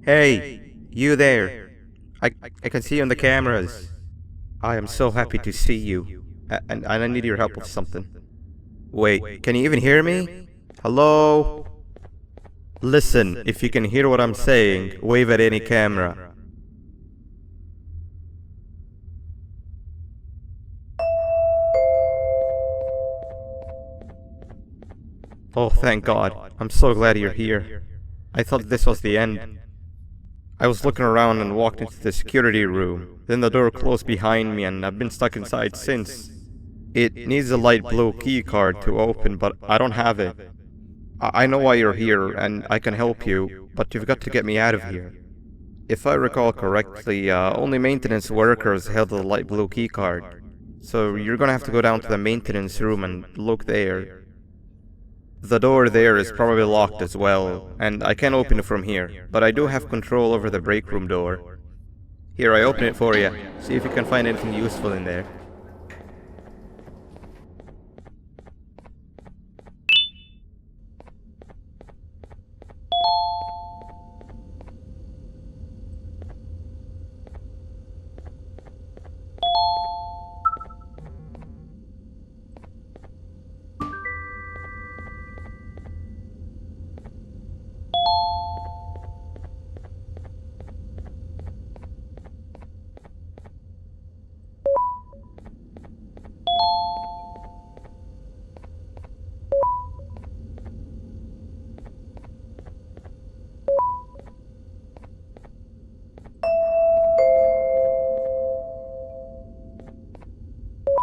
Hey, you there. I can see you on the cameras. I am so happy to see you. And I need your help with something. Wait, can you even hear me? Hello? Listen, if you can hear what I'm saying, wave at any camera. Oh, thank God. I'm so glad you're here. I thought this was the end. I was looking around and walked into the security room. Then the door closed behind me and I've been stuck inside since. It needs a light blue key card to open, but I don't have it. I know why you're here and I can help you, but you've got to get me out of here. If I recall correctly, only maintenance workers held the light blue key card. So you're gonna have to go down to the maintenance room and look there. The door there is probably locked as well, and I can't open it from here, but I do have control over the break room door. Here, I open it for you. See if you can find anything useful in there.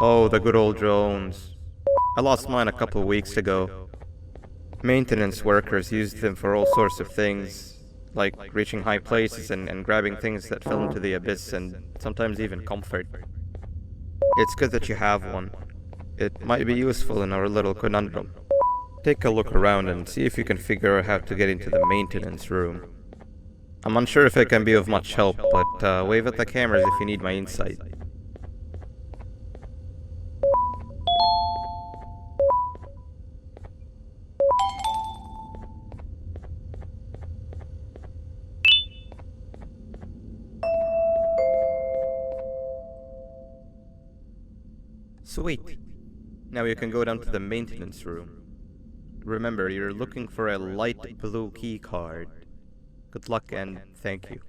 Oh, the good old drones. I lost mine a couple weeks ago. Maintenance workers used them for all sorts of things, like reaching high places and grabbing things that fell into the abyss and sometimes even comfort. It's good that you have one. It might be useful in our little conundrum. Take a look around and see if you can figure out how to get into the maintenance room. I'm unsure if it can be of much help, but wave at the cameras if you need my insight. Sweet. Now you can go down to the maintenance room. Remember, you're looking for a light blue key card. Good luck and thank you.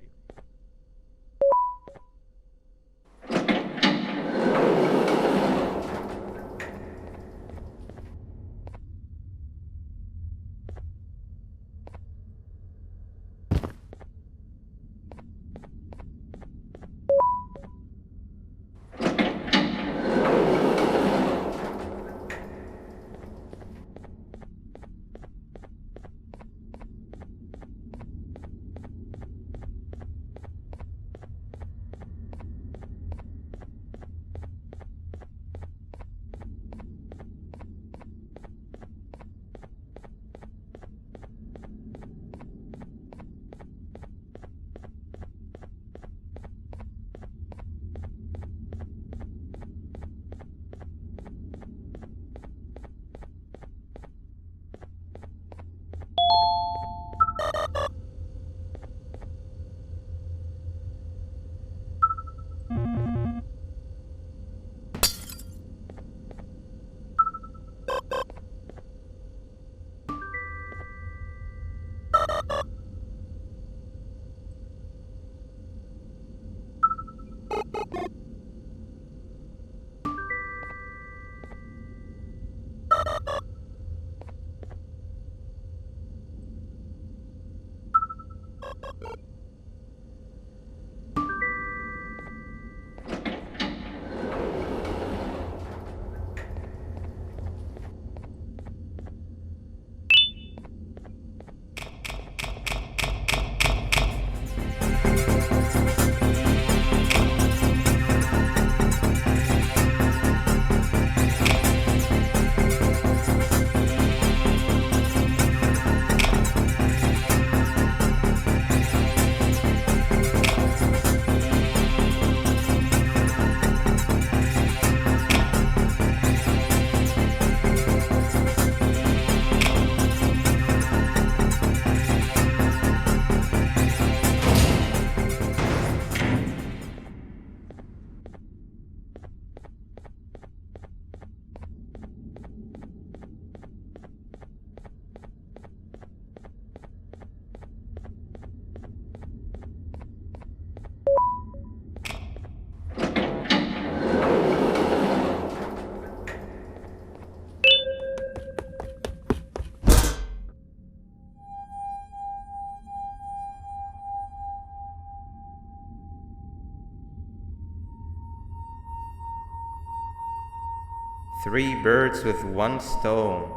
Three birds with one stone.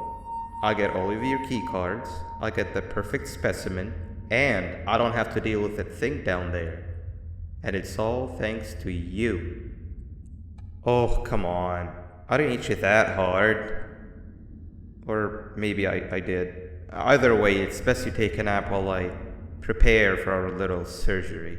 I get all of your key cards, I get the perfect specimen, and I don't have to deal with that thing down there. And it's all thanks to you. Oh, come on. I didn't hit you that hard. Or maybe I did. Either way, it's best you take a nap while I prepare for our little surgery.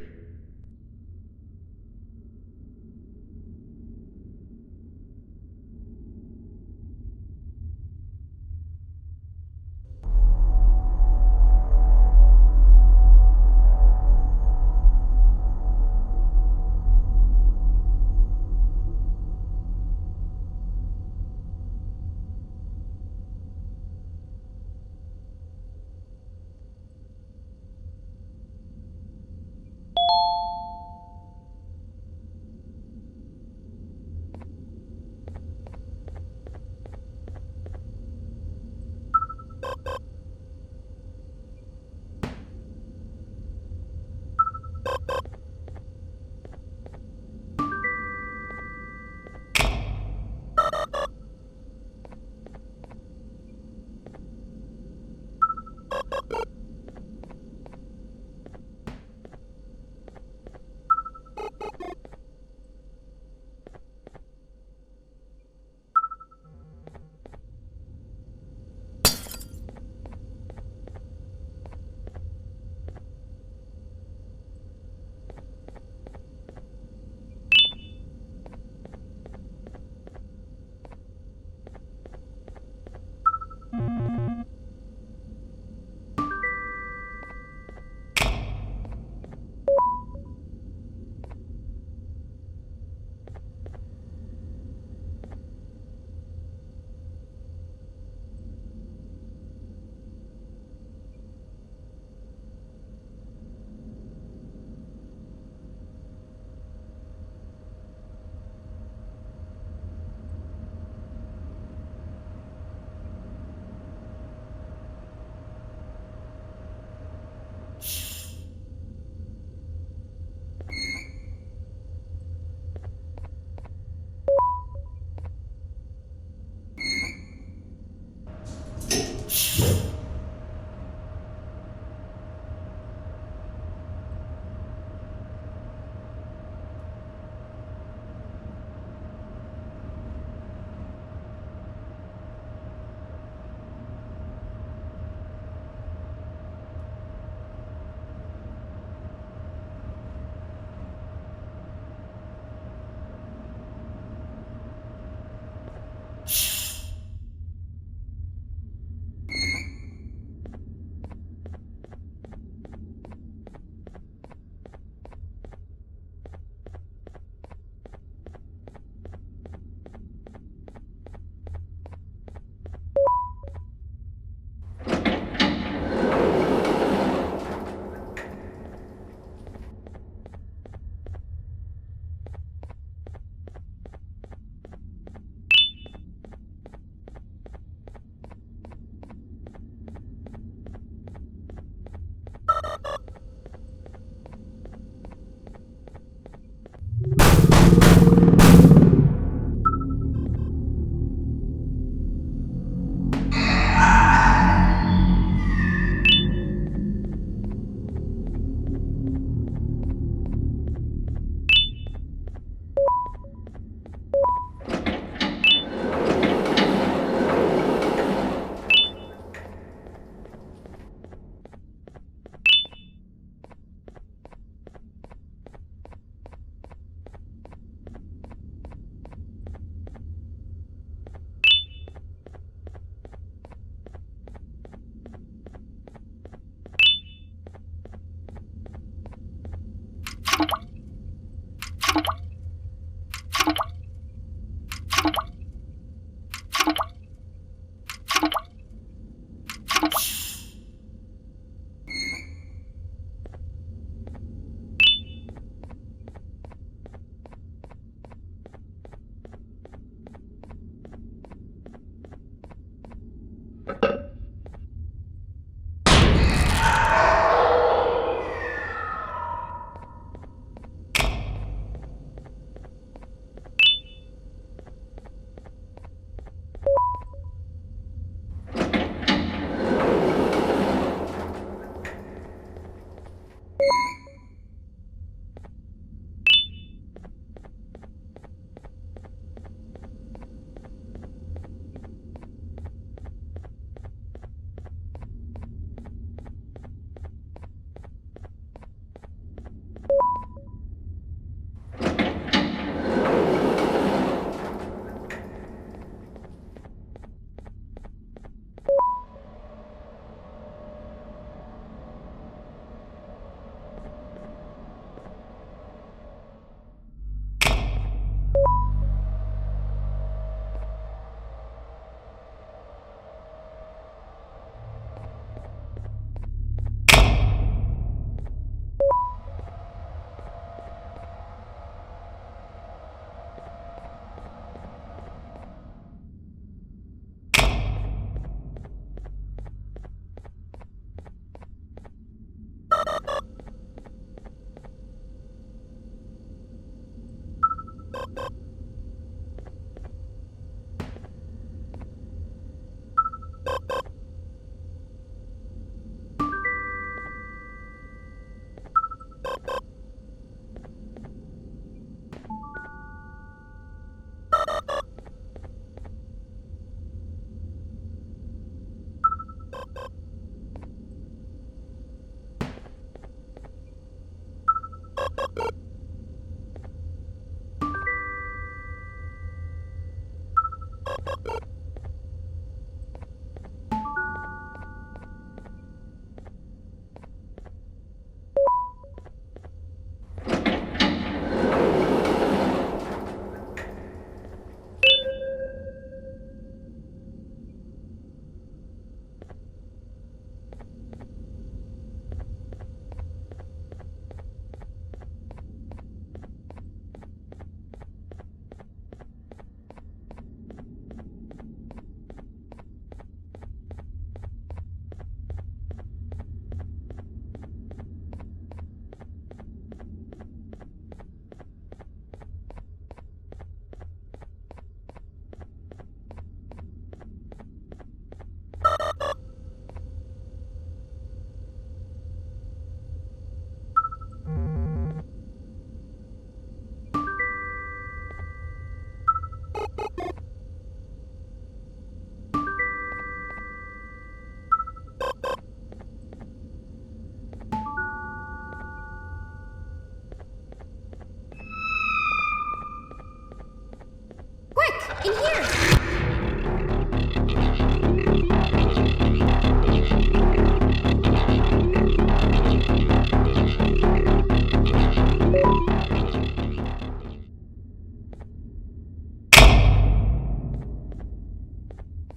In here!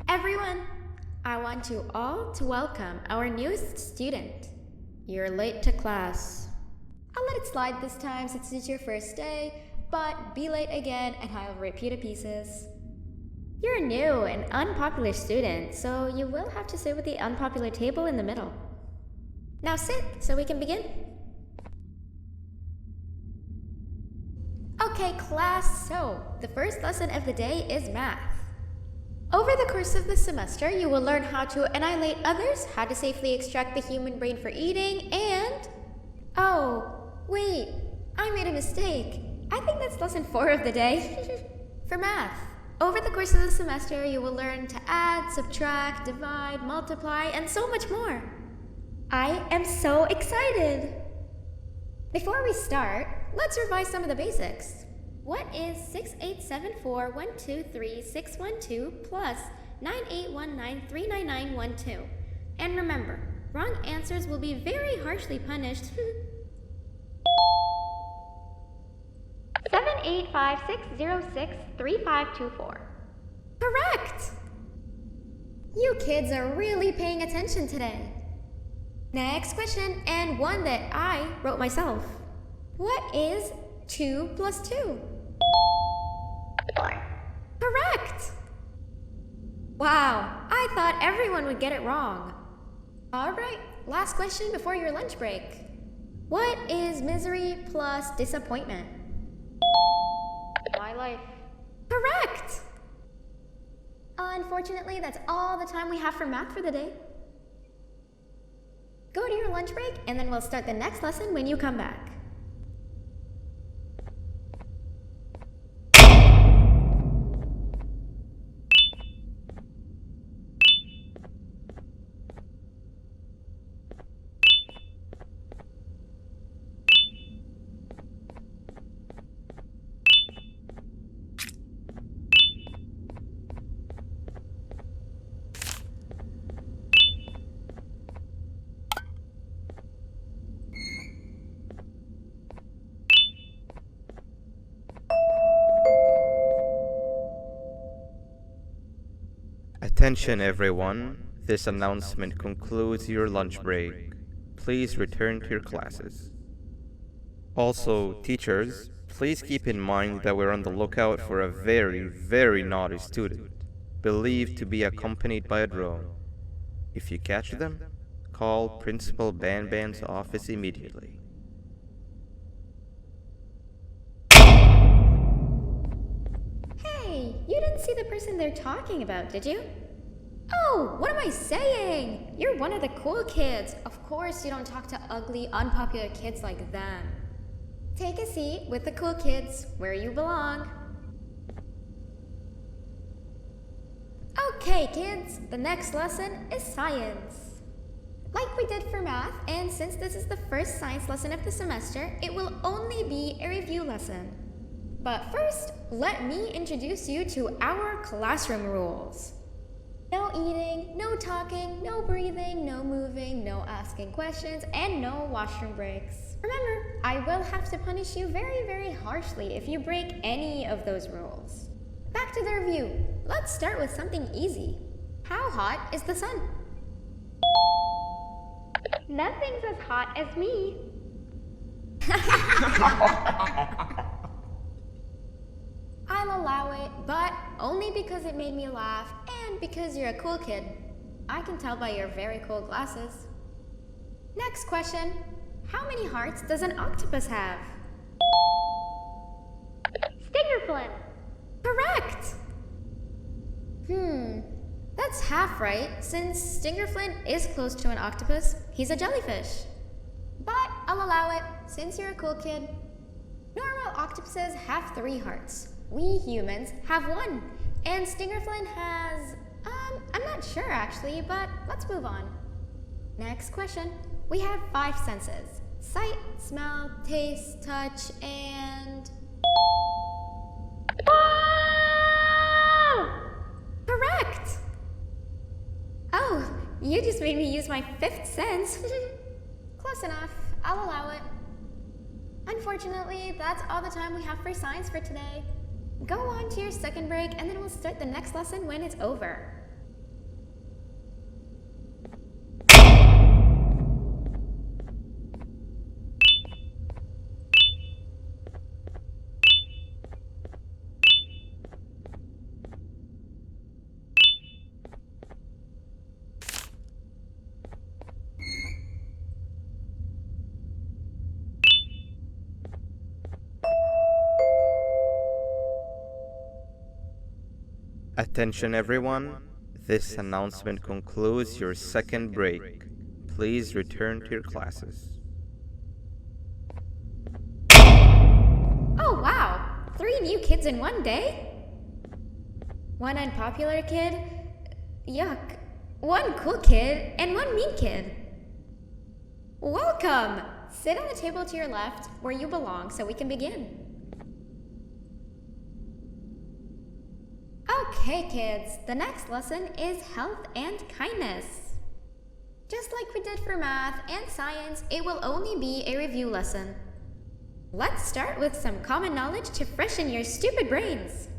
Everyone, I want you all to welcome our newest student. You're late to class. I'll let it slide this time since it's your first day, but be late again and I'll rip you to pieces. You're a new and unpopular student, so you will have to sit with the unpopular table in the middle. Now sit so we can begin. Okay, class, so the first lesson of the day is math. Over the course of the semester, you will learn how to annihilate others, how to safely extract the human brain for eating, and... Oh, wait, I made a mistake. I think that's lesson 4 of the day. For math, over the course of the semester, you will learn to add, subtract, divide, multiply, and so much more. I am so excited! Before we start, let's revise some of the basics. What is 6874123612 plus 9819399912? And remember, wrong answers will be very harshly punished. 785-606-3524. Correct! You kids are really paying attention today. Next question, and one that I wrote myself. What is 2 plus 2? 4. Correct! Wow, I thought everyone would get it wrong. Alright, last question before your lunch break. What is misery plus disappointment? My life. Correct! Unfortunately, that's all the time we have for math for the day. Go to your lunch break, and then we'll start the next lesson when you come back. Attention everyone, this announcement concludes your lunch break. Please return to your classes. Also, teachers, please keep in mind that we're on the lookout for a very naughty student, believed to be accompanied by a drone. If you catch them, call Principal Banban's office immediately. didn't see the person they're talking about, did you? Oh, what am I saying? You're one of the cool kids. Of course you don't talk to ugly, unpopular kids like them. Take a seat with the cool kids, where you belong. Okay, kids, the next lesson is science. Like we did for math, and since this is the first science lesson of the semester, it will only be a review lesson. But first, let me introduce you to our classroom rules. No eating, no talking, no breathing, no moving, no asking questions, and no washroom breaks. Remember, I will have to punish you very, very harshly if you break any of those rules. Back to the review. Let's start with something easy. How hot is the sun? Nothing's as hot as me. I'll allow it, but only because it made me laugh and because you're a cool kid. I can tell by your very cool glasses. Next question. How many hearts does an octopus have? Stingerflin. Correct! That's half right, since Stingerflin is close to an octopus. He's a jellyfish. But I'll allow it, since you're a cool kid. Normal octopuses have 3 hearts. We humans have 1. And Stingerflin has... I'm not sure actually, but let's move on. Next question. We have 5 senses. Sight, smell, taste, touch, and... Correct! Oh, you just made me use my 5th sense. Close enough. I'll allow it. Unfortunately, that's all the time we have for science for today. Go on to your second break, and then we'll start the next lesson when it's over. Attention everyone, this announcement concludes your second break. Please return to your classes. Oh wow! 3 new kids in one day? 1 unpopular kid? Yuck. 1 cool kid and 1 mean kid. Welcome! Sit on the table to your left where you belong so we can begin. Okay, kids, the next lesson is health and kindness. Just like we did for math and science, it will only be a review lesson. Let's start with some common knowledge to freshen your stupid brains.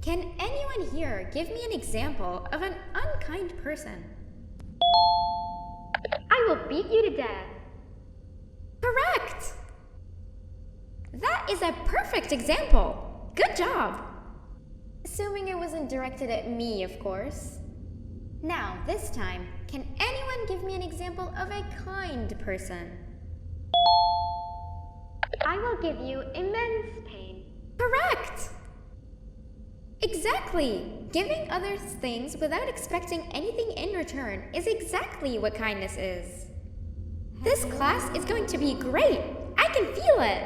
Can anyone here give me an example of an unkind person? I will beat you to death. Correct! That is a perfect example. Good job. Assuming it wasn't directed at me, of course. Now, this time, can anyone give me an example of a kind person? I will give you immense pain. Correct! Exactly! Giving others things without expecting anything in return is exactly what kindness is. This class is going to be great! I can feel it!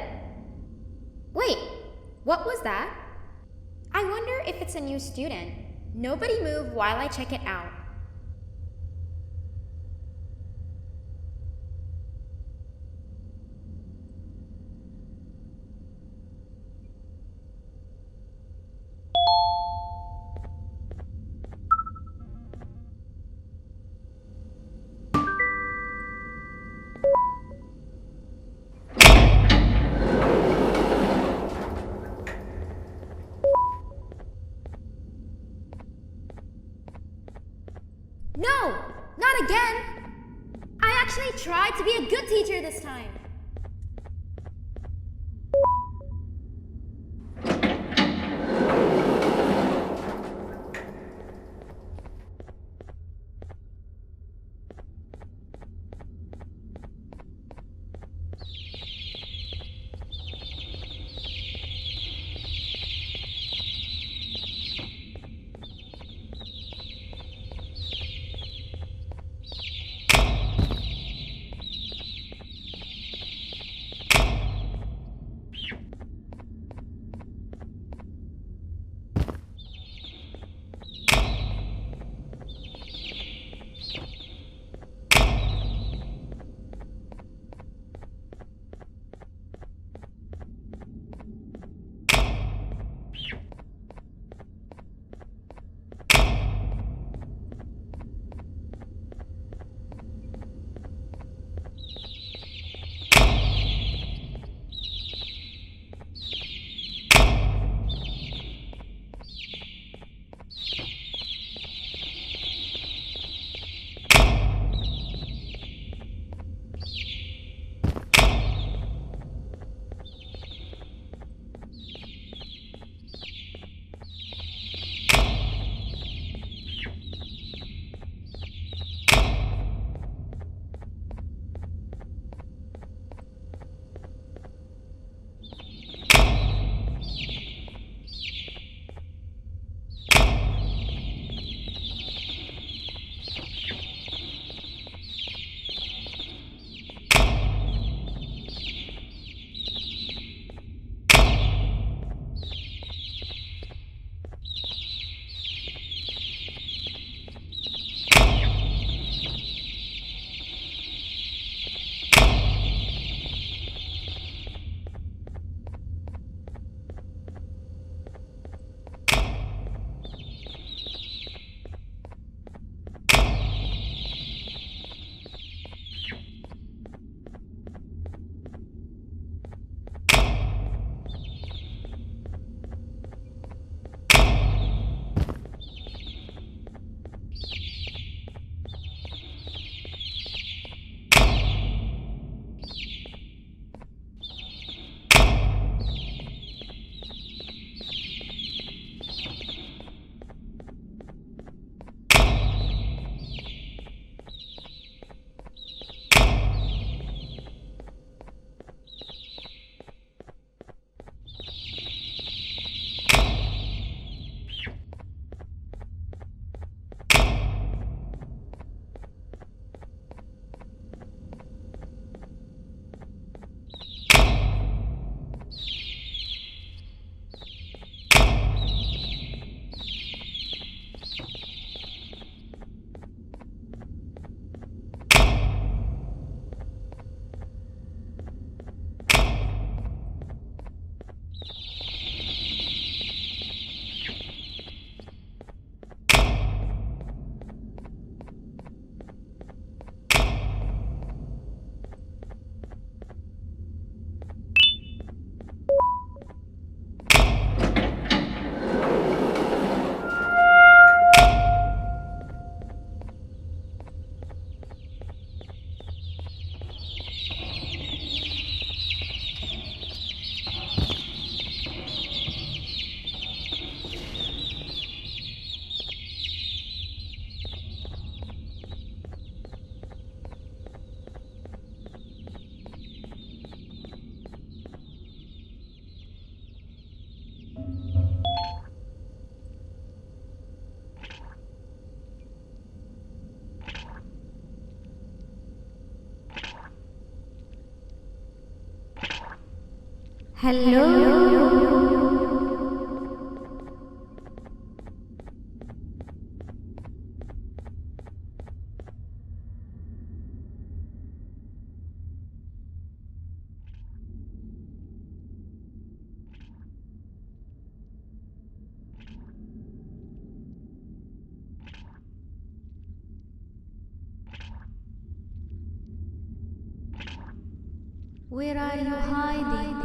Wait, what was that? I wonder if it's a new student. Nobody move while I check it out. No, not again. I actually tried to be a good teacher this time. Where are you hiding?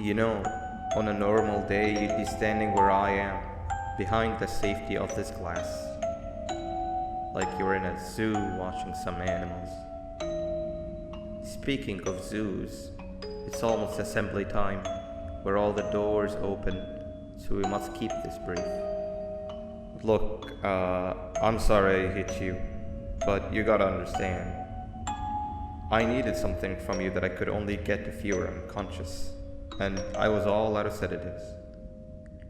You know, on a normal day you'd be standing where I am, behind the safety of this glass. Like you're in a zoo watching some animals. Speaking of zoos, it's almost assembly time, where all the doors open, so we must keep this brief. Look, I'm sorry I hit you, but you gotta understand. I needed something from you that I could only get if you were unconscious, and I was all out of sedatives.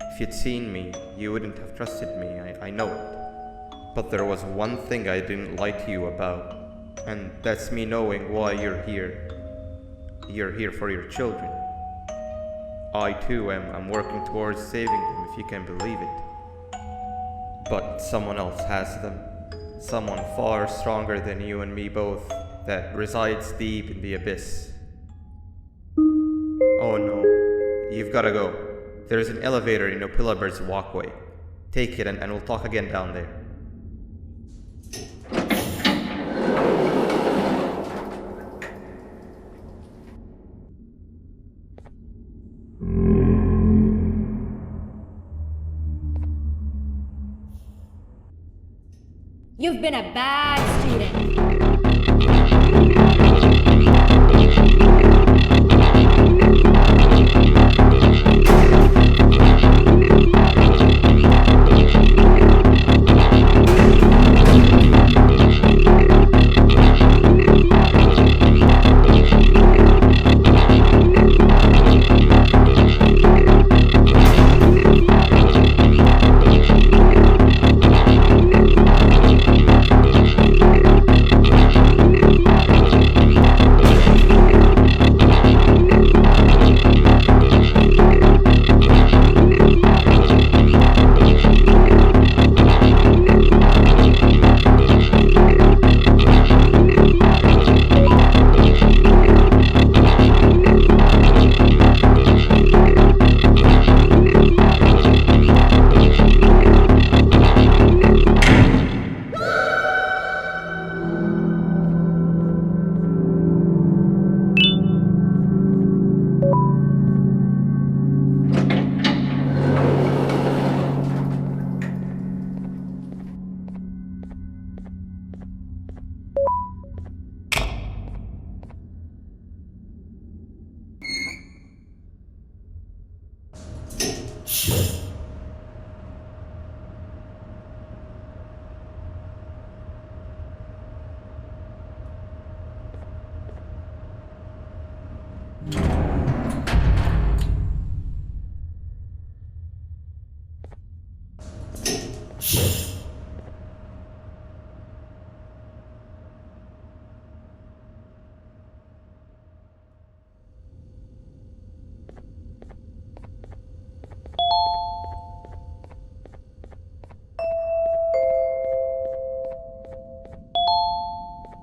If you'd seen me, you wouldn't have trusted me, I know it. But there was one thing I didn't lie to you about, and that's me knowing why you're here. You're here for your children. I too am working towards saving them, if you can believe it. But someone else has them. Someone far stronger than you and me both, that resides deep in the abyss. Oh no, you've gotta go. There's an elevator in Opillabird's walkway. Take it and we'll talk again down there. You've been a bad student.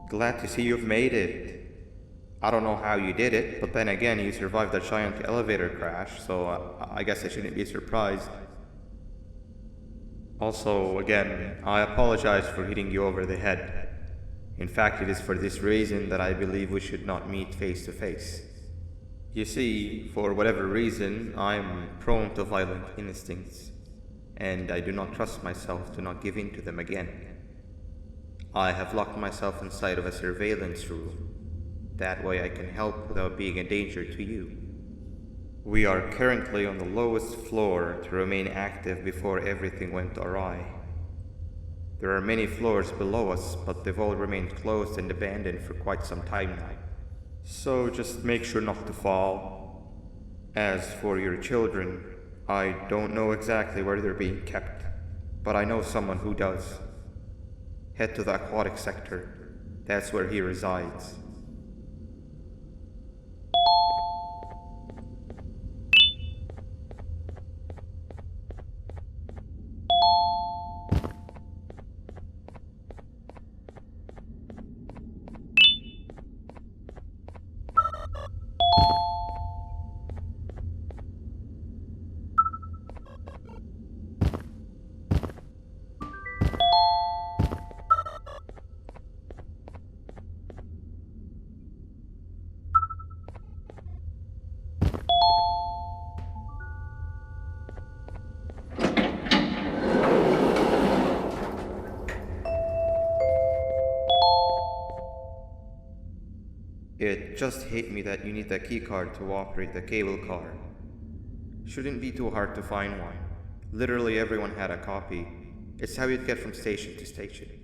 Glad to see you've made it. I don't know how you did it, but then again, you survived the giant elevator crash, so I guess I shouldn't be surprised. Also, again, I apologize for hitting you over the head. In fact, it is for this reason that I believe we should not meet face to face. You see, for whatever reason, I'm prone to violent instincts, and I do not trust myself to not give in to them again. I have locked myself inside of a surveillance room. That way I can help without being a danger to you. We are currently on the lowest floor to remain active before everything went awry. There are many floors below us, but they've all remained closed and abandoned for quite some time now. So just make sure not to fall. As for your children, I don't know exactly where they're being kept, but I know someone who does. Head to the aquatic sector. That's where he resides. It just hit me that you need the keycard to operate the cable car. Shouldn't be too hard to find one. Literally everyone had a copy. It's how you'd get from station to station.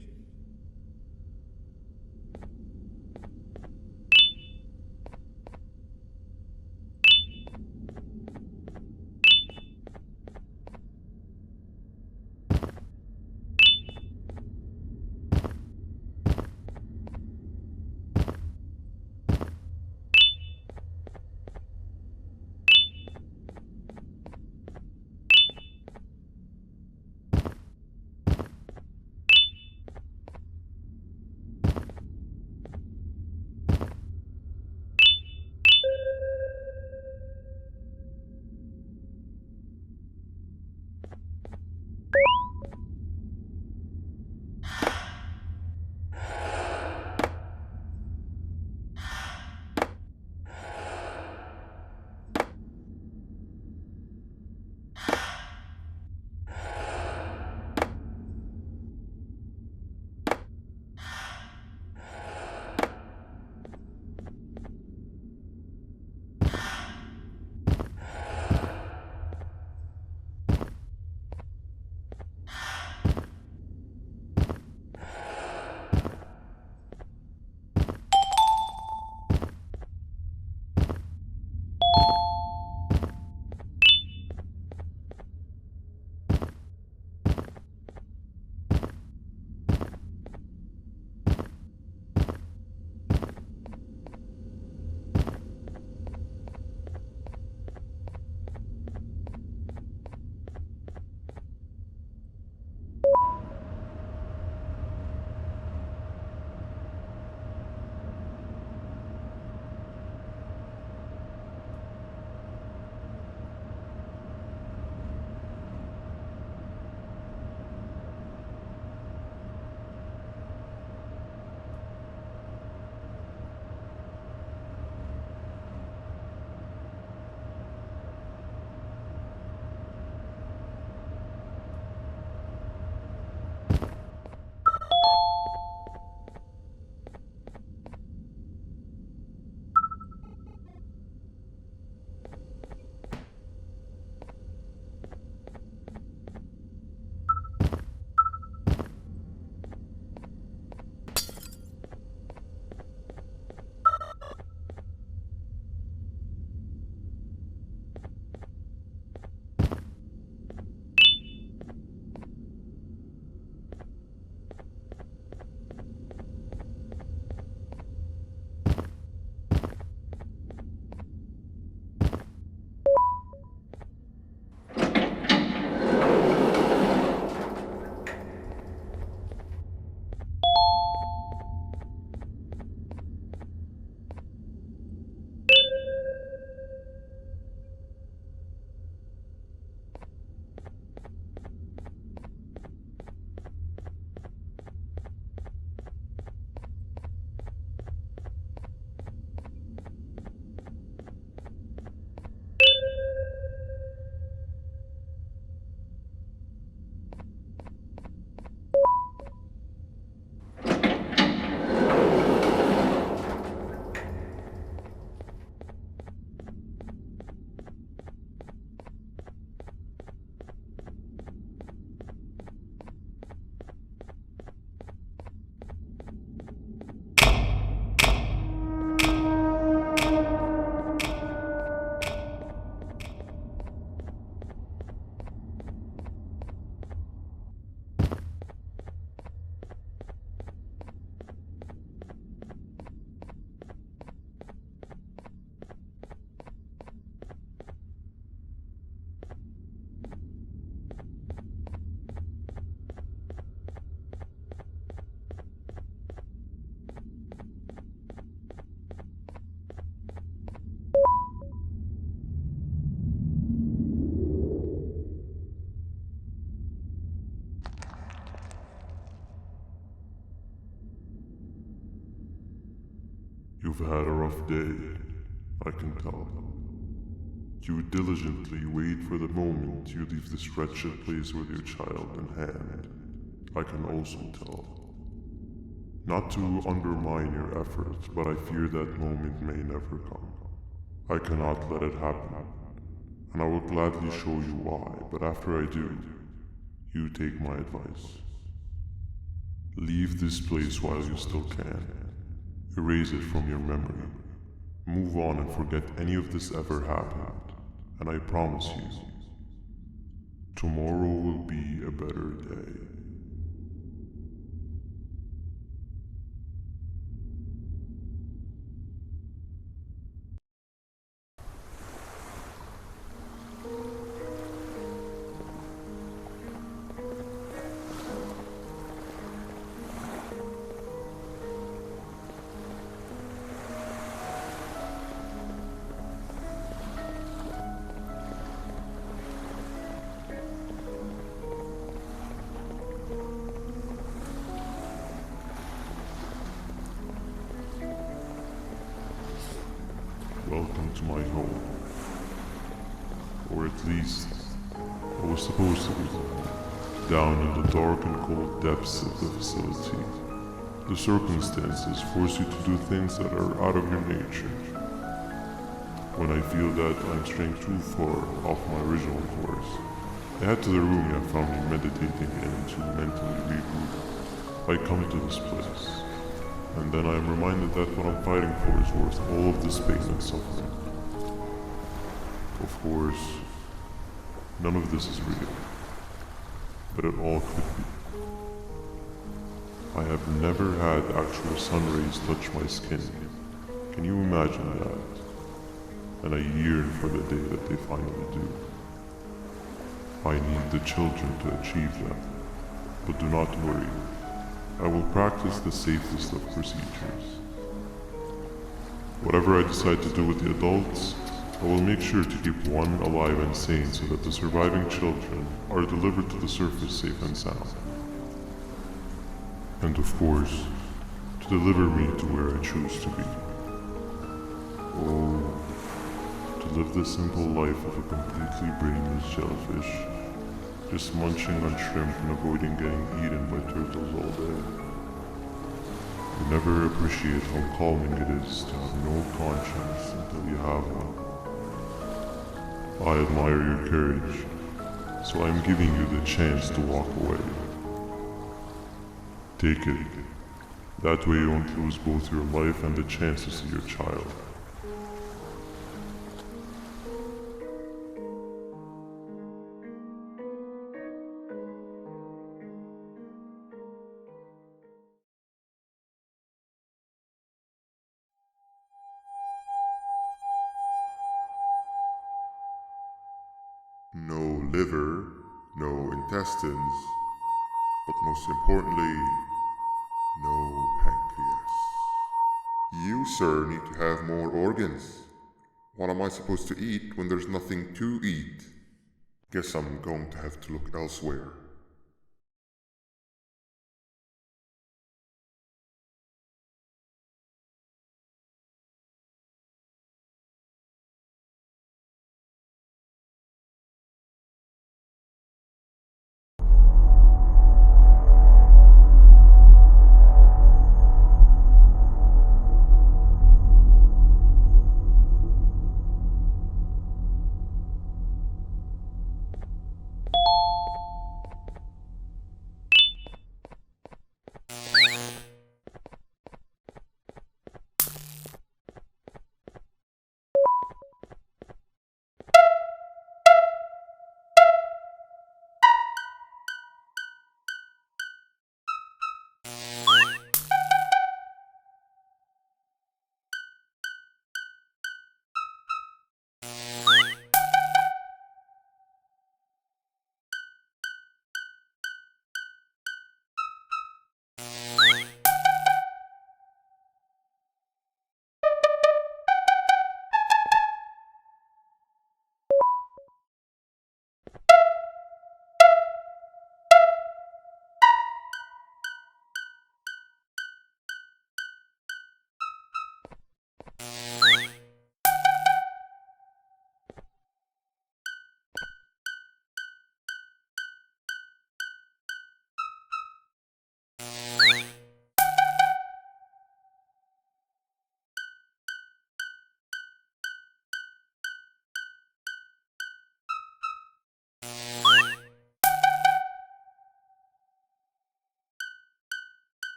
You've had a rough day, I can tell. You diligently wait for the moment you leave this wretched place with your child in hand. I can also tell. Not to undermine your efforts, but I fear that moment may never come. I cannot let it happen, and I will gladly show you why, but after I do, you take my advice. Leave this place while you still can. Erase it from your memory. Move on and forget any of this ever happened, and I promise you, tomorrow will be a better day. Welcome to my home. Or at least, I was supposed to be. Down in the dark and cold depths of the facility. The circumstances force you to do things that are out of your nature. When I feel that I'm straying too far off my original course, I head to the room you have found me meditating in to mentally regroup. I come to this place, and then I am reminded that what I'm fighting for is worth all of this pain and suffering. Of course, none of this is real, but it all could be. I have never had actual sun rays touch my skin. Can you imagine that? And I yearn for the day that they finally do. I need the children to achieve that, but do not worry. I will practice the safest of procedures. Whatever I decide to do with the adults, I will make sure to keep one alive and sane so that the surviving children are delivered to the surface safe and sound. And of course, to deliver me to where I choose to be. Oh, to live the simple life of a completely brainless jellyfish, just munching on shrimp and avoiding getting eaten by turtles all day. You never appreciate how calming it is to have no conscience until you have one. I admire your courage, so I am giving you the chance to walk away. Take it. That way you won't lose both your life and the chance to see your child. No liver, no intestines, but most importantly, no pancreas. You, sir, need to have more organs. What am I supposed to eat when there's nothing to eat? Guess I'm going to have to look elsewhere.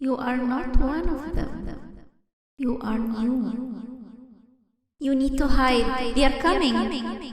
You are not one of them. You are new. You need to hide. They are coming.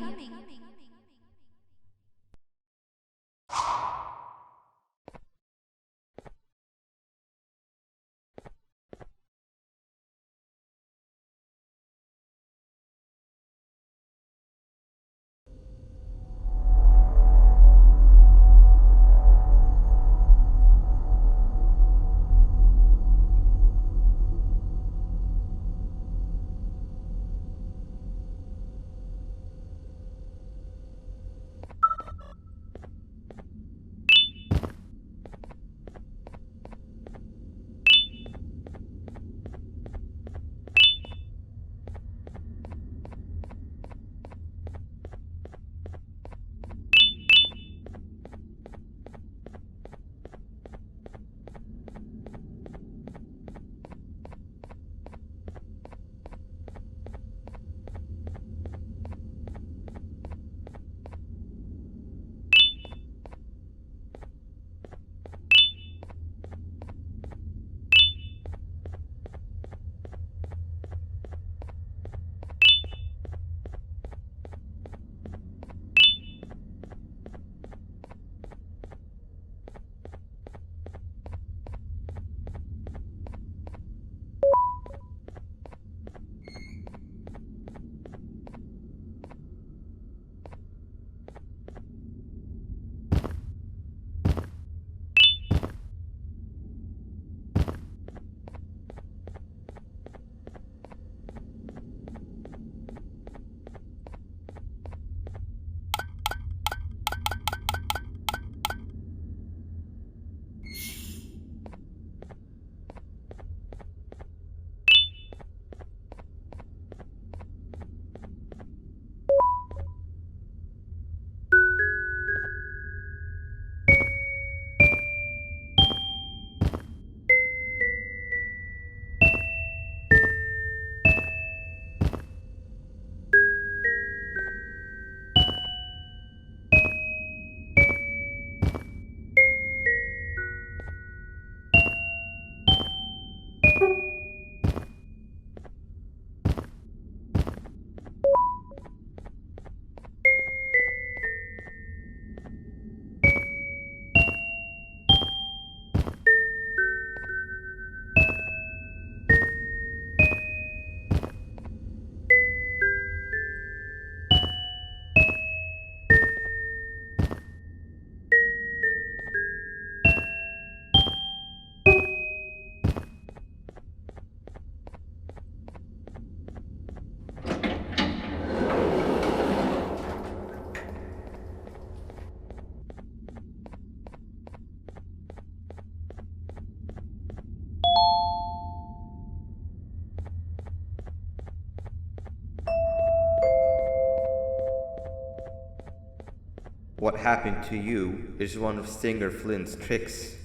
What happened to you is one of Stinger Flynn's tricks.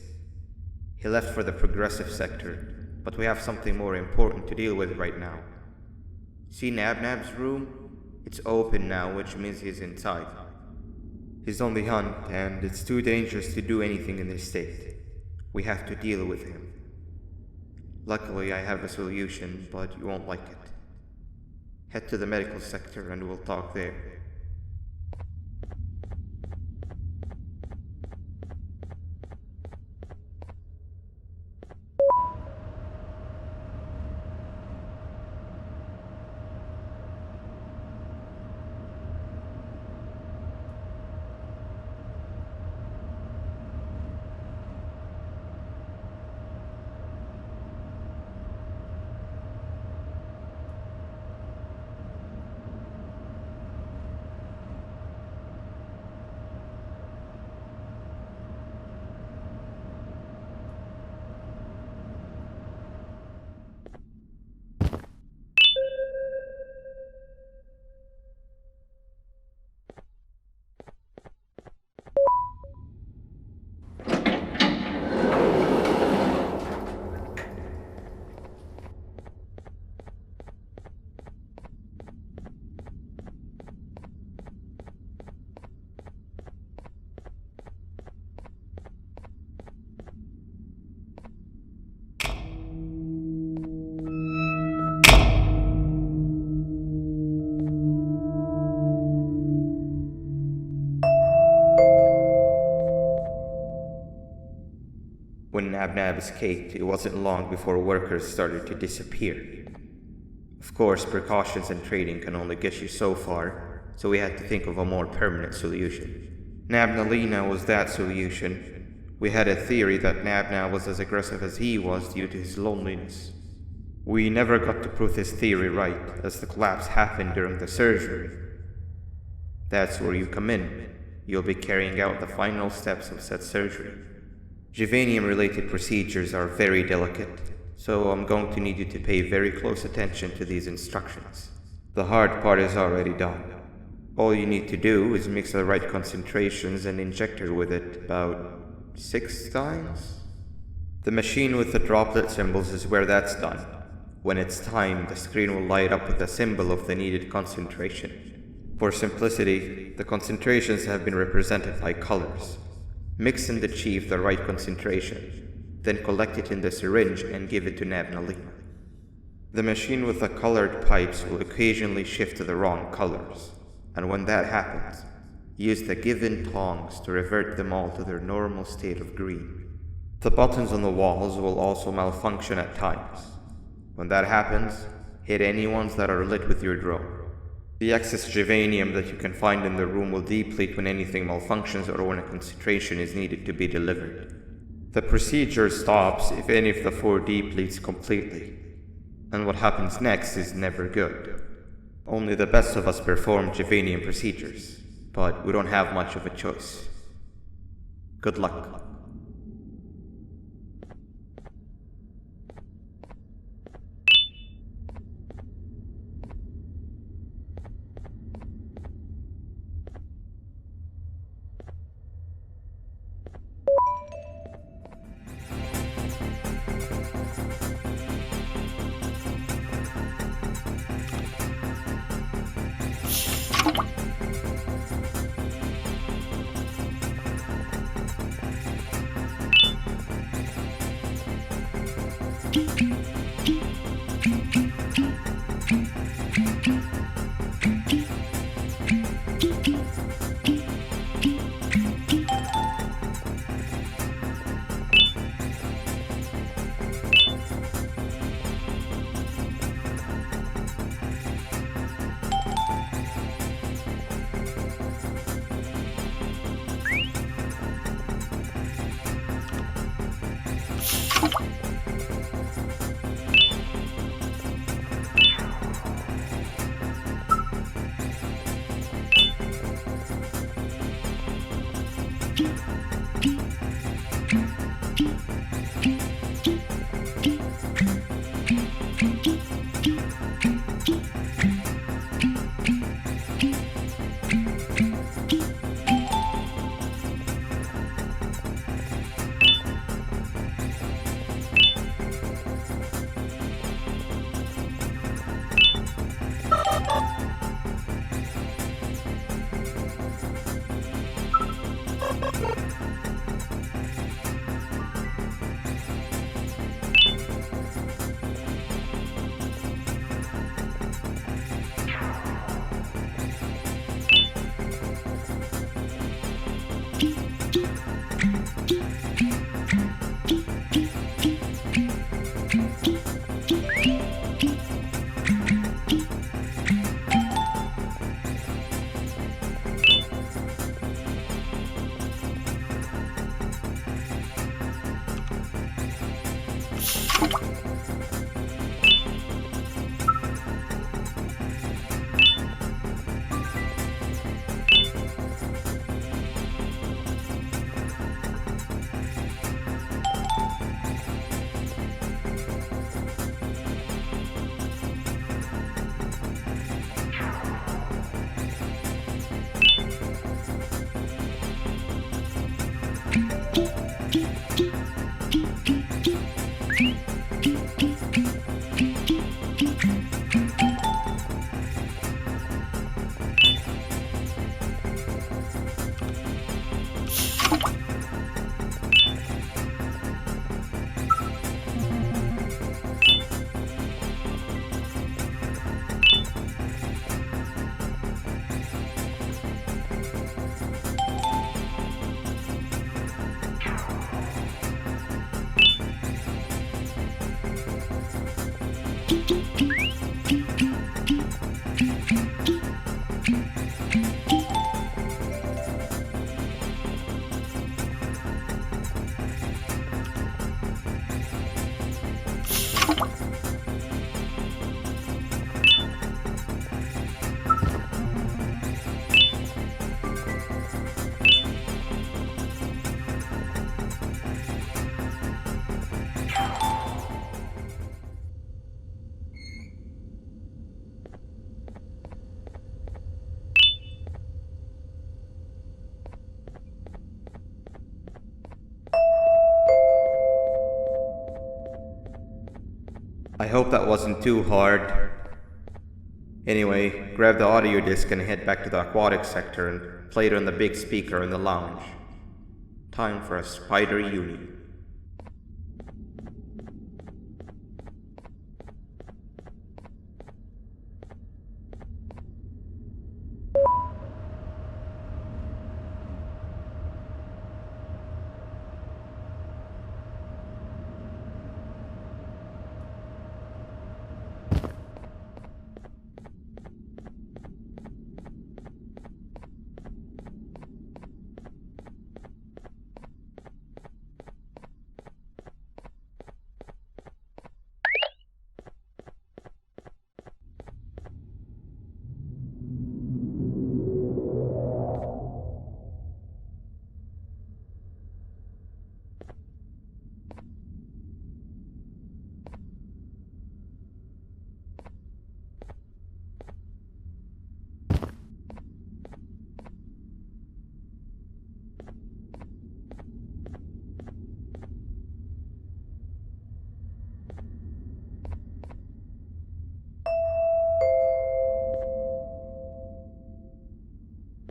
He left for the progressive sector, but we have something more important to deal with right now. See Nabnab's room? It's open now, which means he's inside. He's on the hunt, and it's too dangerous to do anything in this state. We have to deal with him. Luckily, I have a solution, but you won't like it. Head to the medical sector and we'll talk there. Nab escaped, it wasn't long before workers started to disappear. Of course, precautions and trading can only get you so far, so we had to think of a more permanent solution. Nabnalina was that solution. We had a theory that Nabna was as aggressive as he was due to his loneliness. We never got to prove this theory right, as the collapse happened during the surgery. That's where you come in. You'll be carrying out the final steps of said surgery. Juvanium-related procedures are very delicate, so I'm going to need you to pay very close attention to these instructions. The hard part is already done. All you need to do is mix the right concentrations and inject her with it about 6 times. The machine with the droplet symbols is where that's done. When it's time, the screen will light up with the symbol of the needed concentration. For simplicity, the concentrations have been represented by colors. Mix and achieve the right concentration, then collect it in the syringe and give it to Nabnalina. The machine with the colored pipes will occasionally shift to the wrong colors, and when that happens, use the given tongs to revert them all to their normal state of green. The buttons on the walls will also malfunction at times. When that happens, hit any ones that are lit with your drone. The excess juvanium that you can find in the room will deplete when anything malfunctions or when a concentration is needed to be delivered. The procedure stops if any of the 4 depletes completely, and what happens next is never good. Only the best of us perform juvanium procedures, but we don't have much of a choice. Good luck. I hope that wasn't too hard. Anyway, grab the audio disc and head back to the aquatic sector and play it on the big speaker in the lounge. Time for a spider uni.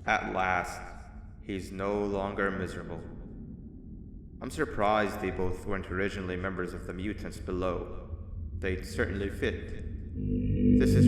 At last, he's no longer miserable. I'm surprised they both weren't originally members of the mutants below. They'd certainly fit. This is...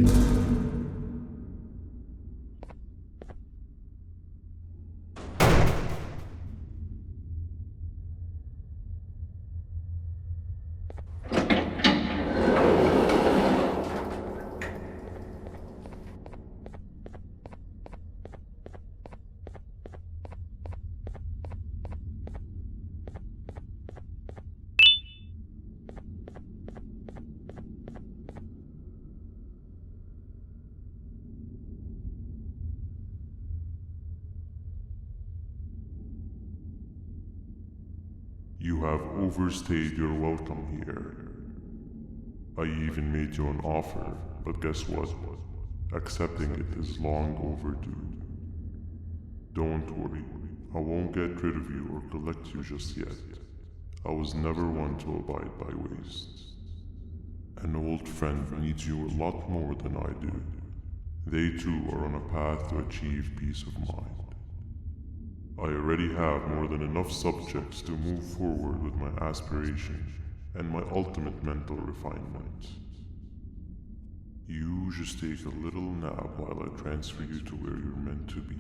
You have overstayed your welcome here. I even made you an offer, but guess what? Accepting it is long overdue. Don't worry, I won't get rid of you or collect you just yet. I was never one to abide by waste. An old friend needs you a lot more than I do. They too are on a path to achieve peace of mind. I already have more than enough subjects to move forward with my aspiration and my ultimate mental refinement. You just take a little nap while I transfer you to where you're meant to be.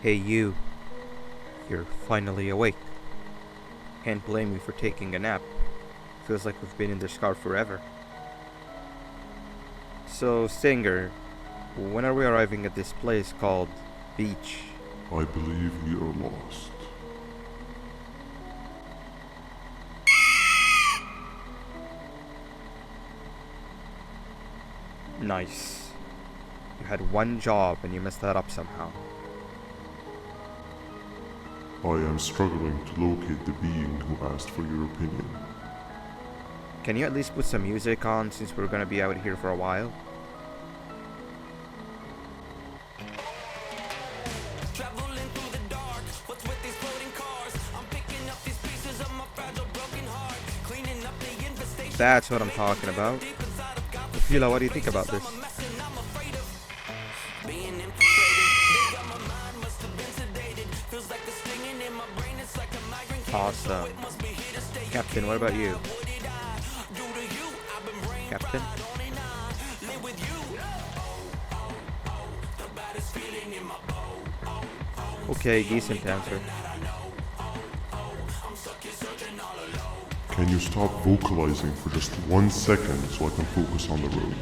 Hey you. You're finally awake. Can't blame you for taking a nap. Feels like we've been in this car forever. So, Singer, when are we arriving at this place called Beach? I believe we are lost. Nice. You had one job and you messed that up somehow. I am struggling to locate the being who asked for your opinion. Can you at least put some music on since we're gonna be out here for a while? That's what I'm talking about. Fila, what do you think about this? Awesome. Captain, what about you? Captain? Okay, decent answer. Can you stop vocalizing for just 1 second so I can focus on the road?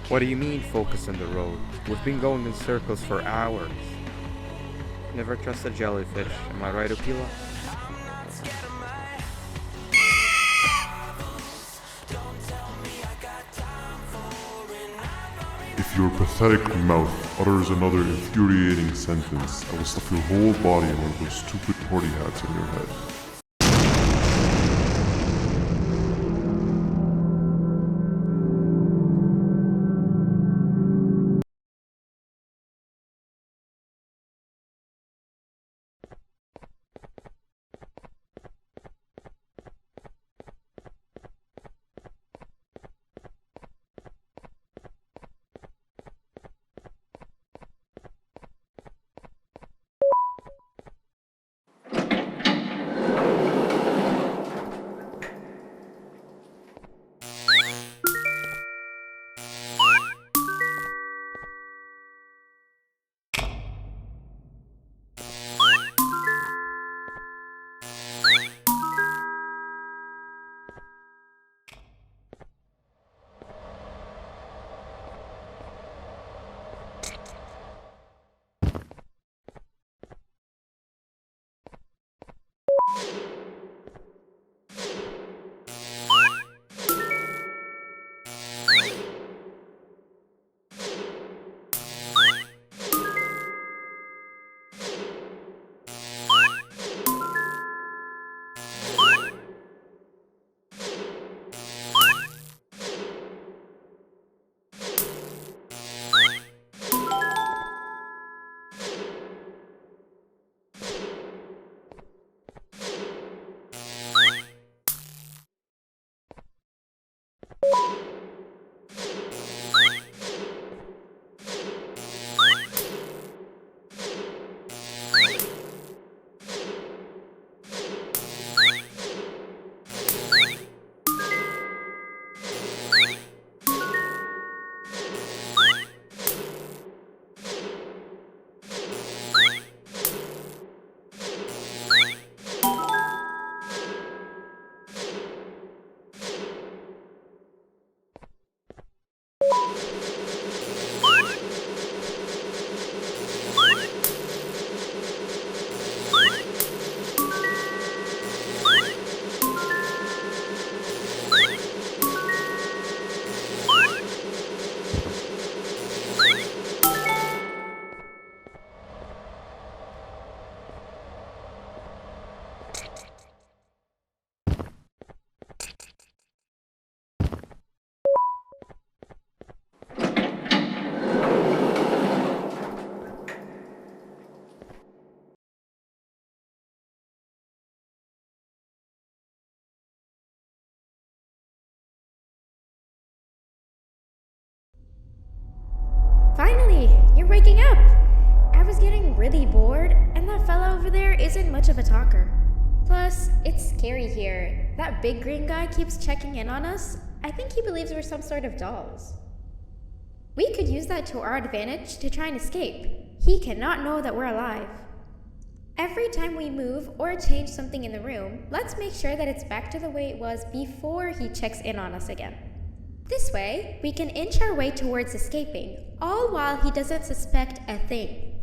What do you mean focus on the road? We've been going in circles for hours. Never trust a jellyfish, am I right, Okila? If your pathetic mouth utters another infuriating sentence, I will stuff your whole body in one of those stupid party hats on your head. Finally, you're waking up! I was getting really bored, and that fella over there isn't much of a talker. Plus, it's scary here. That big green guy keeps checking in on us. I think he believes we're some sort of dolls. We could use that to our advantage to try and escape. He cannot know that we're alive. Every time we move or change something in the room, let's make sure that it's back to the way it was before he checks in on us again. This way, we can inch our way towards escaping, all while he doesn't suspect a thing.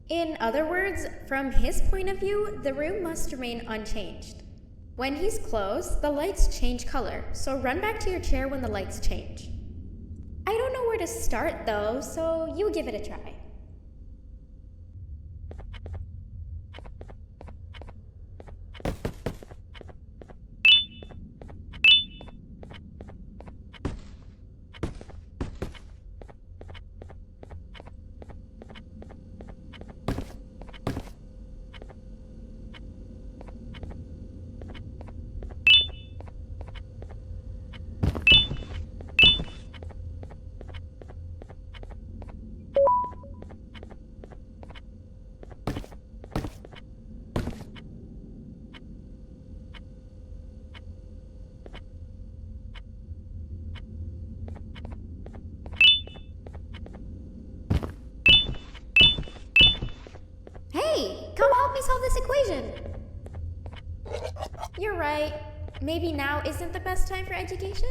In other words, from his point of view, the room must remain unchanged. When he's close, the lights change color, so run back to your chair when the lights change. I don't know where to start though, so you give it a try. Alright, maybe now isn't the best time for education?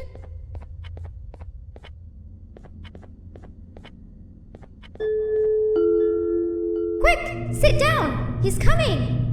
Quick! Sit down! He's coming!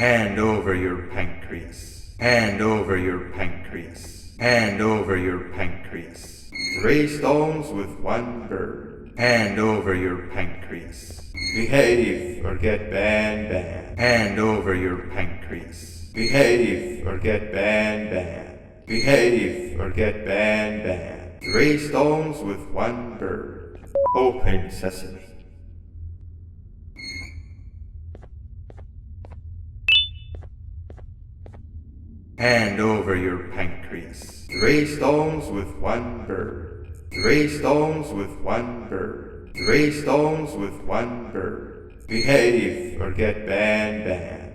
Hand over your pancreas. Hand over your pancreas. Hand over your pancreas. 3 stones with 1 bird. Hand over your pancreas. Behave or get banned. Hand over your pancreas. Behave or get banned. Behave or get banned. 3 stones with 1 bird. Open sesame. Hand over your pancreas. 3 stones with 1 bird. 3 stones with 1 bird. 3 stones with 1 bird. Behave or get banned.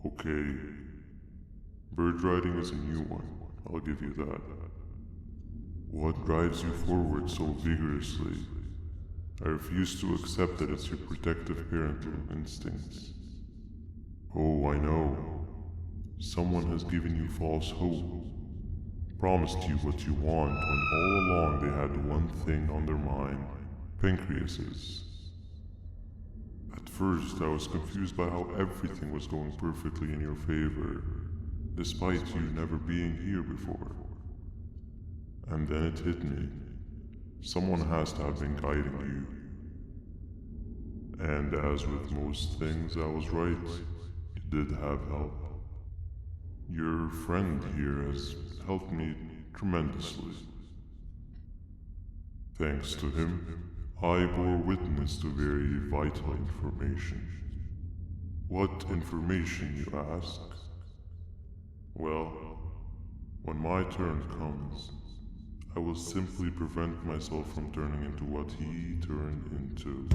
Okay. Bird riding is a new one, I'll give you that. What drives you forward so vigorously? I refuse to accept that it's your protective parental instincts. Oh, I know. Someone has given you false hope. Promised you what you want when all along they had one thing on their mind. Pancreases. At first, I was confused by how everything was going perfectly in your favor, despite you never being here before. And then it hit me. Someone has to have been guiding you. And as with most things, I was right. You did have help. Your friend here has helped me tremendously. Thanks to him, I bore witness to very vital information. What information, you ask? Well, when my turn comes, I will simply prevent myself from turning into what he turned into.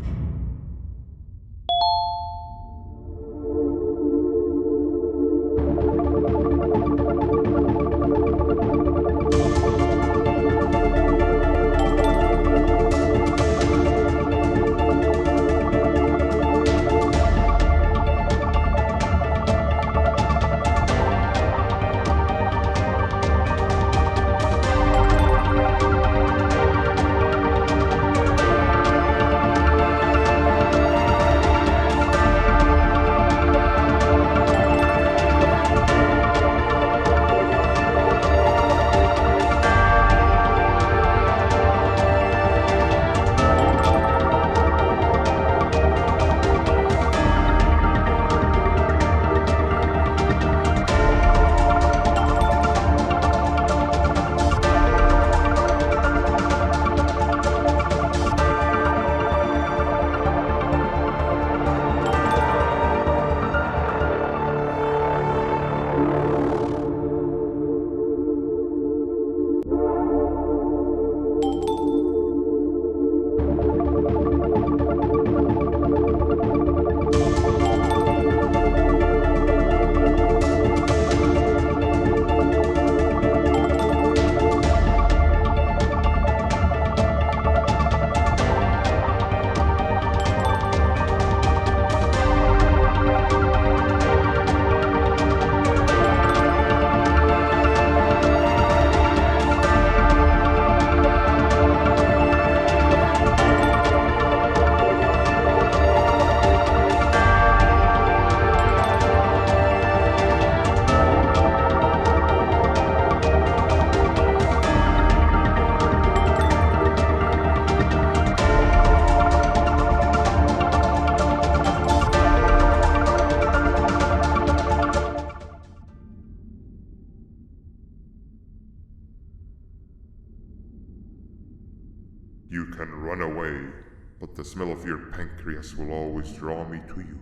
You can run away, but the smell of your pancreas will always draw me to you.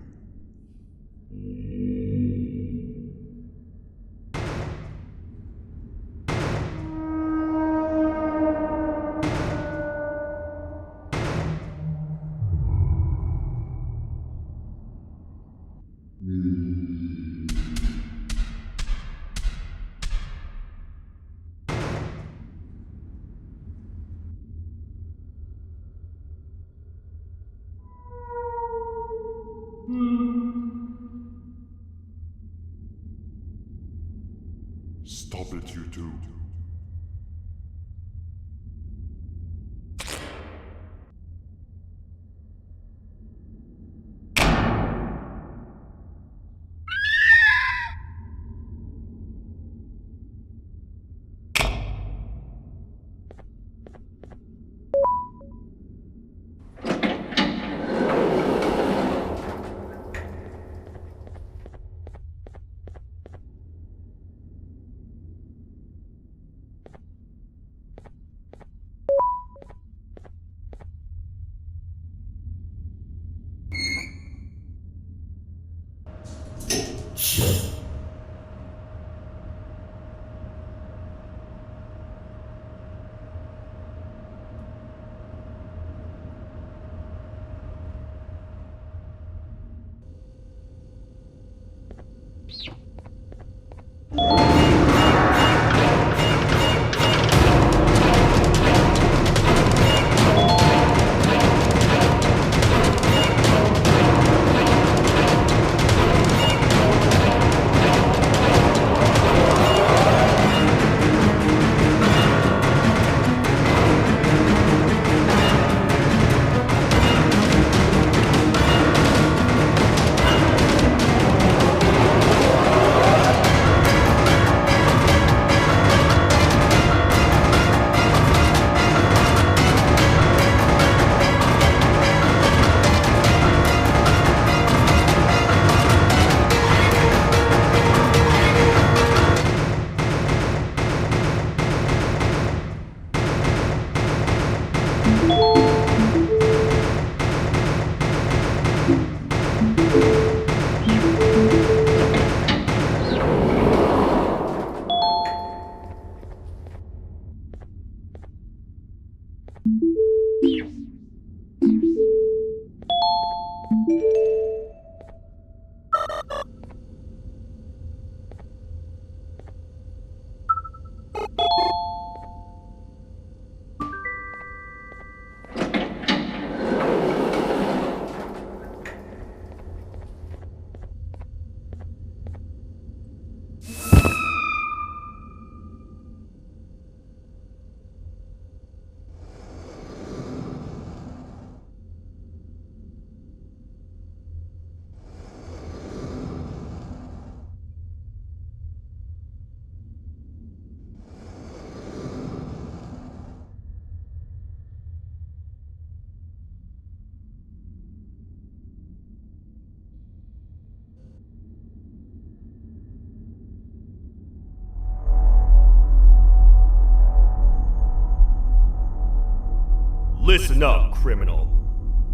Listen up, criminal.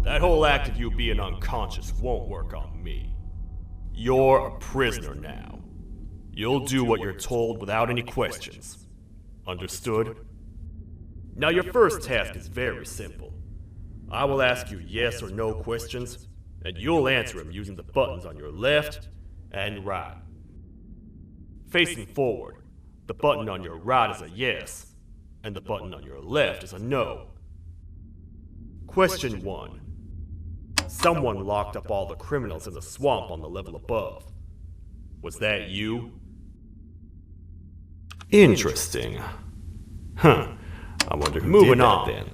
That whole act of you being unconscious won't work on me. You're a prisoner now. You'll do what you're told without any questions. Understood? Now your first task is very simple. I will ask you yes or no questions, and you'll answer them using the buttons on your left and right. Facing forward, the button on your right is a yes, and the button on your left is a no. Question 1. Someone locked up all the criminals in the swamp on the level above. Was that you? Interesting. Huh. I wonder who did that then.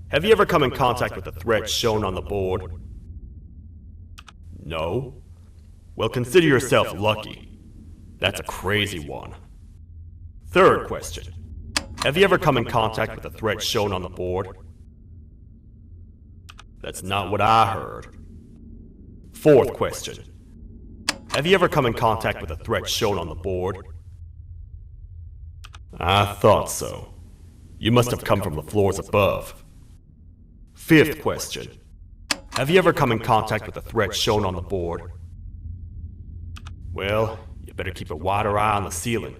Have you ever come in contact with the threat shown on the board? No? Well, consider yourself lucky. That's a crazy one. Third question. Have you ever come in contact with the threat shown on the board? That's not what I heard. Fourth question. Have you ever come in contact with the threat shown on the board? I thought so. You must have come from the floors above. Fifth question. Have you ever come in contact with the threat shown on the board? Well, you better keep a wider eye on the ceiling.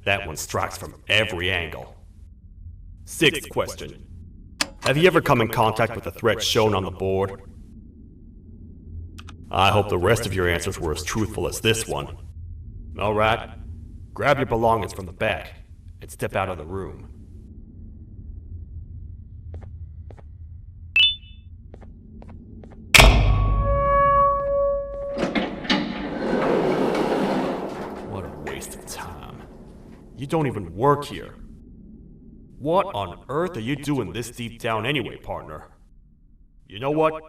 That one strikes from every angle. Sixth question. Have you ever come in contact with the threat shown on the board? I hope the rest of your answers were as truthful as this one. Alright, grab your belongings from the back and step out of the room. What a waste of time. You don't even work here. What on earth are you doing this deep down anyway, partner? You know what?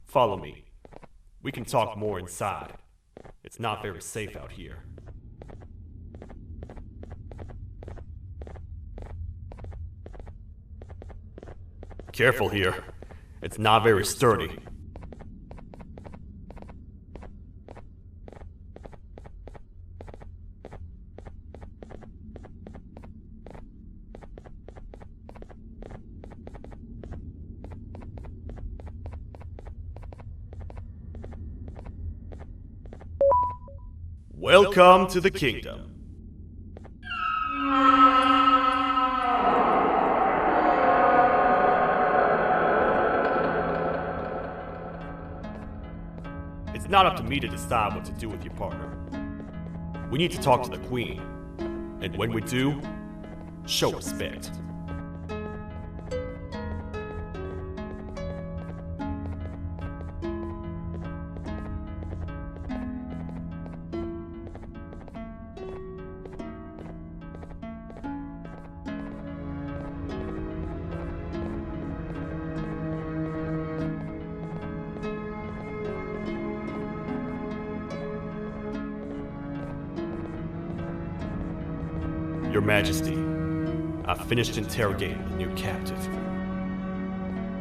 Follow me. We can talk more inside. It's not very safe out here. Careful here. It's not very sturdy. Welcome to the kingdom. It's not up to me to decide what to do with your partner. We need to talk to the queen. And when we do, show respect. Your Majesty, I've finished interrogating the new captive.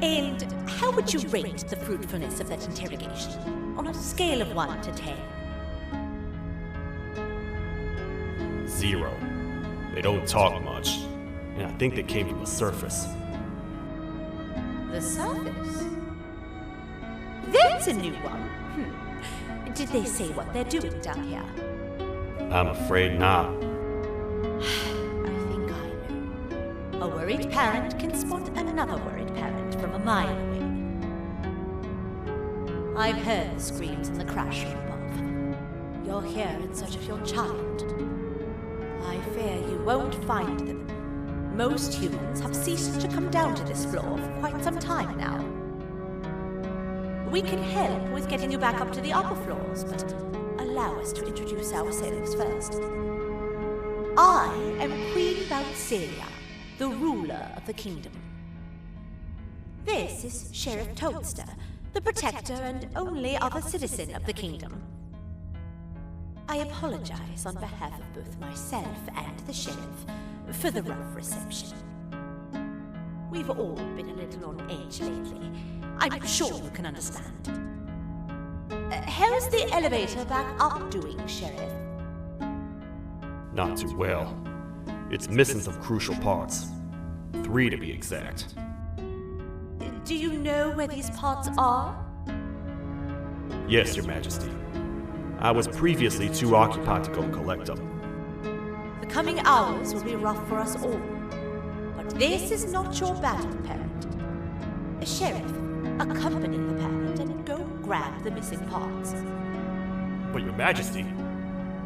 And how would you rate the fruitfulness of that interrogation on a scale of 1 to 10? 0. They don't talk much, and I think they came from the surface. The surface? That's a new one. Did they say what they're doing down here? I'm afraid not. I think I know. A worried parent can spot another worried parent from a mile away. I've heard the screams in the crash from above. You're here in search of your child. I fear you won't find them. Most humans have ceased to come down to this floor for quite some time now. We can help with getting you back up to the upper floors, but allow us to introduce ourselves first. I am Queen Valkyria, the ruler of the kingdom. This is Sheriff Toadster, the protector and only other citizen of the kingdom. I apologize on behalf of both myself and the sheriff for the rough reception. We've all been a little on edge lately. I'm sure you can understand. How's the elevator back up doing, Sheriff? Not too well. It's missing some crucial parts. 3 to be exact. Do you know where these parts are? Yes, Your Majesty. I was previously too occupied to go collect them. The coming hours will be rough for us all. But this is not your battle, parent. Sheriff, accompany the parent and go grab the missing parts. But Your Majesty,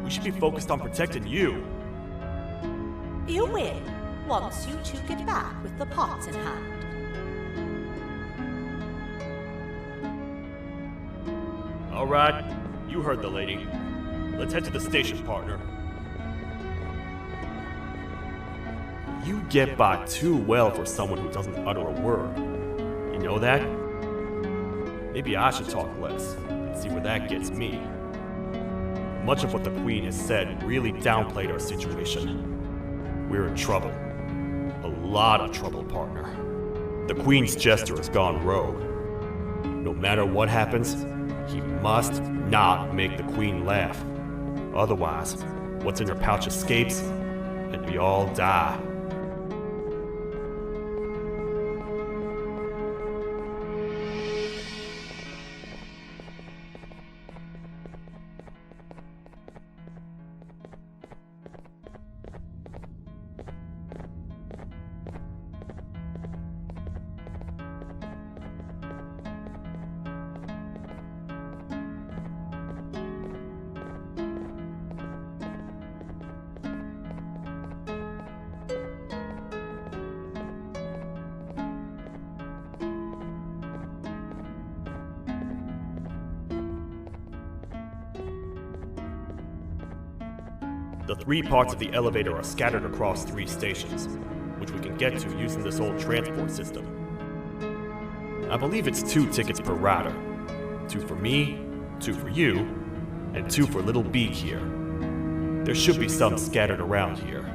we should be focused on protecting you. You will, once you two get back with the parts in hand. All right, you heard the lady. Let's head to the station, partner. You get by too well for someone who doesn't utter a word. You know that? Maybe I should talk less and see where that gets me. Much of what the Queen has said really downplayed our situation. We're in trouble. A lot of trouble, partner. The Queen's jester has gone rogue. No matter what happens, he must not make the Queen laugh. Otherwise, what's in her pouch escapes, and we all die. The 3 parts of the elevator are scattered across 3 stations, which we can get to using this old transport system. I believe it's 2 tickets per rider. 2 for me, 2 for you, and 2 for Little Beak here. There should be some scattered around here.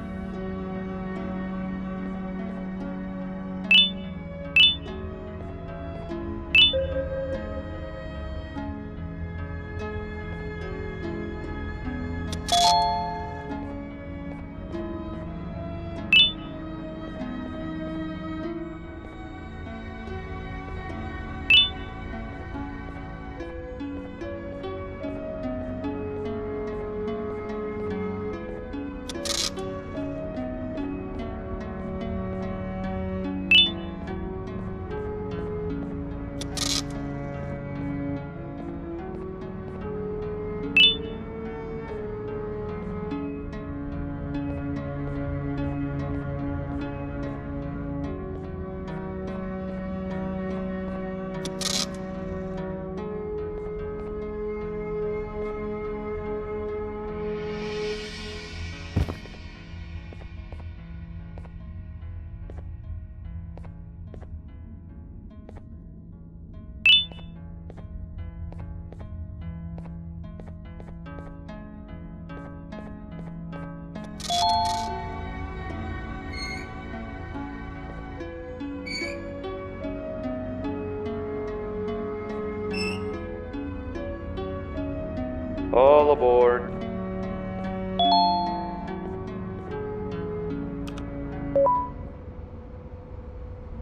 All aboard.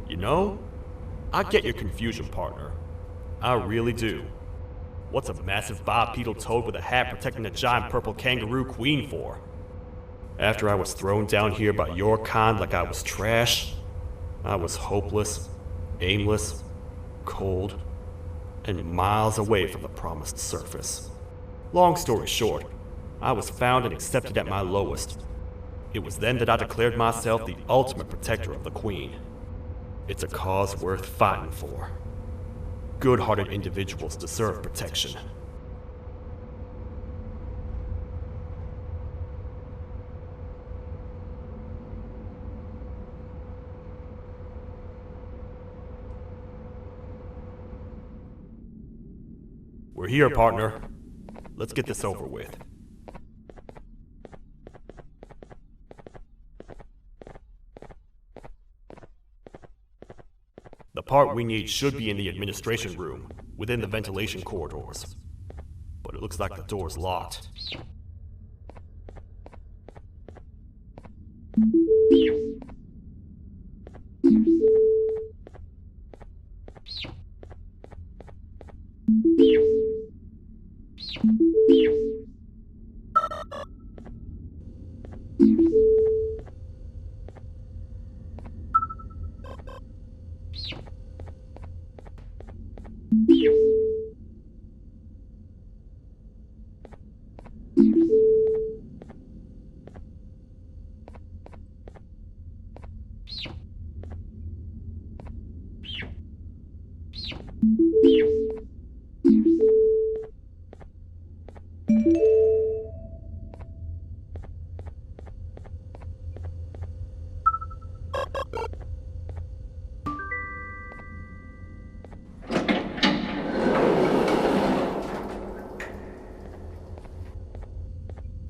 You know, I get your confusion, partner. I really do. What's a massive bipedal toad with a hat protecting a giant purple kangaroo queen for? After I was thrown down here by your kind like I was trash, I was hopeless, aimless, cold, and miles away from the promised surface. Long story short, I was found and accepted at my lowest. It was then that I declared myself the ultimate protector of the Queen. It's a cause worth fighting for. Good-hearted individuals deserve protection. We're here, partner. Let's get this over with. The part we need should be in the administration room, within the ventilation corridors. But it looks like the door's locked.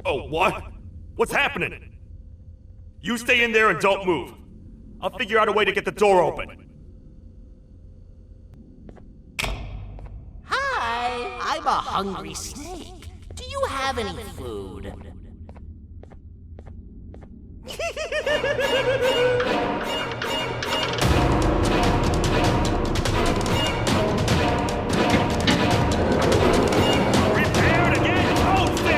Oh, what? What's happening? You stay in there and don't move. I'll figure out a way to get the door open. Hi, I'm a hungry snake. Do you have any food? Prepare to get toasted!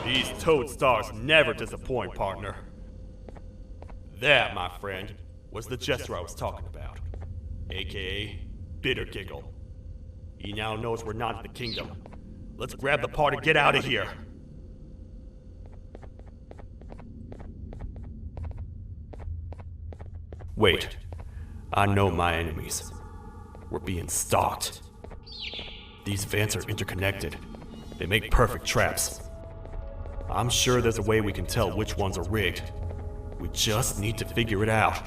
These toad stars never disappoint, partner. That, my friend, was the jester I was talking about, aka Bitter Giggle. He now knows we're not in the kingdom. Let's grab the part and get out of here. Wait, I know my enemies. We're being stalked. These vents are interconnected. They make perfect traps. I'm sure there's a way we can tell which ones are rigged. We just need to figure it out.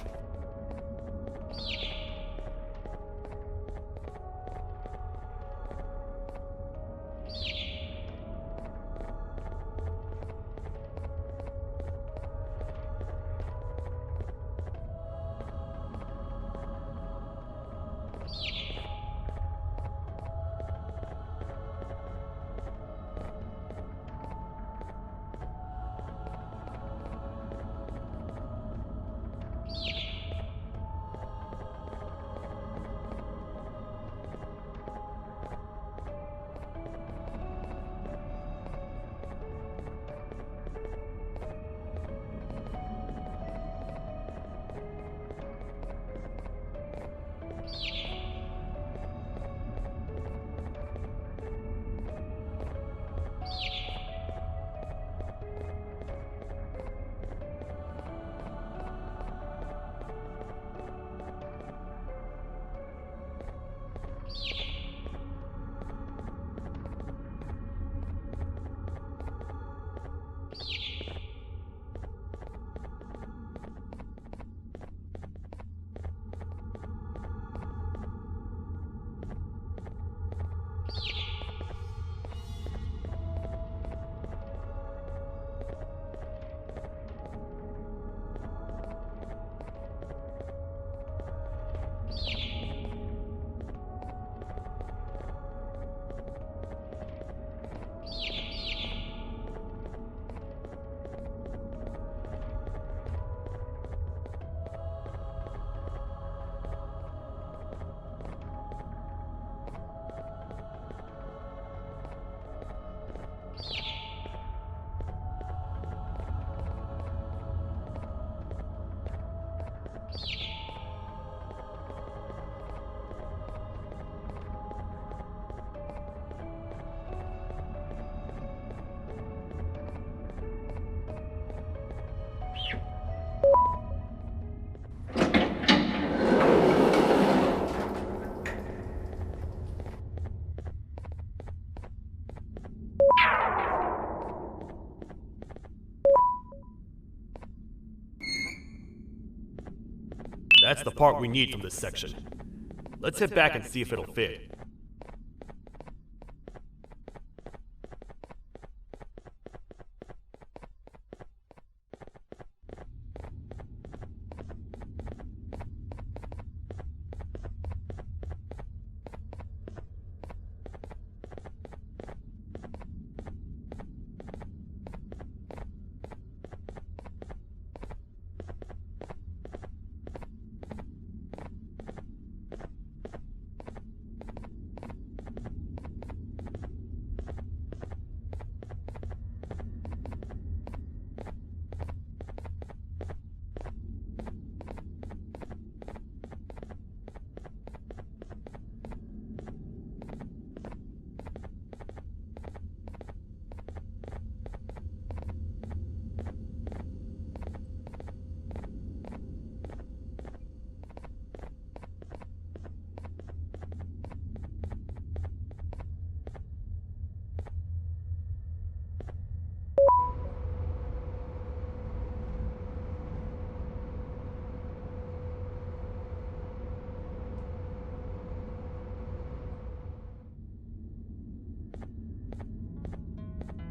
That's the part we need from this section. Let's head back and see if it'll fit.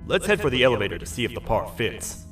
Let's head for the elevator to see if the part fits.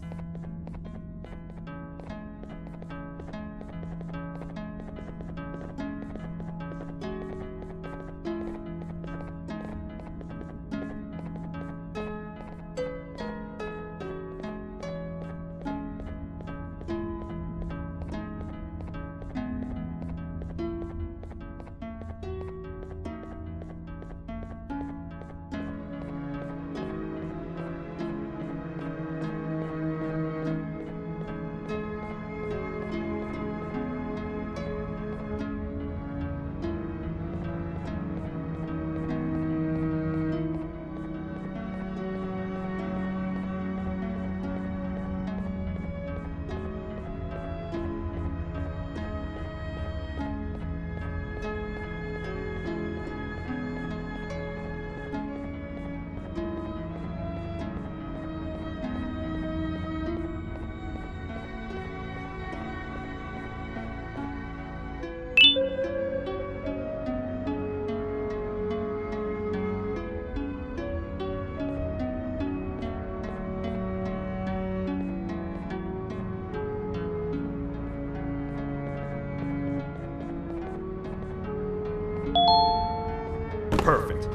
Perfect.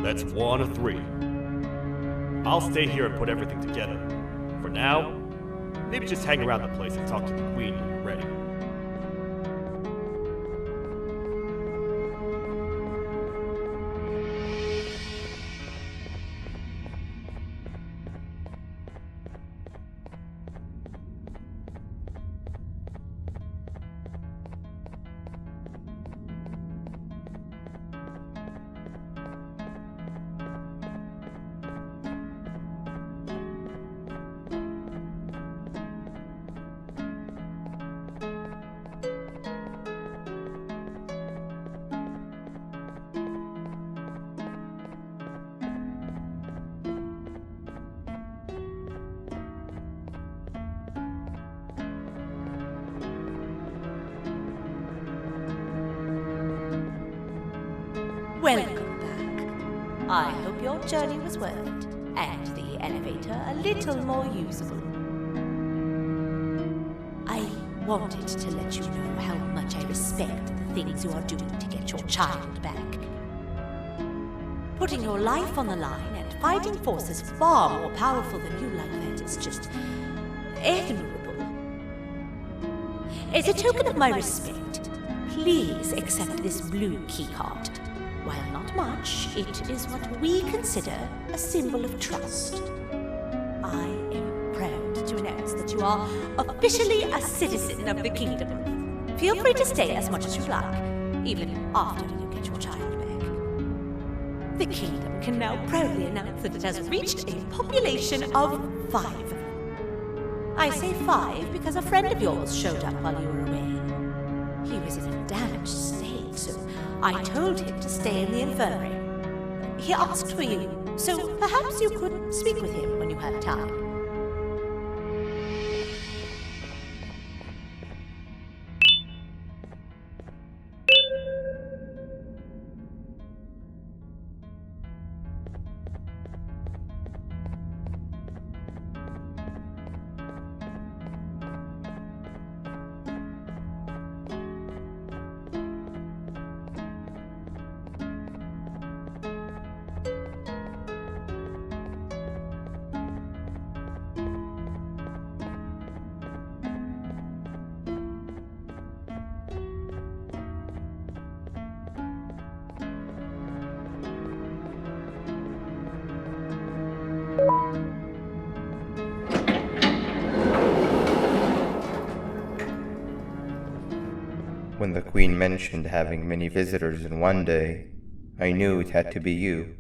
That's 1 of 3. I'll stay here and put everything together. For now, maybe just hang around the place and talk to the Queen when you're ready. Welcome back. I hope your journey was worth it, and the elevator a little more usable. I wanted to let you know how much I respect the things you are doing to get your child back. Putting your life on the line and fighting forces far more powerful than you like that is just admirable. As a token of my respect, please accept this blue keycard. While not much, it is what we consider a symbol of trust. I am proud to announce that you are officially a citizen of the kingdom. Feel free to stay as much as you like, even after you get your child back. The kingdom can now proudly announce that it has reached a population of 5. I say 5 because a friend of yours showed up while you were away. He was in a damaged state, so I told him to stay in the infirmary. He asked for you, so perhaps you could speak with him when you have time. when the Queen mentioned having many visitors in one day, I knew it had to be you.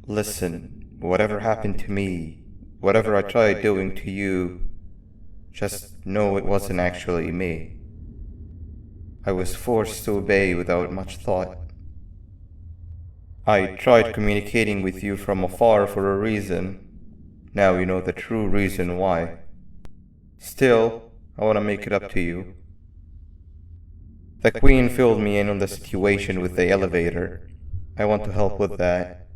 Listen, whatever happened to me, whatever I tried doing to you, just know it wasn't actually me. I was forced to obey without much thought. I tried communicating with you from afar for a reason. Now you know the true reason why. Still, I want to make it up to you. The Queen filled me in on the situation with the elevator. I want to help with that.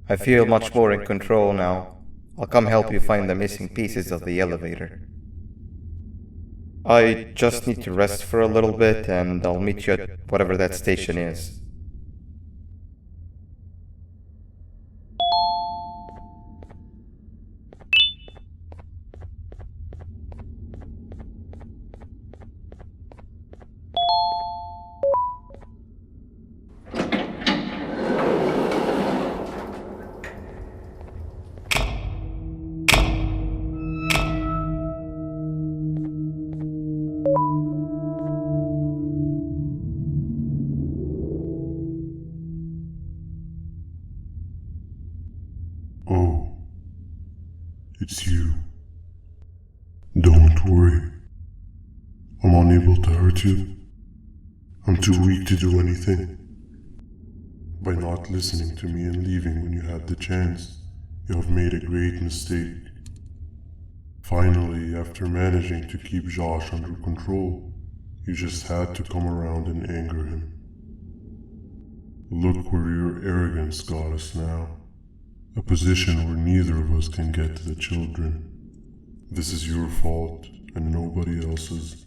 I feel much more in control now. I'll come help you find the missing pieces of the elevator. I just need to rest for a little bit and I'll meet you at whatever that station is. Oh, it's you. Don't worry. I'm unable to hurt you. I'm too weak to do anything. By not listening to me and leaving when you had the chance, you have made a great mistake. Finally, after managing to keep Josh under control, you just had to come around and anger him. Look where your arrogance got us now. A position where neither of us can get to the children. This is your fault and nobody else's.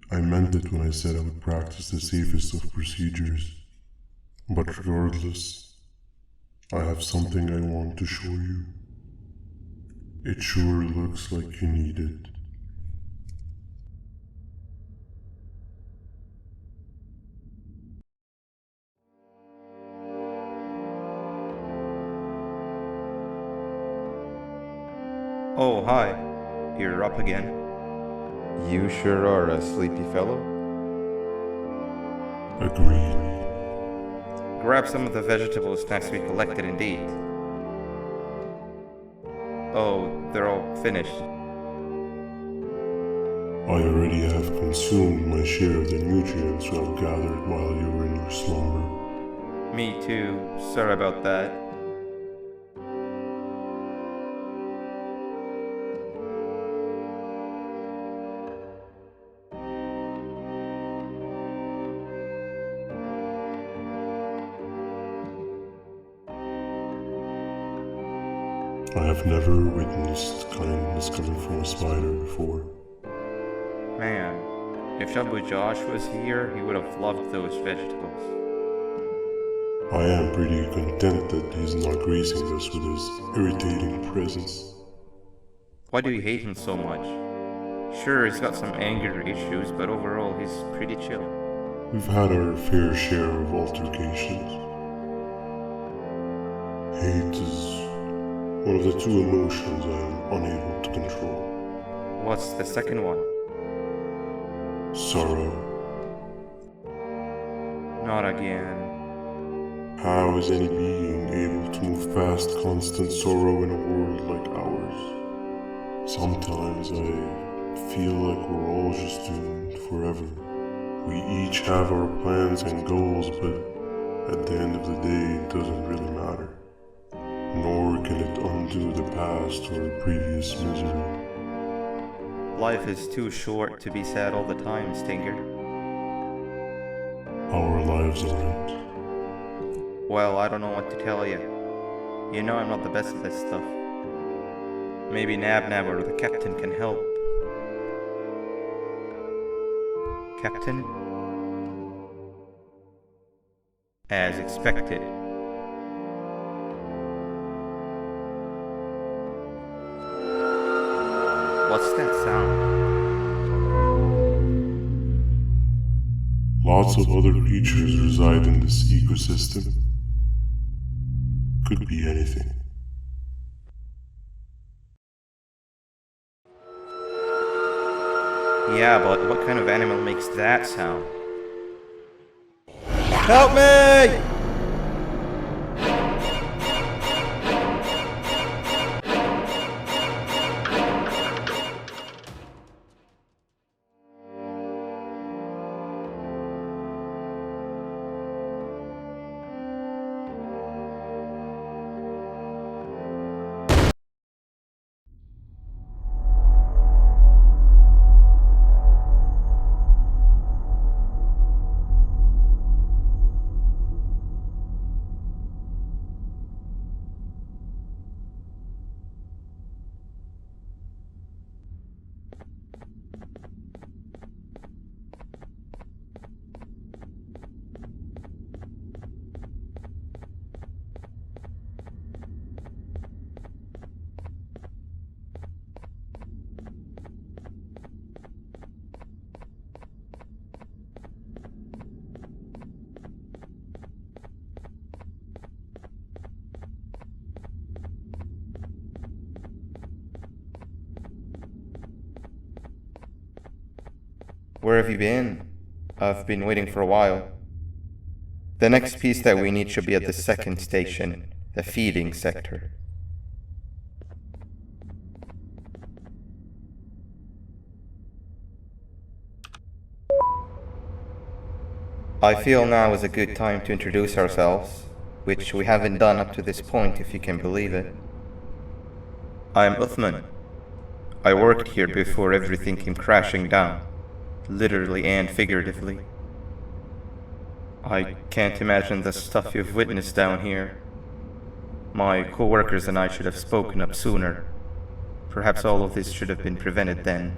I meant it when I said I would practice the safest of procedures. But regardless, I have something I want to show you. It sure looks like you need it. Oh, hi. You're up again. You sure are a sleepy fellow. Agreed. Grab some of the vegetable snacks we collected and eat. Oh, they're all finished. I already have consumed my share of the nutrients you have gathered while you were in your slumber. Me too. Sorry about that. I have never witnessed kindness coming from a spider before. Man, if Shabu Josh was here, he would have loved those vegetables. I am pretty content that he's not gracing us with his irritating presence. Why do you hate him so much? Sure, he's got some anger issues, but overall he's pretty chill. We've had our fair share of altercations. Hate is one of the two emotions I am unable to control. What's the second one? Sorrow. Not again. How is any being able to move past constant sorrow in a world like ours? Sometimes I feel like we're all just doomed forever. We each have our plans and goals, but at the end of the day, it doesn't really matter. Nor can it undo the past or previous misery. Life is too short to be sad all the time, Stinger. Our lives aren't. Well, I don't know what to tell you. You know I'm not the best at this stuff. Maybe Nab or the captain can help. Captain? As expected. What's that sound? Lots of other creatures reside in this ecosystem. Could be anything. Yeah, but what kind of animal makes that sound? Help me! Where have you been? I've been waiting for a while. The next piece that we need should be at the second station, the feeding sector. I feel now is a good time to introduce ourselves, which we haven't done up to this point if you can believe it. I'm Uthman. I worked here before everything came crashing down, literally and figuratively. I can't imagine the stuff you've witnessed down here. My co-workers and I should have spoken up sooner. Perhaps all of this should have been prevented then.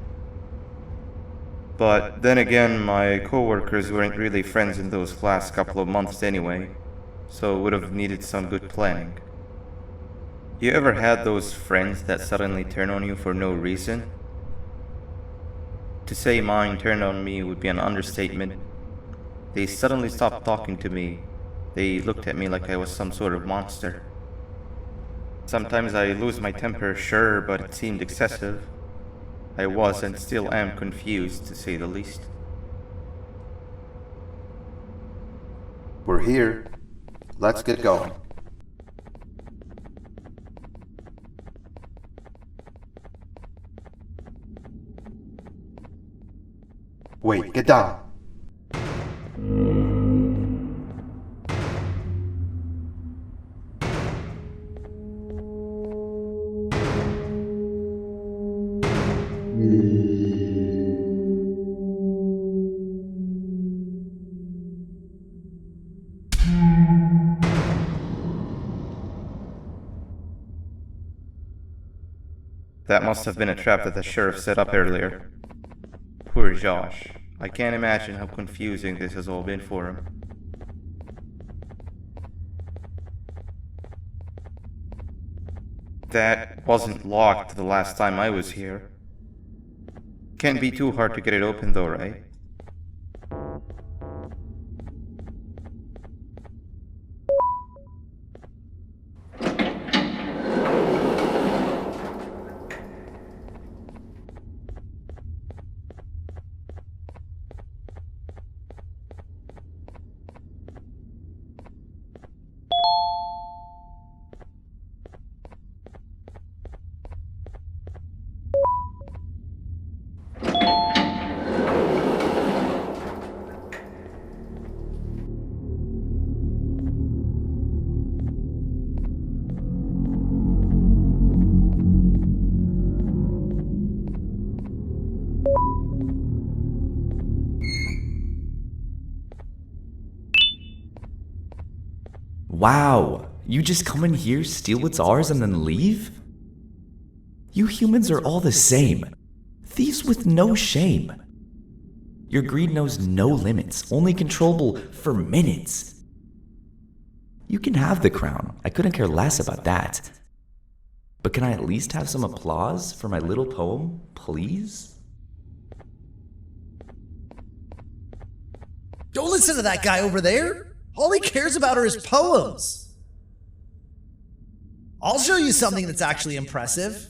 But then again, my co-workers weren't really friends in those last couple of months anyway, so would have needed some good planning. You ever had those friends that suddenly turn on you for no reason? To say mine turned on me would be an understatement. They suddenly stopped talking to me. They looked at me like I was some sort of monster. Sometimes I lose my temper, sure, but it seemed excessive. I was and still am confused, to say the least. We're here. Let's get going. Wait, get down. That must have been a trap that the sheriff set up earlier. Poor Josh. I can't imagine how confusing this has all been for him. That wasn't locked the last time I was here. Can't be too hard to get it open though, right? Wow, you just come in here, steal what's ours, and then leave? You humans are all the same. Thieves with no shame. Your greed knows no limits, only controllable for minutes. You can have the crown, I couldn't care less about that. But can I at least have some applause for my little poem, please? Don't listen to that guy over there. All he cares about are his poems. I'll show you something that's actually impressive.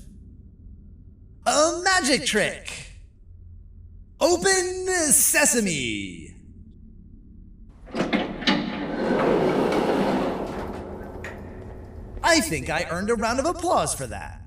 A magic trick. Open sesame! I think I earned a round of applause for that.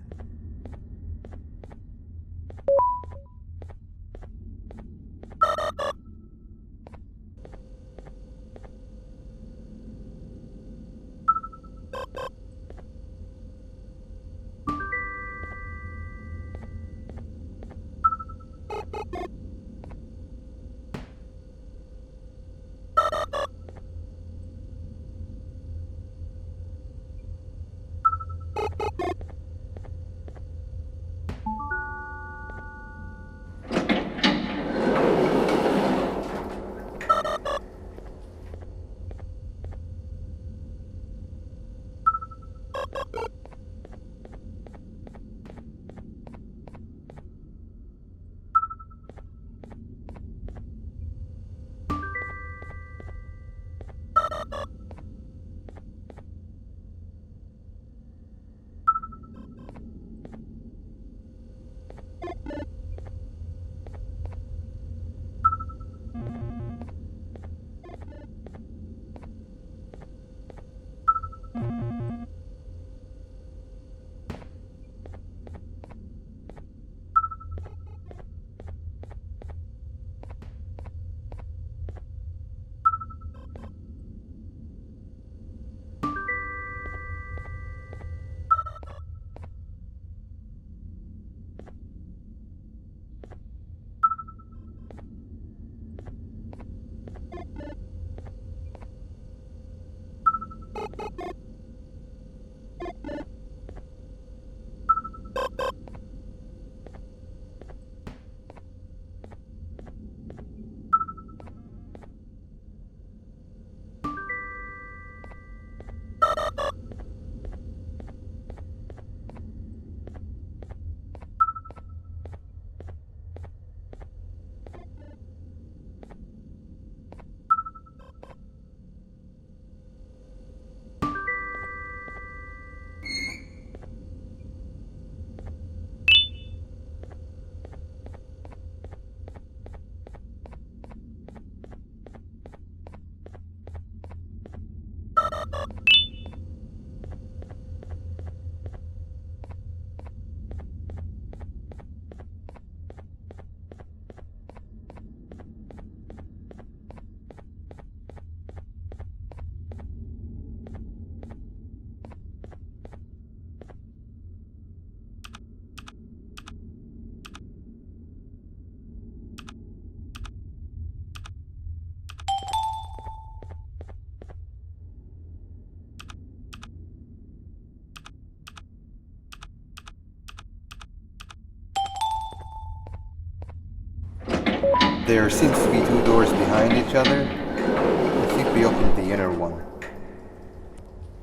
There seems to be two doors behind each other. I think we opened the inner one.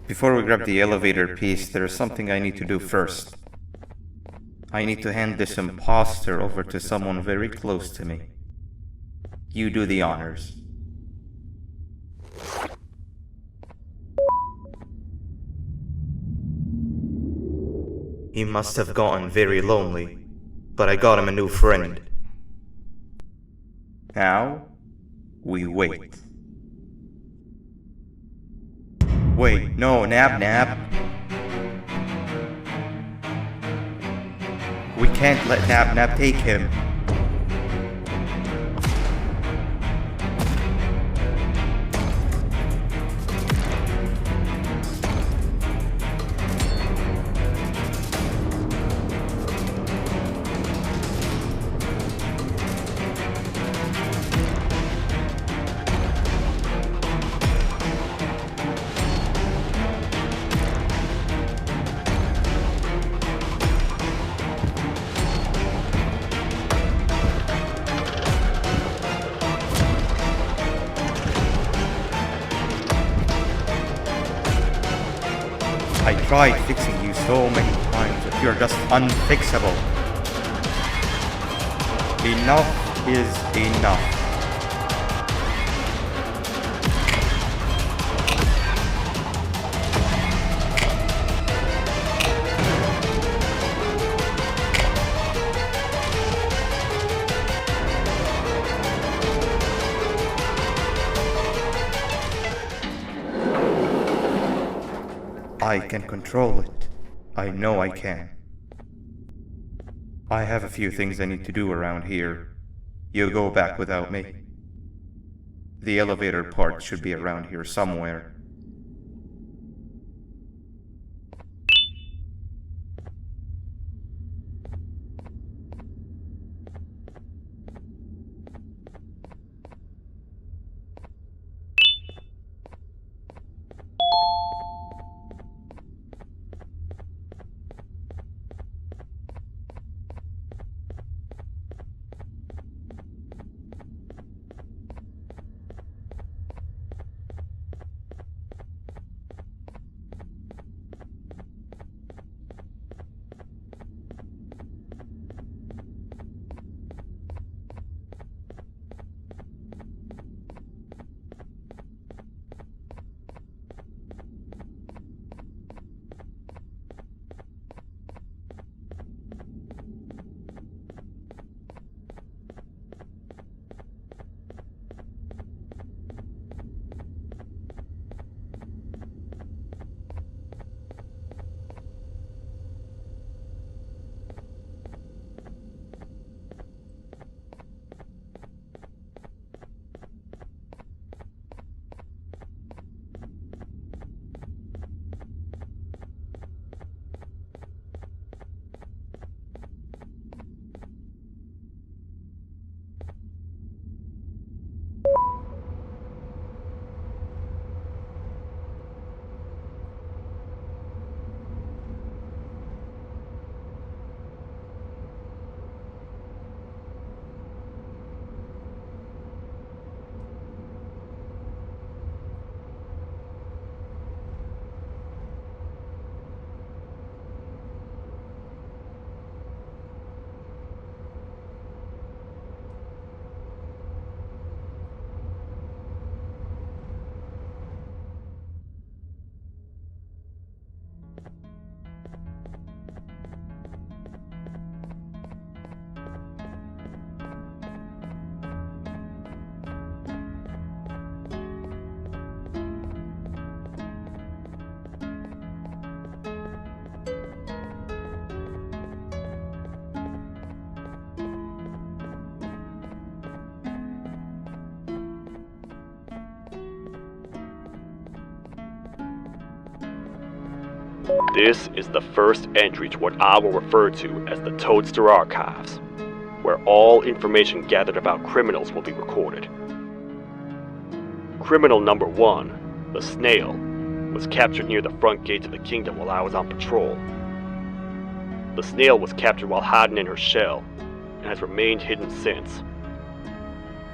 Before we grab the elevator piece, there is something I need to do first. I need to hand this imposter over to someone very close to me. You do the honors. He must have gotten very lonely, but I got him a new friend. Now, we wait. Wait, no, Nab. We can't let Nab take him. I tried fixing you so many times, but you're just unfixable. Enough is enough. I can control it. I know I can. I have a few things I need to do around here. You go back without me. The elevator part should be around here somewhere. This is the first entry to what I will refer to as the Toadster Archives, where all information gathered about criminals will be recorded. Criminal number 1, the Snail, was captured near the front gate of the kingdom while I was on patrol. The Snail was captured while hiding in her shell, and has remained hidden since.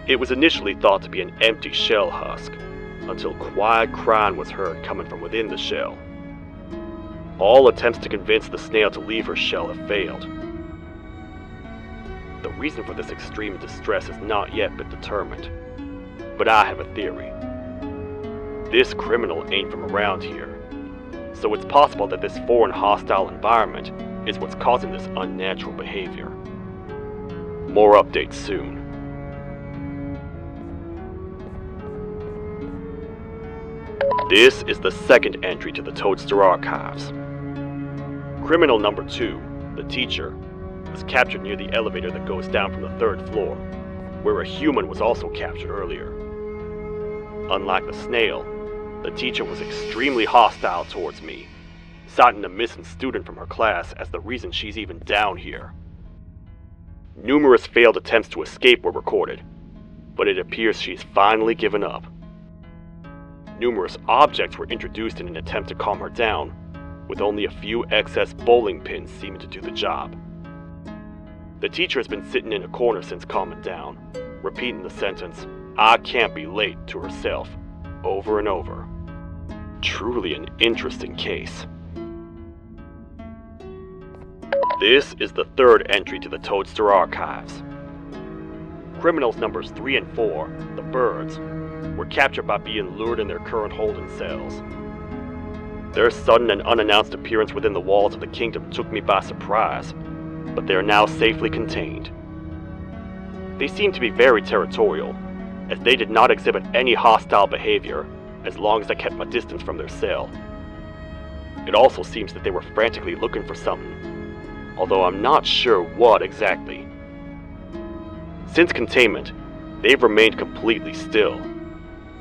It was initially thought to be an empty shell husk, until quiet crying was heard coming from within the shell. All attempts to convince the Snail to leave her shell have failed. The reason for this extreme distress has not yet been determined, but I have a theory. This criminal ain't from around here, so it's possible that this foreign hostile environment is what's causing this unnatural behavior. More updates soon. This is the second entry to the Toadster Archives. Criminal number 2, the teacher, was captured near the elevator that goes down from the 3rd floor, where a human was also captured earlier. Unlike the Snail, the teacher was extremely hostile towards me, citing a missing student from her class as the reason she's even down here. Numerous failed attempts to escape were recorded, but it appears she's finally given up. Numerous objects were introduced in an attempt to calm her down, with only a few excess bowling pins seeming to do the job. The teacher has been sitting in a corner since calming down, repeating the sentence, "I can't be late," to herself, over and over. Truly an interesting case. This is the 3rd entry to the Toadster Archives. Criminals numbers 3 and 4, the Birds, were captured by being lured in their current holding cells. Their sudden and unannounced appearance within the walls of the kingdom took me by surprise, but they are now safely contained. They seem to be very territorial, as they did not exhibit any hostile behavior as long as I kept my distance from their cell. It also seems that they were frantically looking for something, although I'm not sure what exactly. Since containment, they've remained completely still.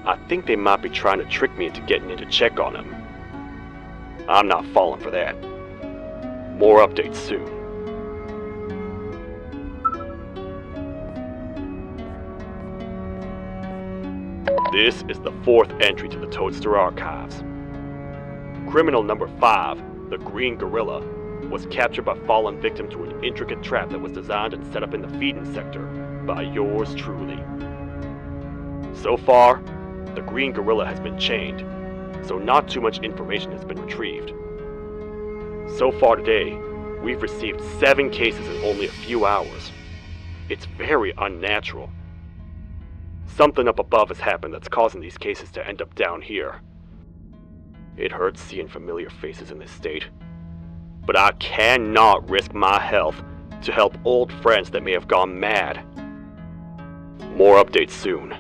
I think they might be trying to trick me into getting in to check on them. I'm not falling for that. More updates soon. This is the 4th entry to the Toadster Archives. Criminal number 5, the Green Gorilla, was captured by falling victim to an intricate trap that was designed and set up in the feeding sector by yours truly. So far, the Green Gorilla has been chained, so not too much information has been retrieved. So far today, we've received 7 cases in only a few hours. It's very unnatural. Something up above has happened that's causing these cases to end up down here. It hurts seeing familiar faces in this state, but I cannot risk my health to help old friends that may have gone mad. More updates soon.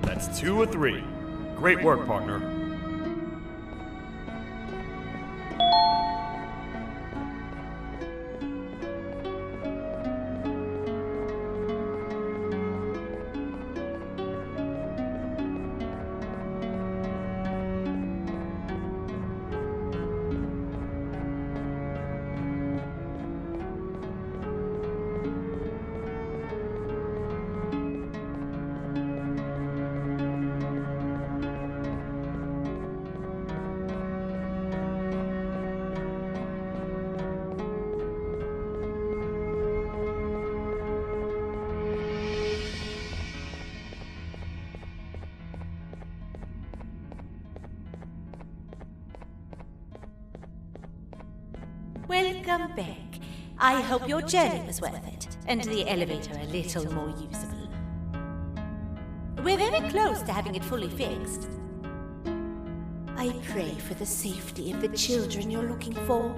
That's 2 or 3. Great work, partner. Welcome back. I hope your journey was worth it, and the elevator a little more usable. We're very close to having it fully fixed. I pray for the safety of the children you're looking for.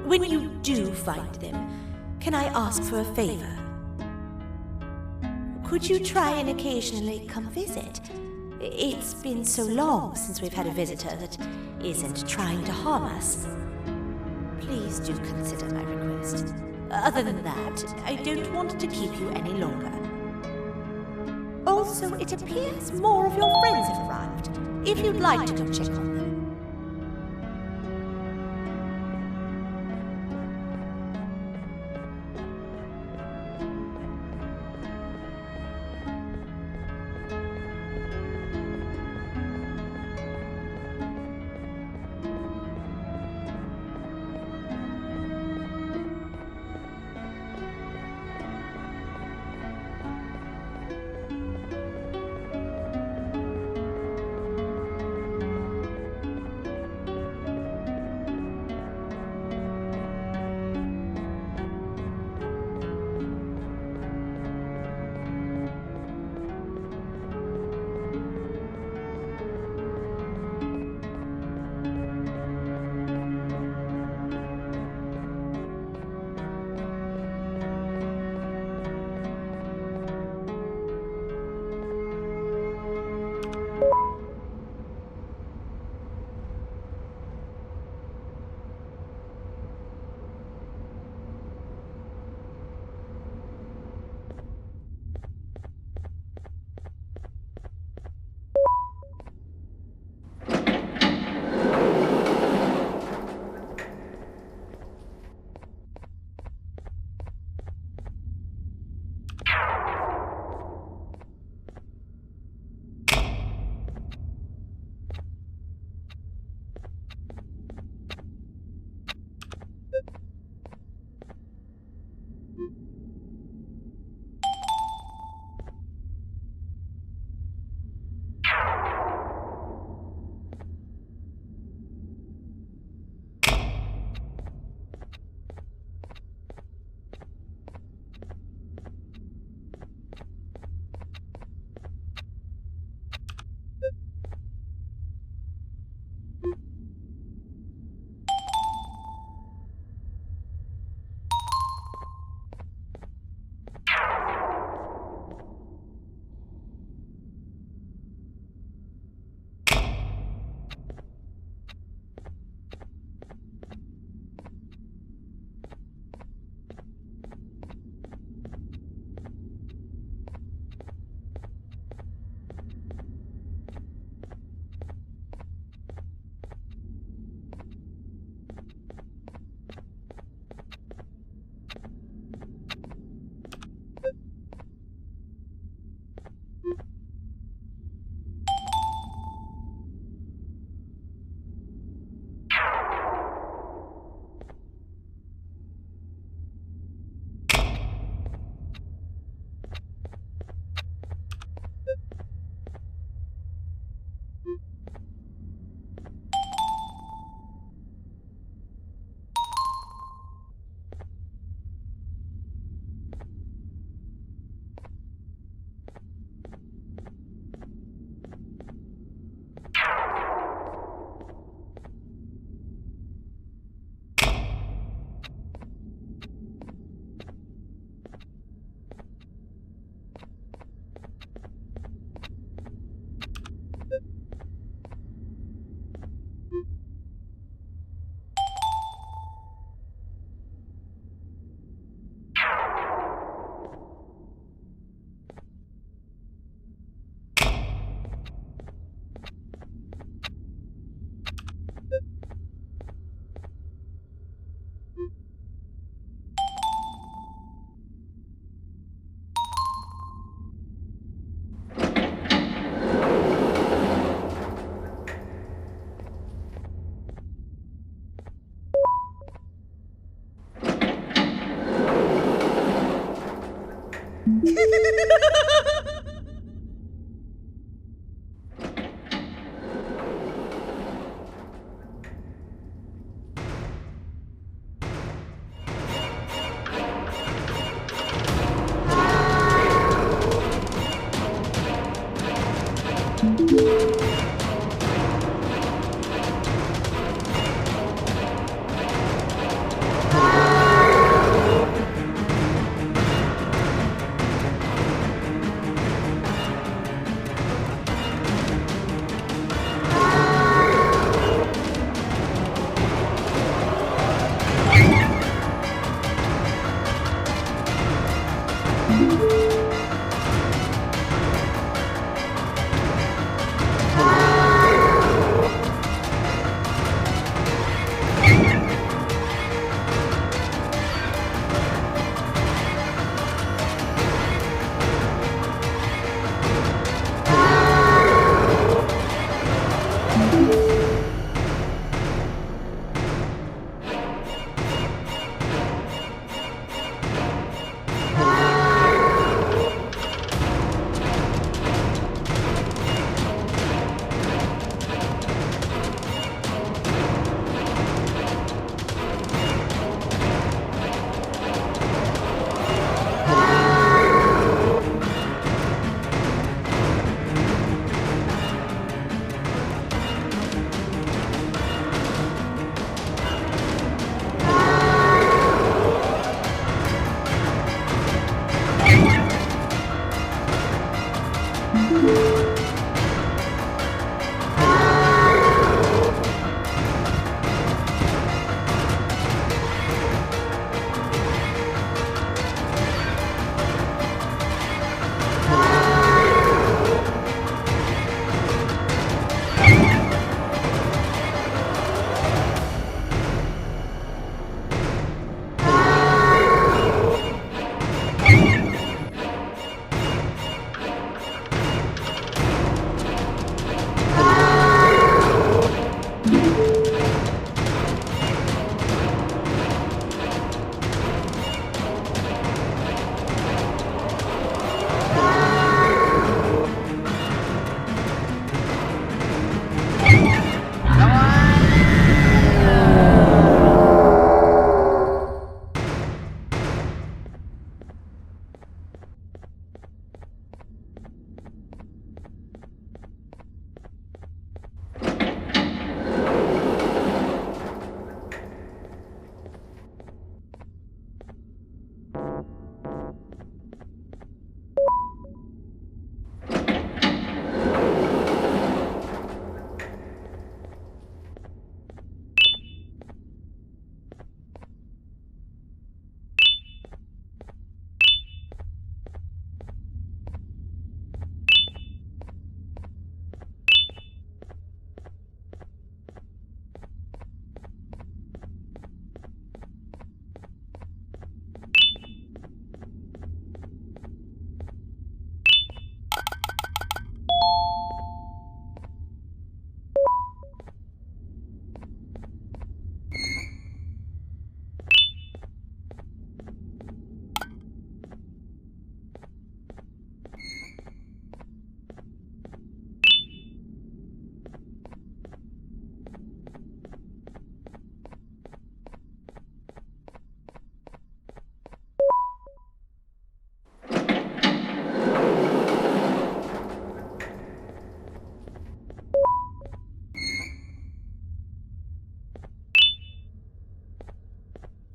When you do find them, can I ask for a favor? Could you try and occasionally come visit? It's been so long since we've had a visitor that isn't trying to harm us. Please do consider my request. Other than that, I don't want to keep you any longer. Also, it appears more of your friends have arrived. If you'd like to go check on them.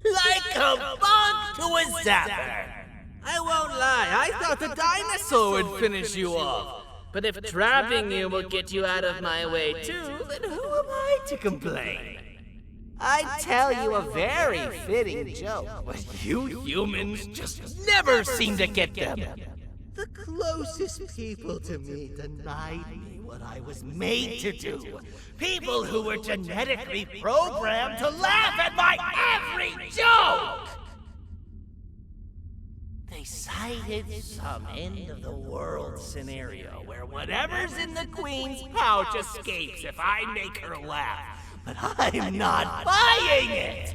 Like a bug to a zapper. I won't lie, I thought the dinosaur would finish you off. But if trapping you will get you out of my way too, then who am I to complain? I'd tell you a very fitting joke, but you humans just never seem to get them. The closest people to me denied me what I was made to do. People who were genetically programmed to laugh at my every joke! They cited some end-of-the-world scenario where whatever's in the Queen's pouch escapes if I make her laugh. But I'm not buying it!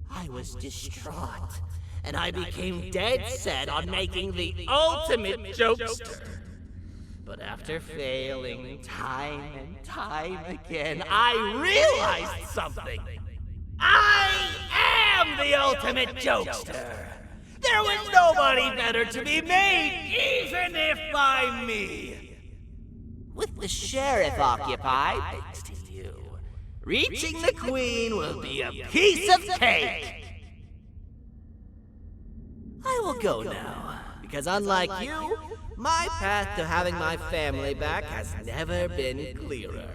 I was distraught and I became dead set on making the ultimate jokester. But after failing time and time again, I realized something. I am the ultimate jokester. There was nobody better to be made, even if by me. With the sheriff occupied, thanks to you, reaching the queen will be a piece of cake. I will go now, because unlike you, my path to having my family back has never been clearer.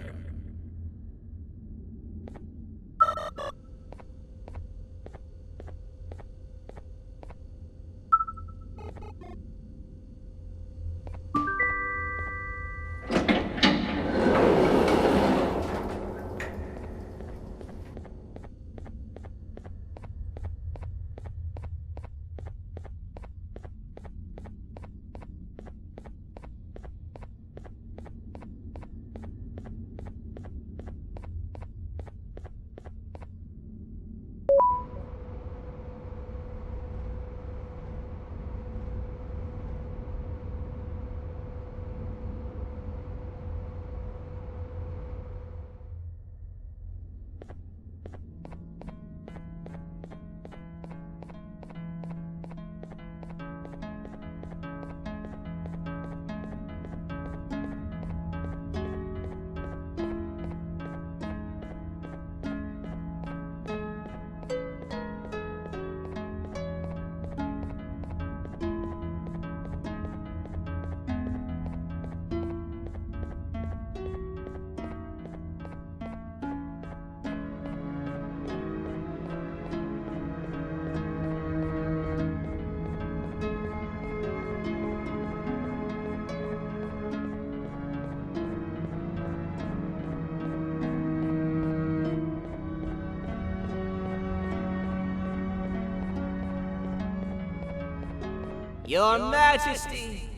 Your Majesty,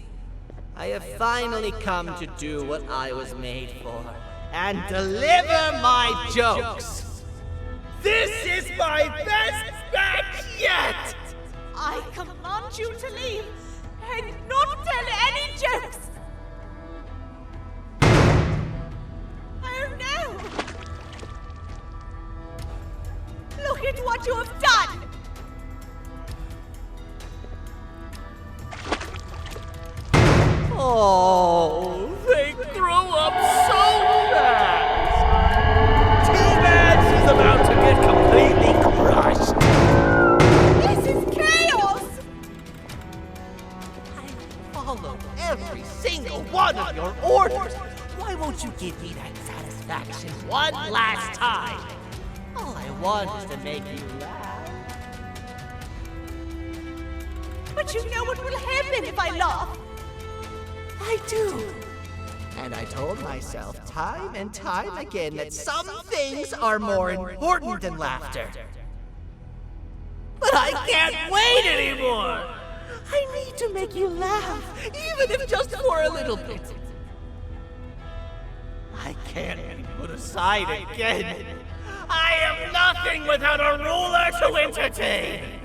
I have finally come to do what I was made for, and deliver my jokes. This is my best batch yet! I command you to leave and not tell any jokes! Oh no! Look at what you have done! Oh, they grow up so fast! Too bad she's about to get completely crushed! This is chaos! I followed every single one of your orders! Why won't you give me that satisfaction one last time? All I want is to make you laugh. But you know what will happen if I laugh! I do. And I told myself time and time again that some things are more important than laughter. But I can't wait anymore! I need to make you laugh, even if just for a little bit. I can't be put aside again. I am nothing without a ruler to entertain.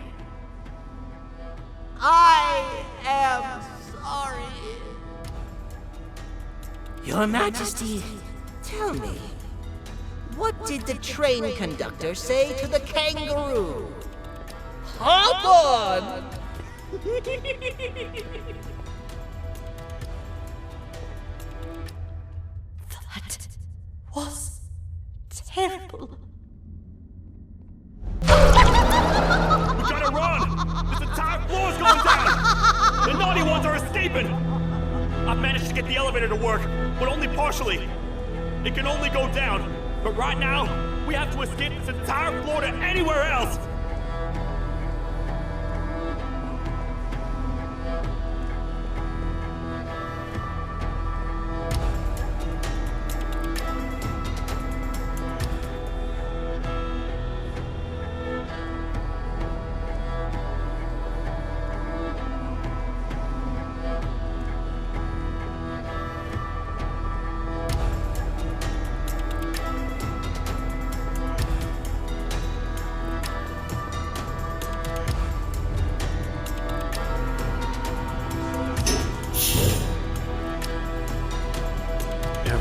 I am sorry. Your Majesty, tell me, what did the train conductor say to the kangaroo? Hop on! That was terrible. We gotta run! This entire floor's going down! The naughty ones are escaping! I've managed to get the elevator to work, but only partially. It can only go down, but right now, we have to escape this entire floor to anywhere else!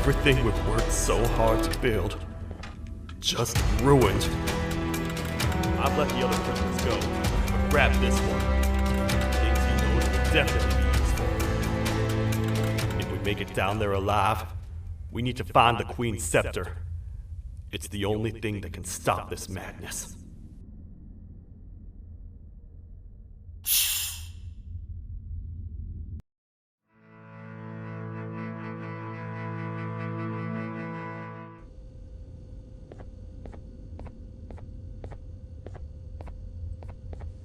Everything we've worked so hard to build, just ruined. I've let the other prisoners go, but grab this one. Things he knows will definitely be useful. If we make it down there alive, we need to find the Queen's scepter. It's the only thing that can stop this madness.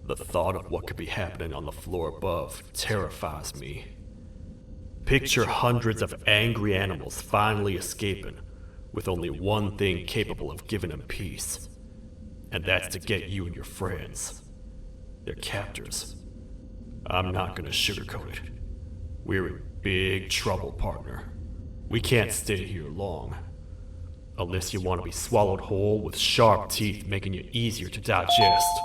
The thought of what could be happening on the floor above terrifies me. Picture hundreds of angry animals finally escaping, with only one thing capable of giving them peace. And that's to get you and your friends. Their captors. I'm not gonna sugarcoat it. We're in big trouble, partner. We can't stay here long. Unless you want to be swallowed whole with sharp teeth making you easier to digest.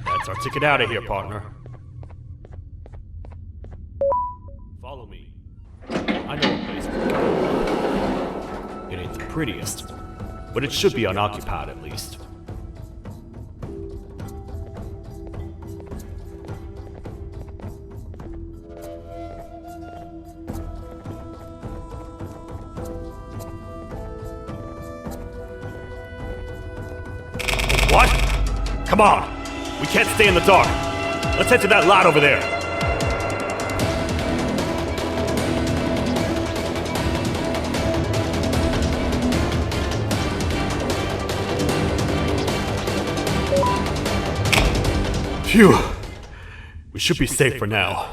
That's our ticket out of here, partner. Follow me. I know a place we can go. It ain't the prettiest, but it should be unoccupied at least. What? Come on! We can't stay in the dark. Let's head to that lot over there. Phew. We should be safe for now.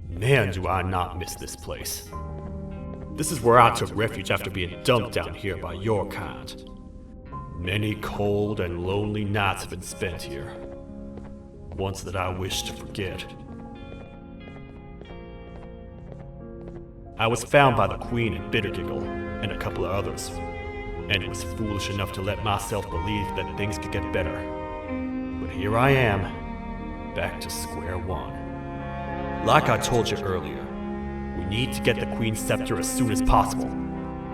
Man, do I not miss this place. This is where I took refuge after being dumped down here by your kind. Many cold and lonely nights have been spent here. Ones that I wish to forget. I was found by the Queen and Bittergiggle, and a couple of others, and was foolish enough to let myself believe that things could get better. But here I am, back to square one. Like I told you earlier, we need to get the Queen's scepter as soon as possible.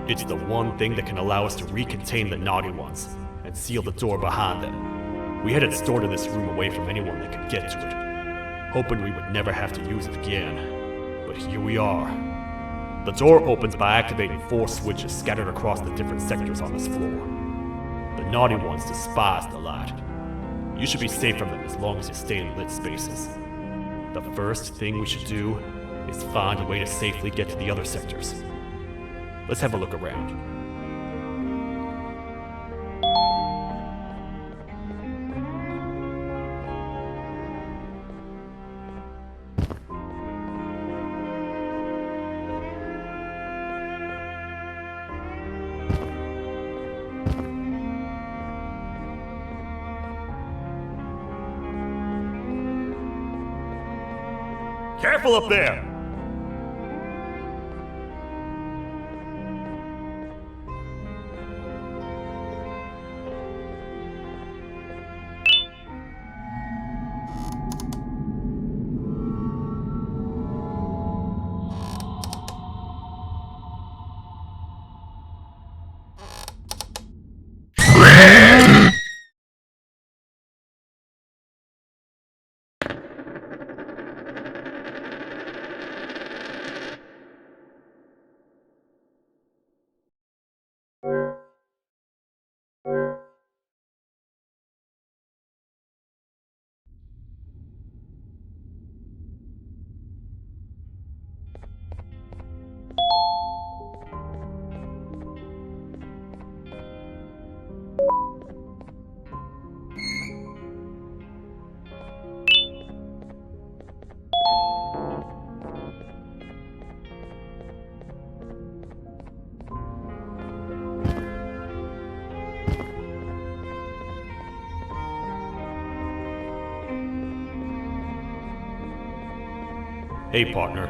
It's the one thing that can allow us to recontain the naughty ones and seal the door behind them. We had it stored in this room away from anyone that could get to it, hoping we would never have to use it again. But here we are. The door opens by activating 4 switches scattered across the different sectors on this floor. The naughty ones despise the light. You should be safe from them as long as you stay in lit spaces. The first thing we should do is find a way to safely get to the other sectors. Let's have a look around. Careful up there! Hey, partner.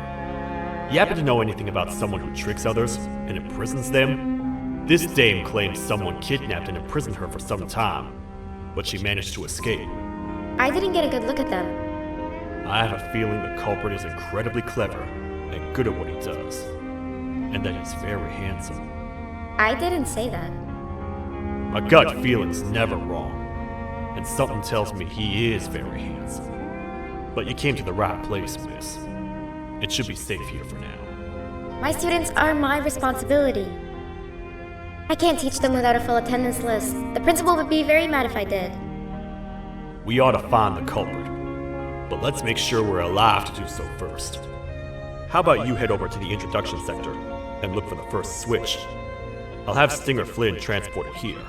You happen to know anything about someone who tricks others and imprisons them? This dame claims someone kidnapped and imprisoned her for some time, but she managed to escape. I didn't get a good look at them. I have a feeling the culprit is incredibly clever and good at what he does, and that he's very handsome. I didn't say that. My gut feeling's never wrong, and something tells me he is very handsome. But you came to the right place, miss. It should be safe here for now. My students are my responsibility. I can't teach them without a full attendance list. The principal would be very mad if I did. We ought to find the culprit, but let's make sure we're alive to do so first. How about you head over to the introduction sector and look for the first switch? I'll have Stinger Flynn transported here.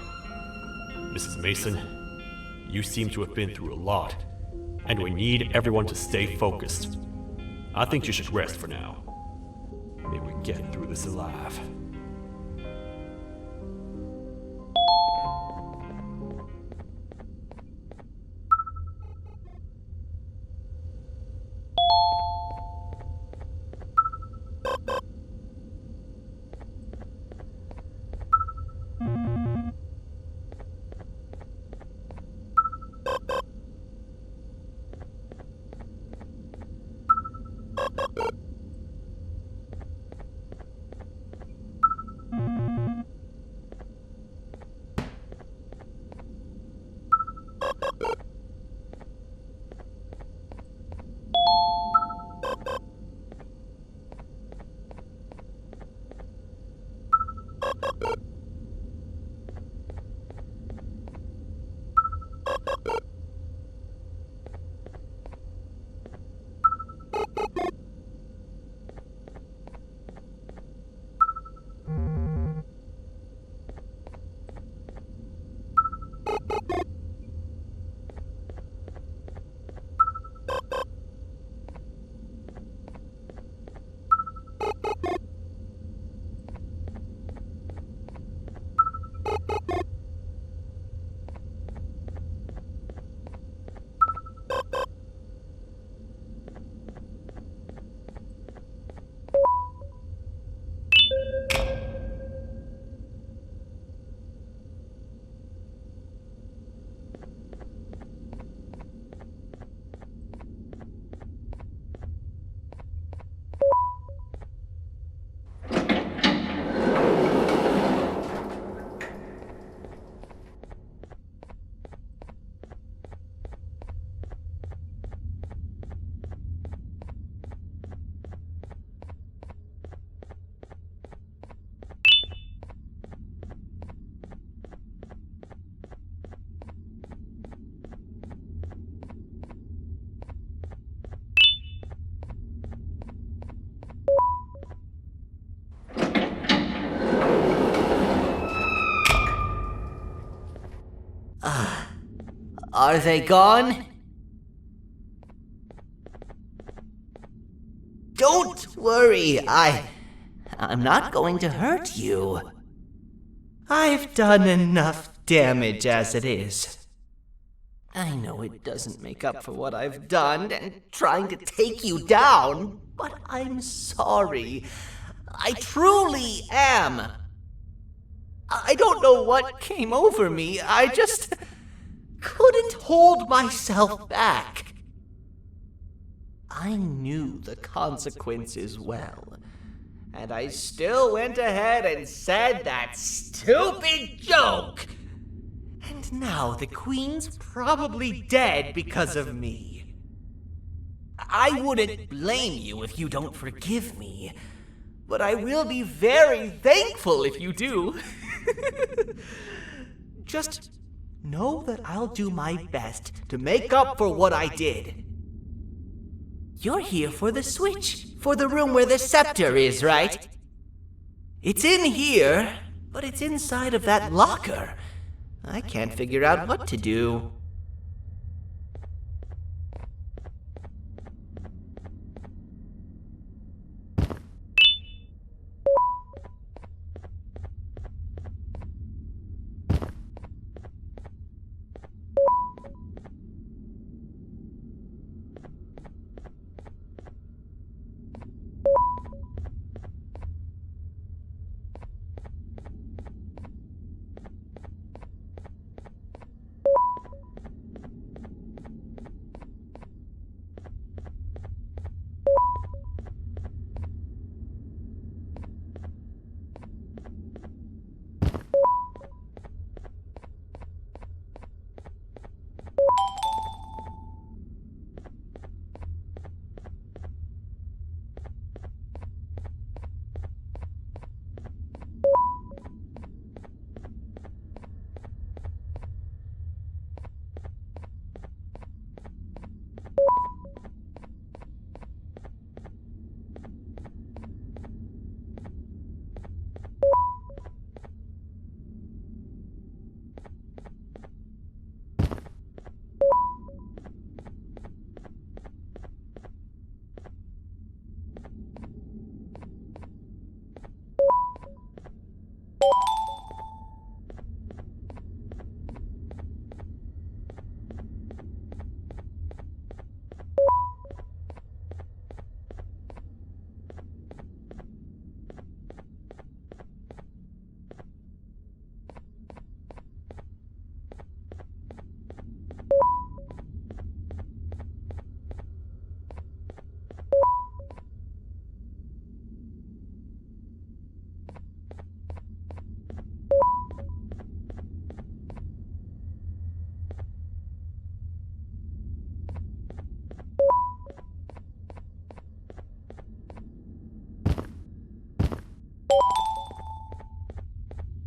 Mrs. Mason, you seem to have been through a lot, and we need everyone to stay focused. I think you should rest for now. May we get through this alive. Are they gone? Don't worry, I'm not going to hurt you. I've done enough damage as it is. I know it doesn't make up for what I've done and trying to take you down, but I'm sorry. I truly am. I don't know what came over me. I just couldn't hold myself back. I knew the consequences well, and I still went ahead and said that stupid joke. And now the Queen's probably dead because of me. I wouldn't blame you if you don't forgive me, but I will be very thankful if you do. Just know that I'll do my best to make up for what I did. You're here for the switch, for the room where the scepter is, right? It's in here, but it's inside of that locker. I can't figure out what to do.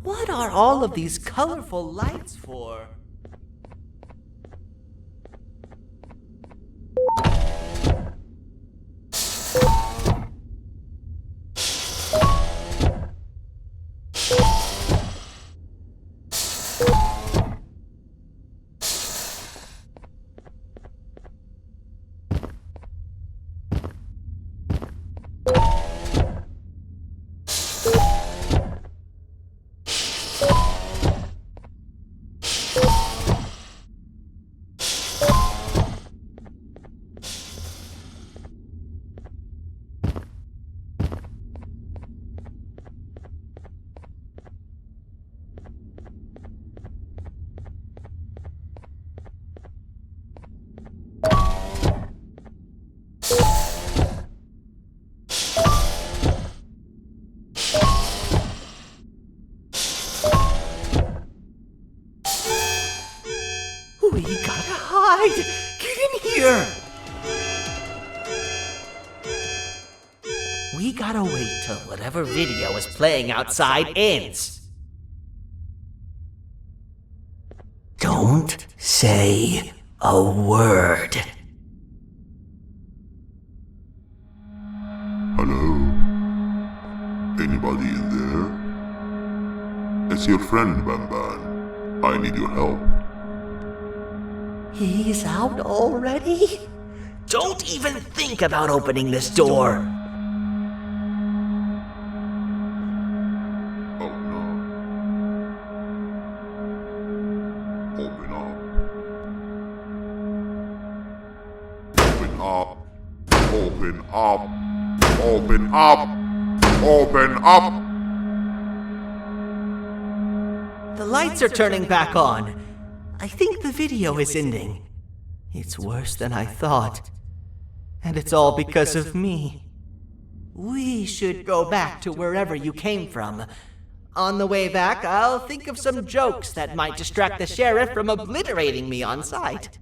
What are all of these colorful lights for? We gotta hide! Get in here! We gotta wait till whatever video is playing outside ends. Don't say a word. Hello? Anybody in there? It's your friend, Banban. I need your help. He's out already? Don't even think about opening this door. Oh no. Open up. Open up. Open up. Open up. Open up. The lights are turning back on. I think the video is ending. It's worse than I thought. And it's all because of me. We should go back to wherever you came from. On the way back, I'll think of some jokes that might distract the sheriff from obliterating me on sight.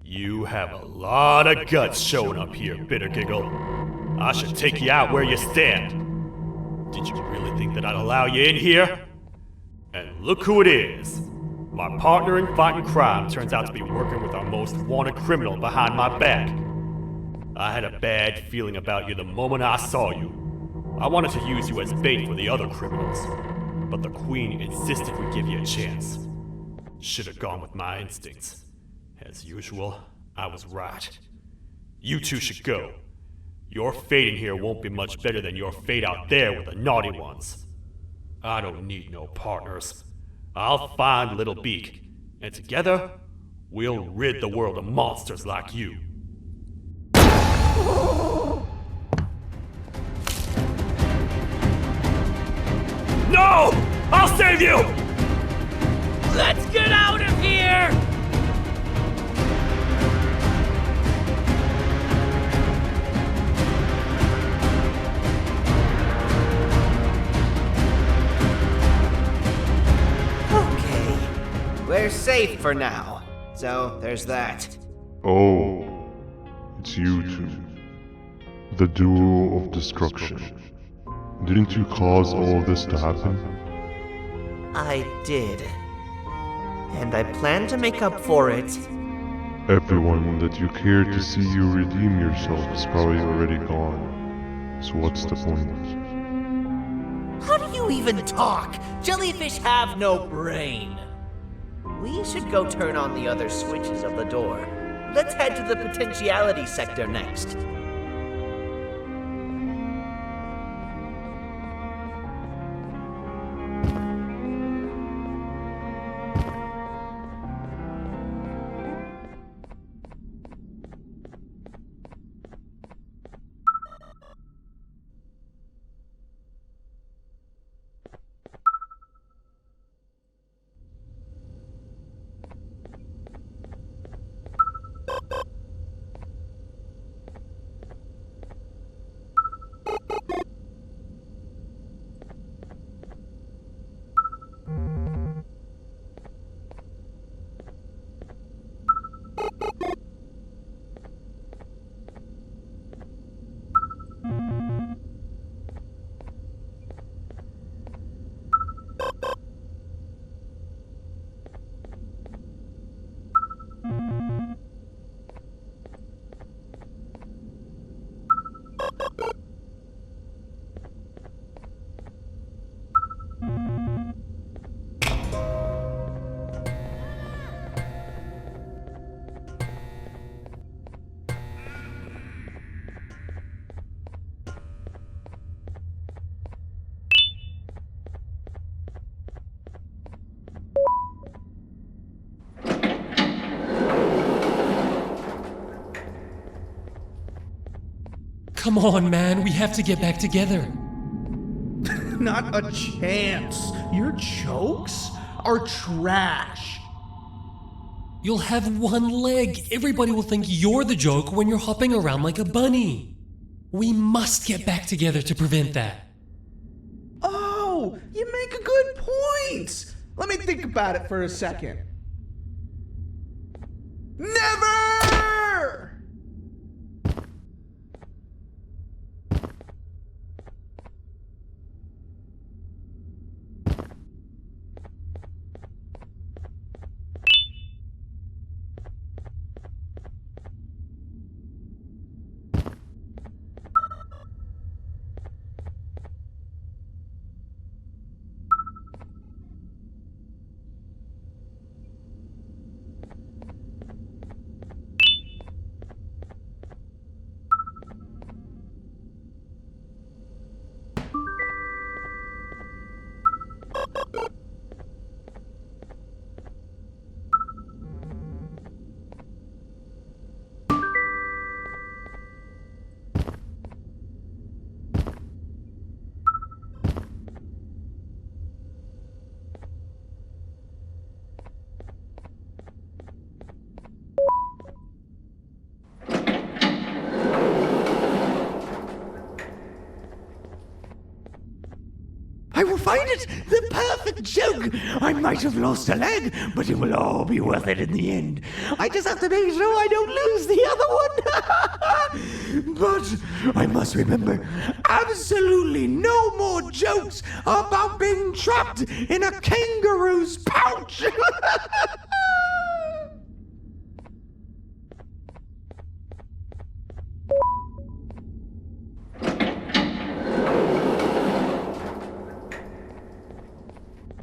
You have a lot of guts showing up here, Bitter Giggle. I should take you out where you stand. Did you really think that I'd allow you in here? And look who it is. My partner in fighting crime turns out to be working with our most wanted criminal behind my back. I had a bad feeling about you the moment I saw you. I wanted to use you as bait for the other criminals, but the Queen insisted we give you a chance. Should have gone with my instincts. As usual, I was right. You two should go. Your fate in here won't be much better than your fate out there with the naughty ones. I don't need no partners. I'll find Little Beak, and together, we'll rid the world of monsters like you. No! I'll save you! Let's get out of here! We're safe for now, so there's that. Oh, it's you two. The duo of destruction. Didn't you cause all of this to happen? I did. And I plan to make up for it. Everyone that you cared to see you redeem yourself is probably already gone. So what's the point? How do you even talk? Jellyfish have no brain. We should go turn on the other switches of the door. Let's head to the potentiality sector next. Come on, man, we have to get back together. Not a chance. Your jokes are trash. You'll have one leg. Everybody will think you're the joke when you're hopping around like a bunny. We must get back together to prevent that. Oh, you make a good point. Let me think about it for a second. Never! I will find it! The perfect joke! I might have lost a leg, but it will all be worth it in the end. I just have to make sure I don't lose the other one! But I must remember, absolutely no more jokes about being trapped in a kangaroo's pouch!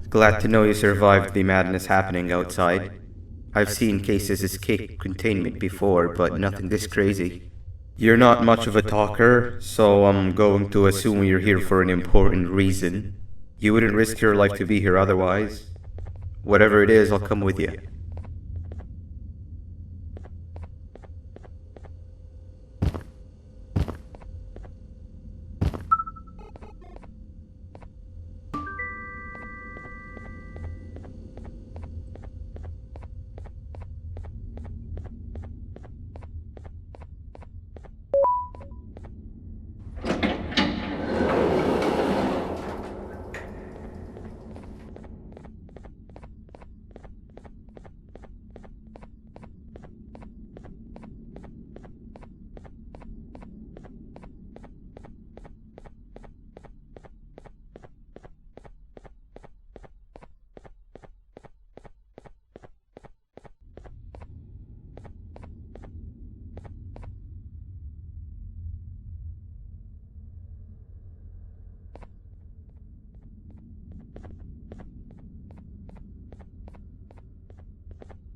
Glad to know you survived the madness happening outside. I've seen cases escape containment before, but nothing this crazy. You're not much of a talker, so I'm going to assume you're here for an important reason. You wouldn't risk your life to be here otherwise. Whatever it is, I'll come with you.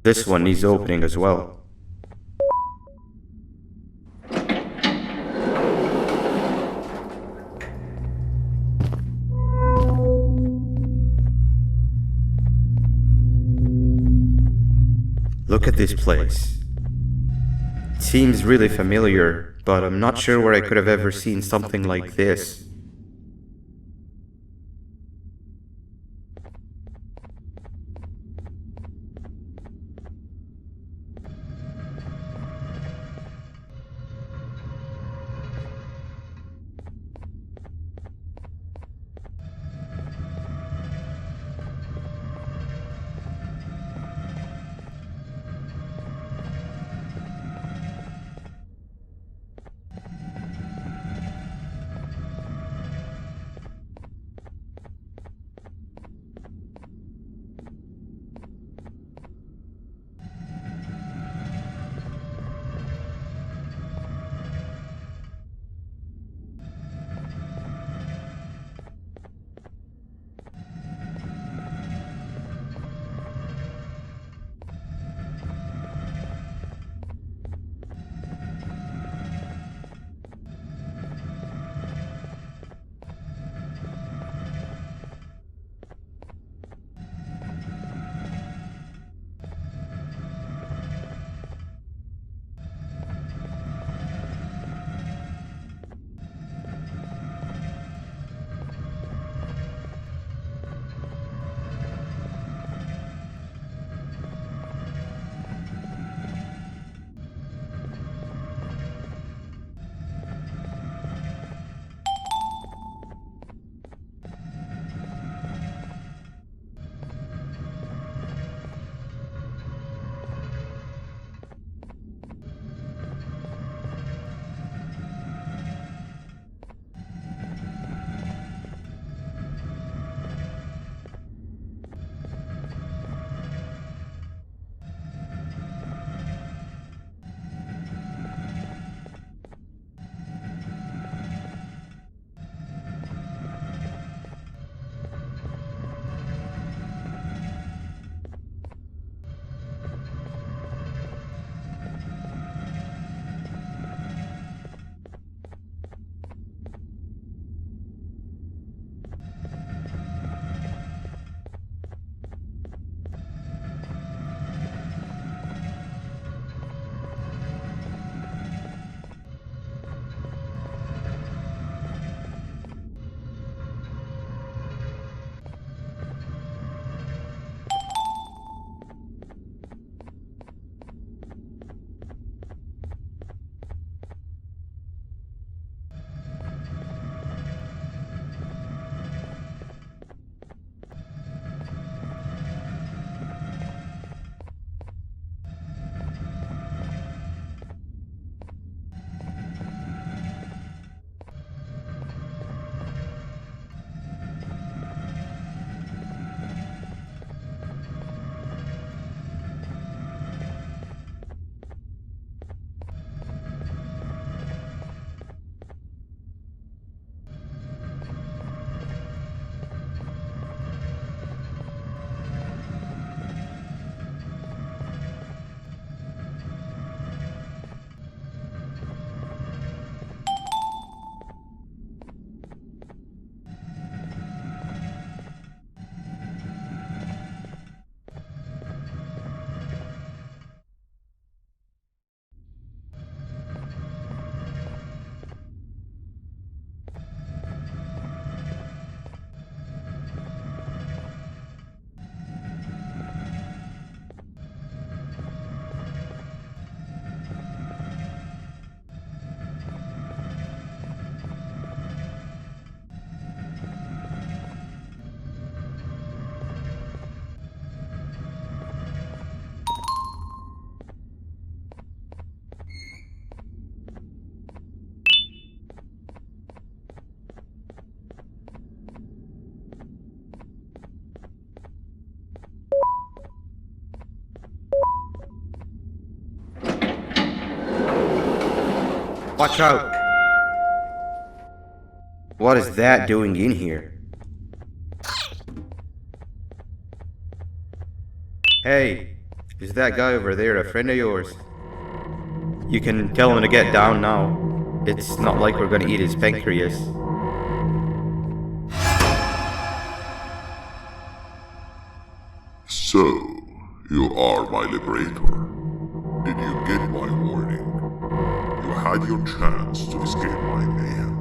This one needs opening as well. Look at this place. It seems really familiar, but I'm not sure where I could have ever seen something like this. Watch out! What is that doing in here? Hey, Is that guy over there a friend of yours? You can tell him to get down now. It's not like we're gonna eat his pancreas. So, you are my liberator. Did you get my warning? You had your chance to escape my mayhem.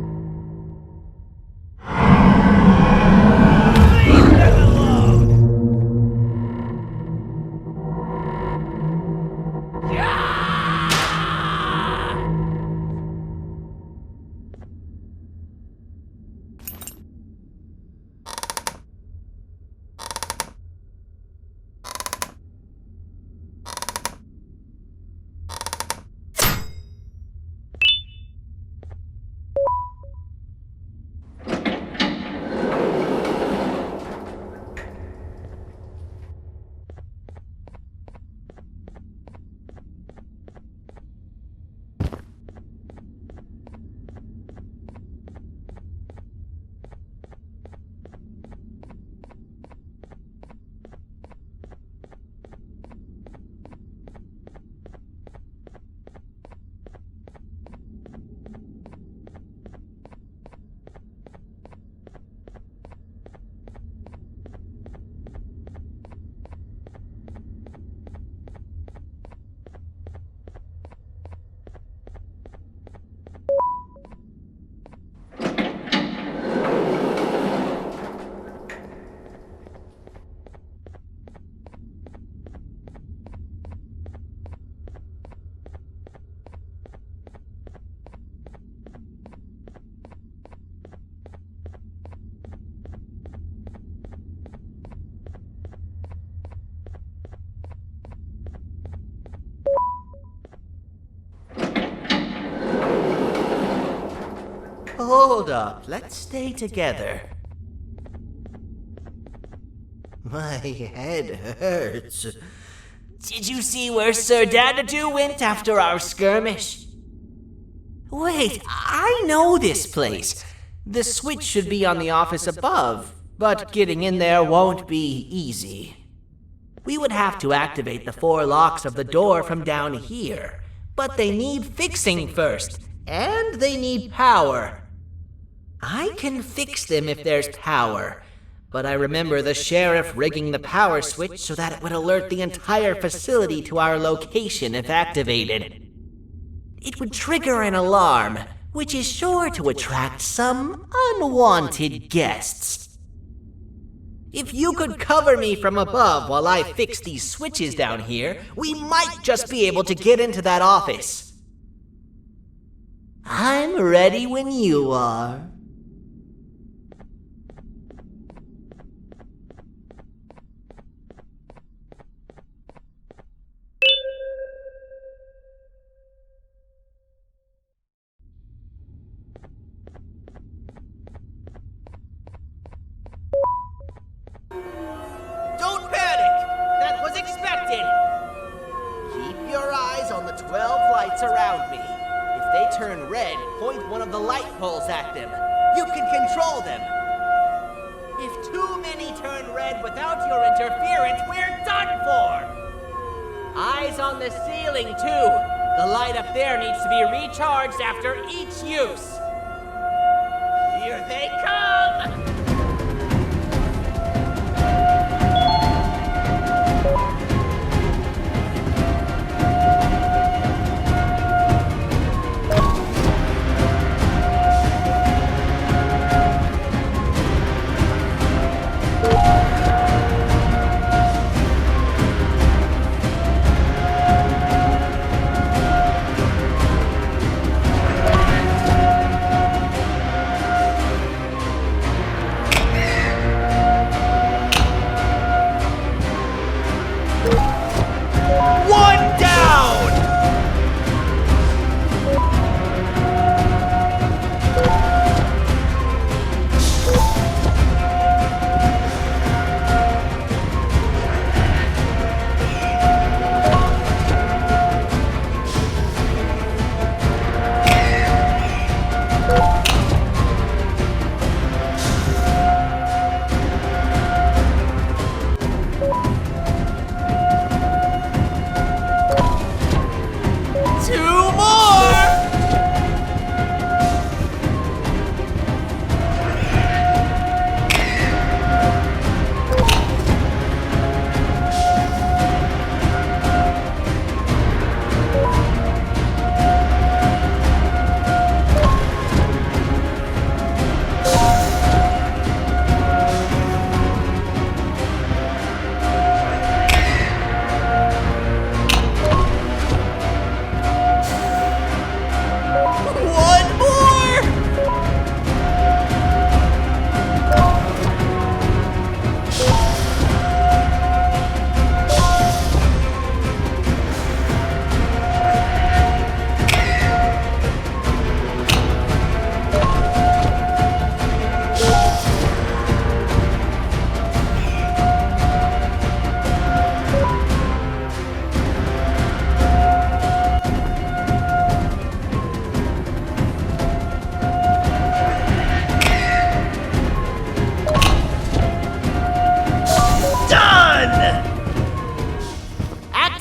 Hold up, let's stay together. My head hurts. Did you see where Sir Dadadoo went after our skirmish? Wait, I know this place. The switch should be on the office above, but getting in there won't be easy. We would have to activate the 4 locks of the door from down here, but they need fixing first, and they need power. I can fix them if there's power, but I remember the sheriff rigging the power switch so that it would alert the entire facility to our location if activated. It would trigger an alarm, which is sure to attract some unwanted guests. If you could cover me from above while I fix these switches down here, we might just be able to get into that office. I'm ready when you are. Don't panic! That was expected! Keep your eyes on the 12 lights around me. If they turn red, point one of the light poles at them. You can control them. If too many turn red without your interference, we're done for! Eyes on the ceiling, too. The light up there needs to be recharged after each use. Here they come!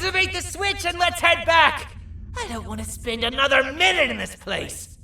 Activate the switch and let's head back! I don't want to spend another minute in this place!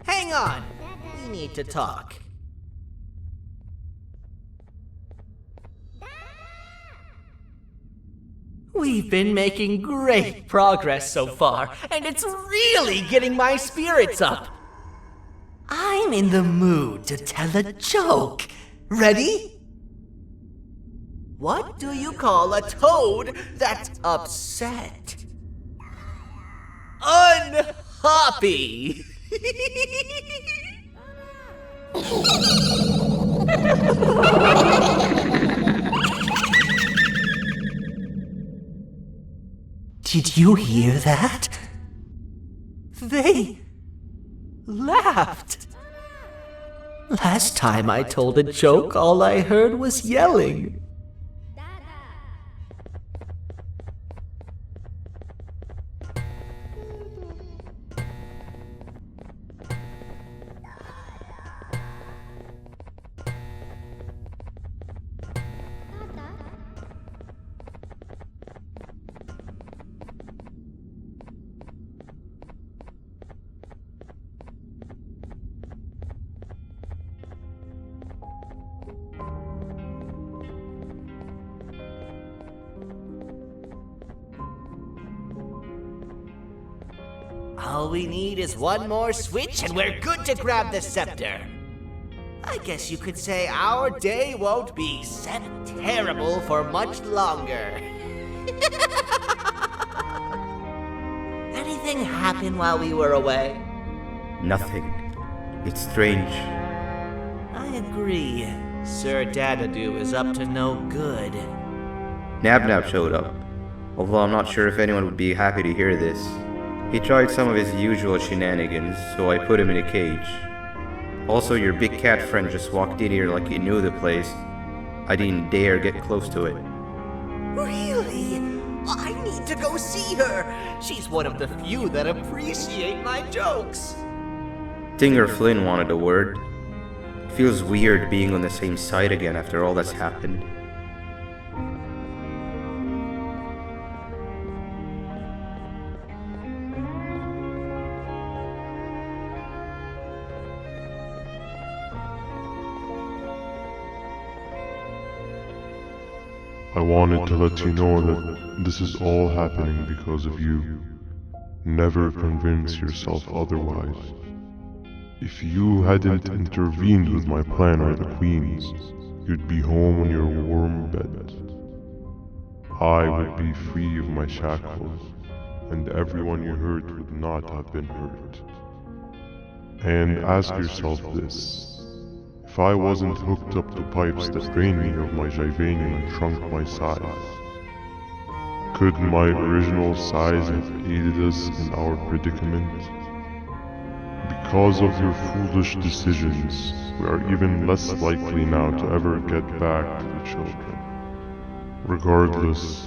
Hang on! We need to talk. We've been making great progress so far, and it's really getting my spirits up. I'm in the mood to tell a joke. Ready? What do you call a toad that's upset? Unhappy! Did you hear that? They laughed. Last time I told a joke, all I heard was yelling. All we need is one more switch and we're good to grab the scepter. I guess you could say our day won't be terrible for much longer. Anything happen while we were away? Nothing. It's strange. I agree. Sir Dadadoo is up to no good. Nab showed up, although I'm not sure if anyone would be happy to hear this. He tried some of his usual shenanigans, so I put him in a cage. Also, your big cat friend just walked in here like he knew the place. I didn't dare get close to it. Really? I need to go see her. She's one of the few that appreciate my jokes. Tinger Flynn wanted a word. Feels weird being on the same side again after all that's happened. I wanted to let you know that this is all happening because of you. Never convince yourself otherwise. If you hadn't intervened with my plan or the Queen's, you'd be home on your warm bed. I would be free of my shackles, and everyone you hurt would not have been hurt. And ask yourself this. If I wasn't hooked up to pipes that drained me of my Jivanium and shrunk my size, could my original size have aided us in our predicament? Because of your foolish decisions, we are even less likely now to ever get back to the children. Regardless,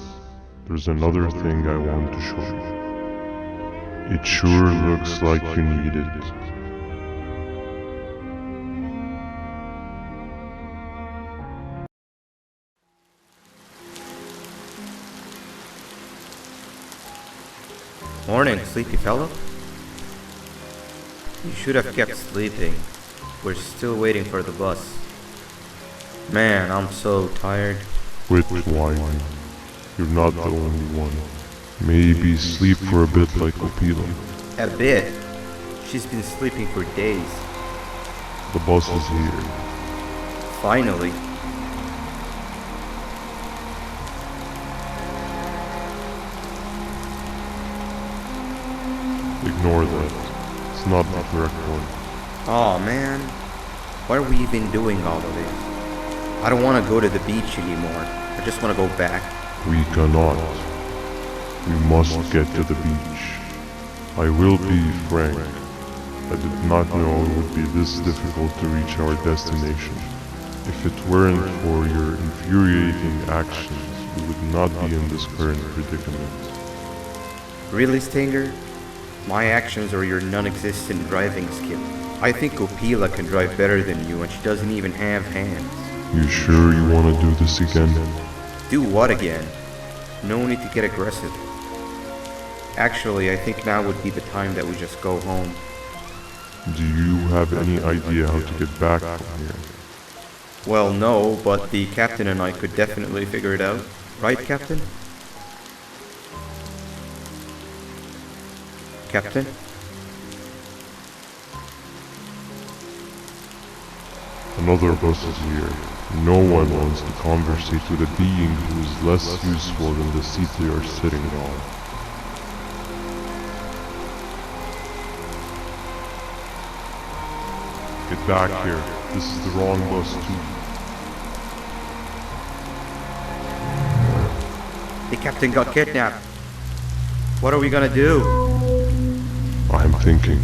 there's another thing I want to show you. It sure looks like you need it. Morning, sleepy fellow. You should have kept sleeping. We're still waiting for the bus. Man, I'm so tired. Quit whining. You're not the only one. Maybe sleep for a bit like Opila. A bit? She's been sleeping for days. The bus is here. Finally. Ignore that. It's not the correct one. Aw, man. Why are we even doing all of this? I don't want to go to the beach anymore. I just want to go back. We cannot. We must get to the beach. I will be frank. I did not know it would be this difficult to reach our destination. If it weren't for your infuriating actions, we would not be in this current predicament. Really, Stinger? My actions are your non-existent driving skill. I think Opila can drive better than you and she doesn't even have hands. You sure you want to do this again? Do what again? No need to get aggressive. Actually, I think now would be the time that we just go home. Do you have any idea how to get back from here? Well, no, but the captain and I could definitely figure it out. Right, Captain? Captain? Another bus is here. No one wants to conversate with a being who is less useful than the seat they are sitting on. Get back here. This is the wrong bus too. The captain got kidnapped. What are we gonna do? I'm thinking.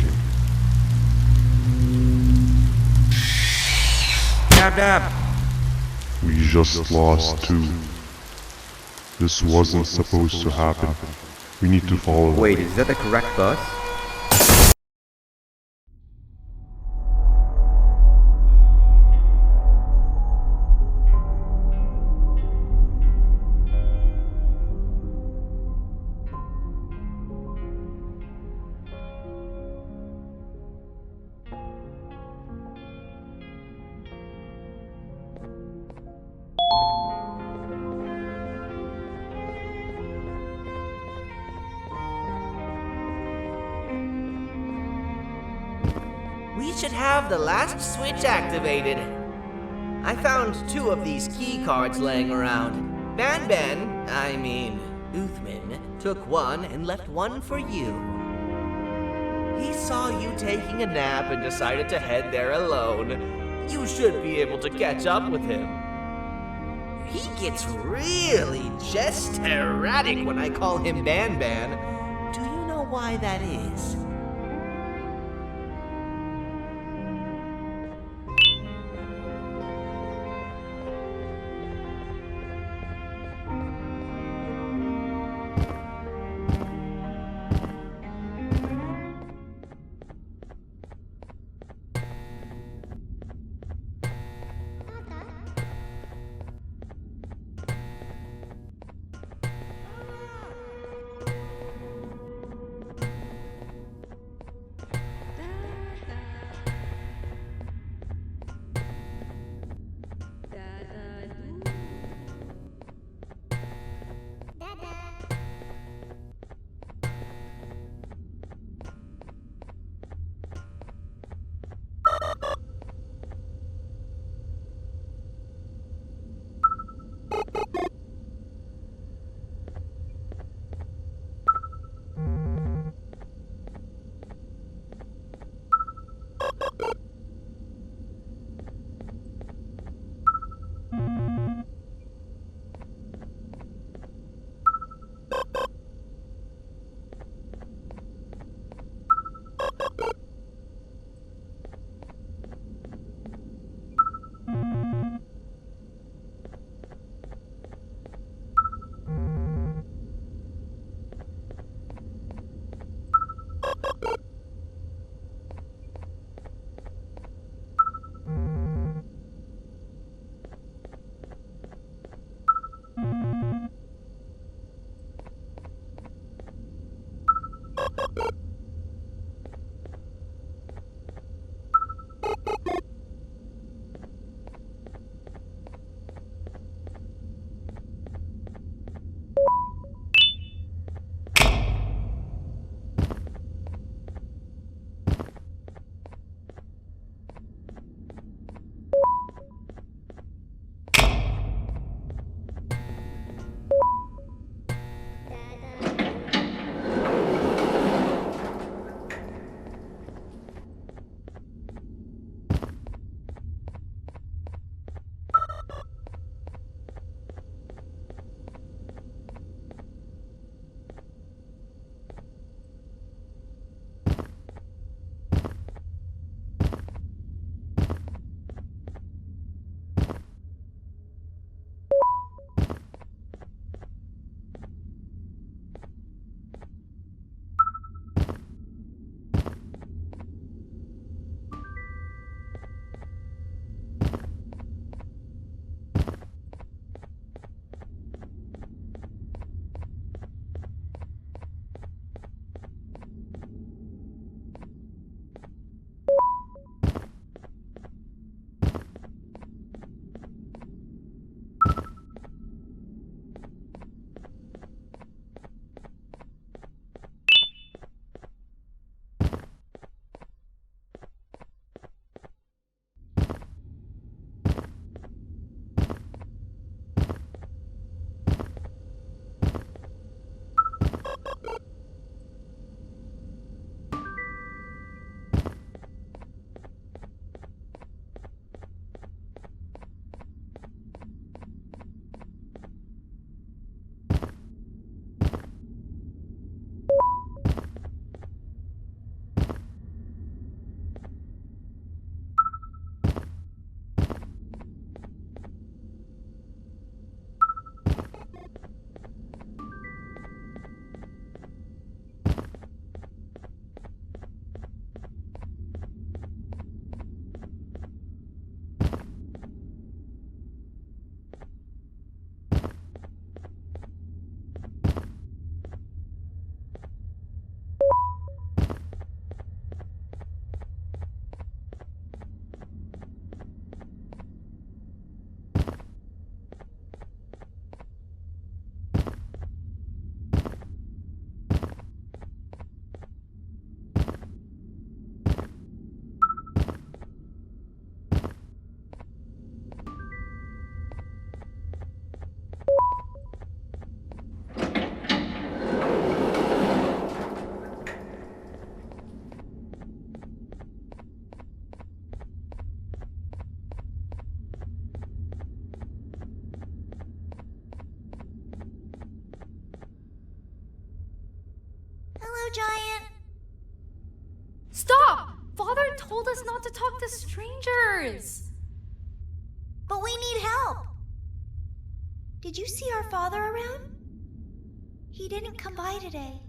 Dab dab! We just lost two. This wasn't supposed to happen. We need to follow them. Wait, is that the correct bus? We should have the last switch activated. I found 2 of these key cards laying around. Uthman, took one and left one for you. He saw you taking a nap and decided to head there alone. You should be able to catch up with him. He gets really just erratic when I call him Banban. Do you know why that is? giant. Stop! Father told us not to talk to strangers. But we need help. Did you see our father around? He didn't come by today.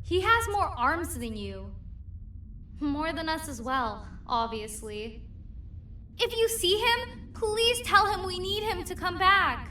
He has more arms than you. More than us as well, obviously. If you see him, please tell him we need him to come back.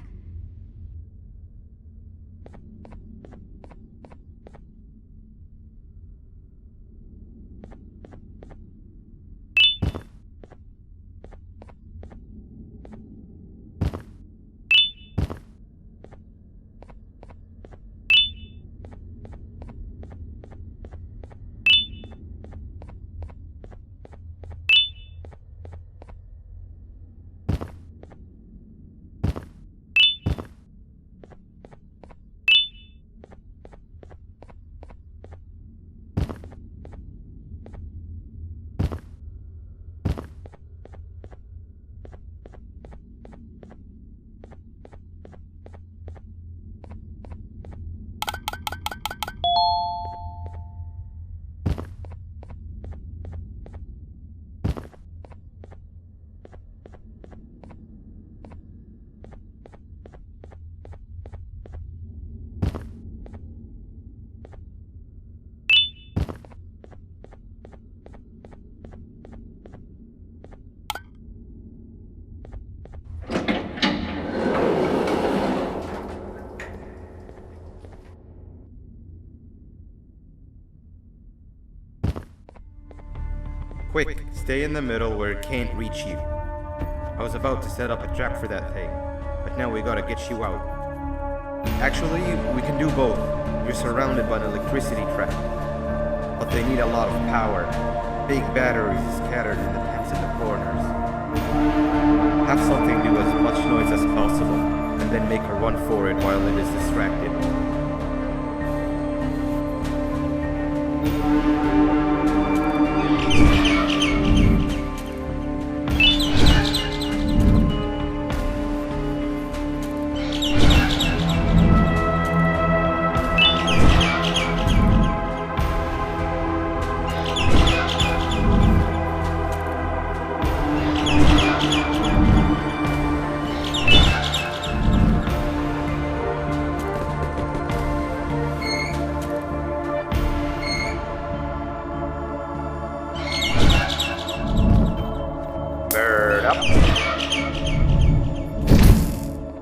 Quick, stay in the middle where it can't reach you. I was about to set up a trap for that thing, but now we gotta get you out. Actually, we can do both. You're surrounded by an electricity trap, but they need a lot of power. Big batteries scattered in the tents in the corners. Have something do as much noise as possible, and then make her run for it while it is distracted.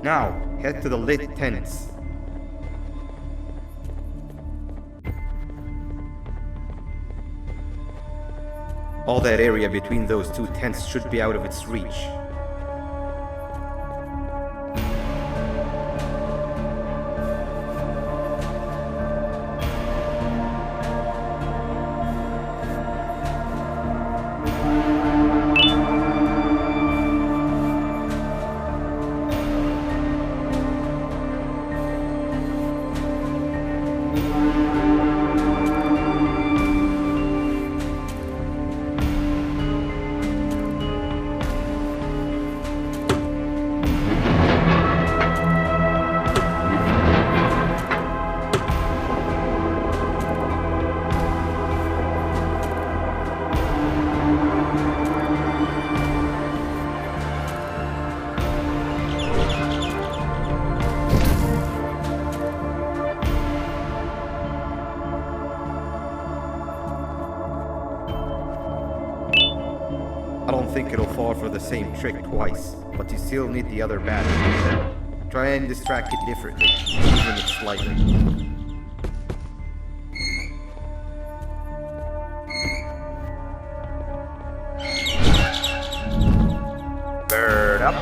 Now, head to the lit tents. All that area between those two tents should be out of its reach. I don't think it'll fall for the same trick twice, but you still need the other battery. Try and distract it differently, even if slightly. Bird up.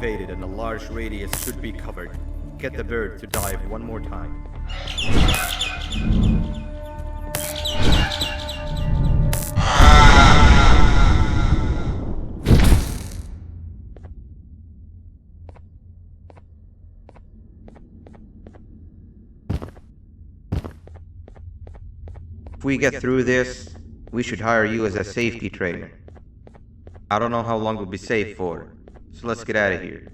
activated and a large radius should be covered. Get the bird to dive one more time. If we get through this, we should hire you as a safety trainer. I don't know how long we'll be safe for, so let's get out of here.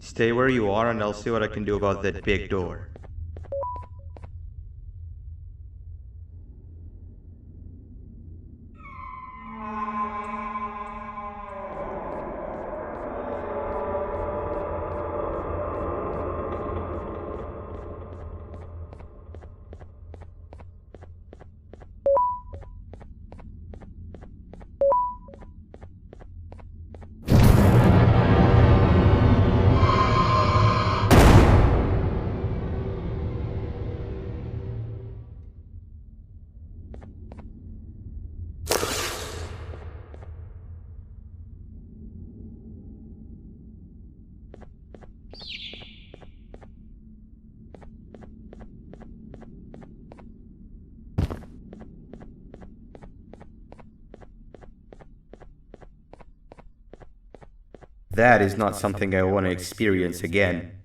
Stay where you are and I'll see what I can do about that big door. That is not something I want to experience again.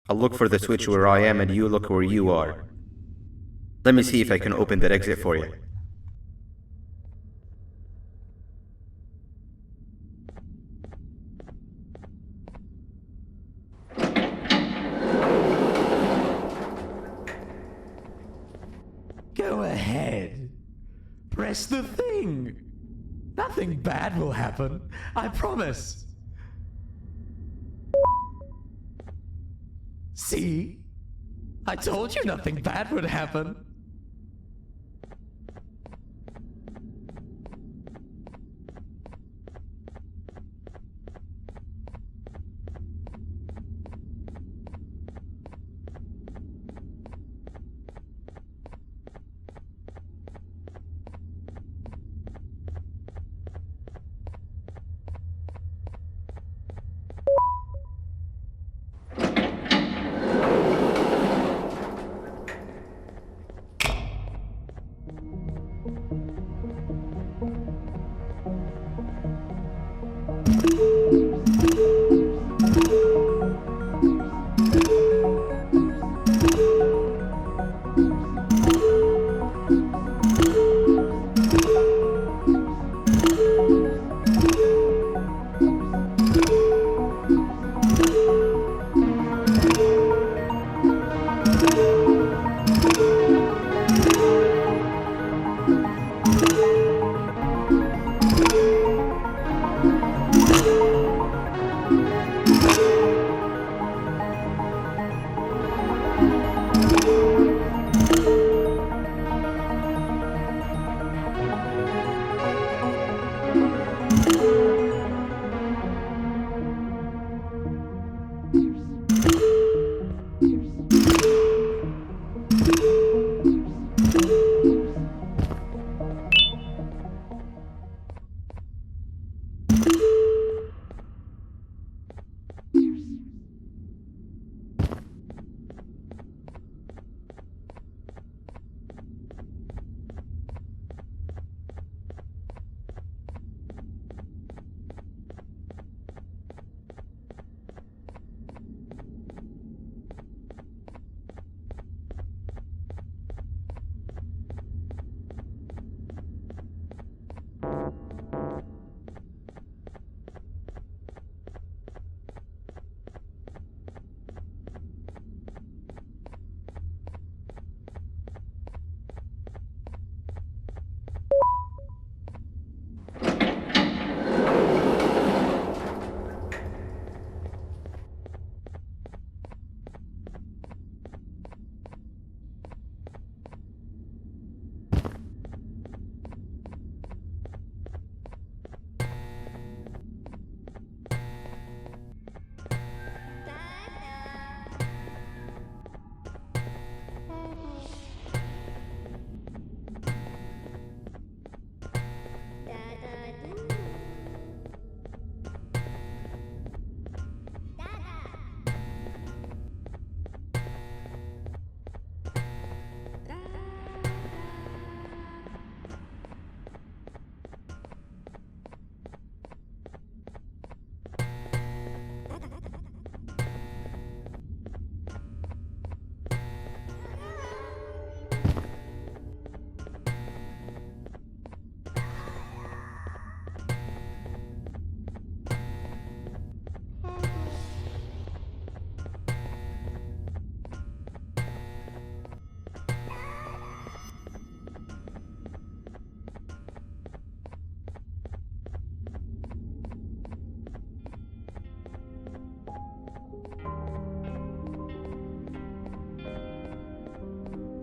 I'll look for the switch where I am and you look where you are. Let me see if I can open that exit for you. Go ahead. Press the thing. Nothing bad will happen. I promise. See? I told you nothing bad would happen.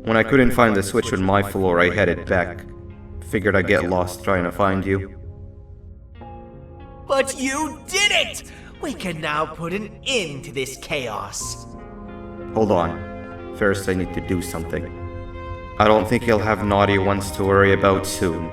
When I couldn't find the switch on my floor, I headed back. Figured I'd get lost trying to find you. But you did it! We can now put an end to this chaos. Hold on. First, I need to do something. I don't think you'll have naughty ones to worry about soon.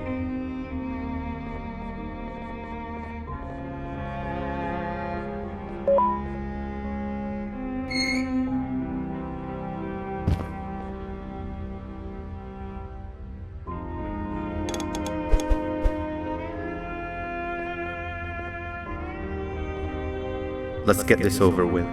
Let's get this over with.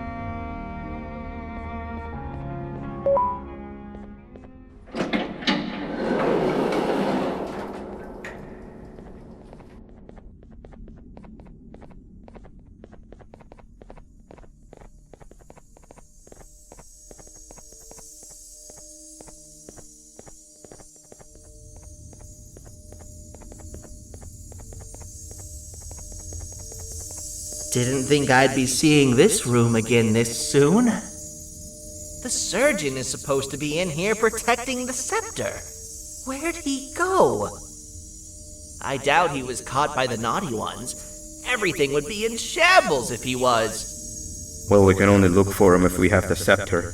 Didn't think I'd be seeing this room again this soon. The surgeon is supposed to be in here protecting the scepter. Where'd he go? I doubt he was caught by the naughty ones. Everything would be in shambles if he was. Well, we can only look for him if we have the scepter.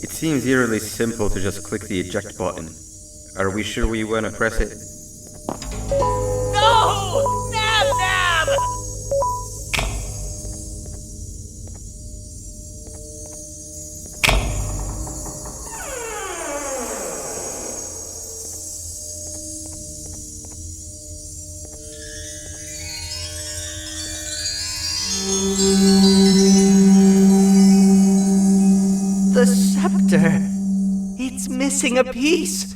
It seems eerily simple to just click the eject button. Are we sure we want to press it? No! Nab Nab! The scepter. It's missing a piece.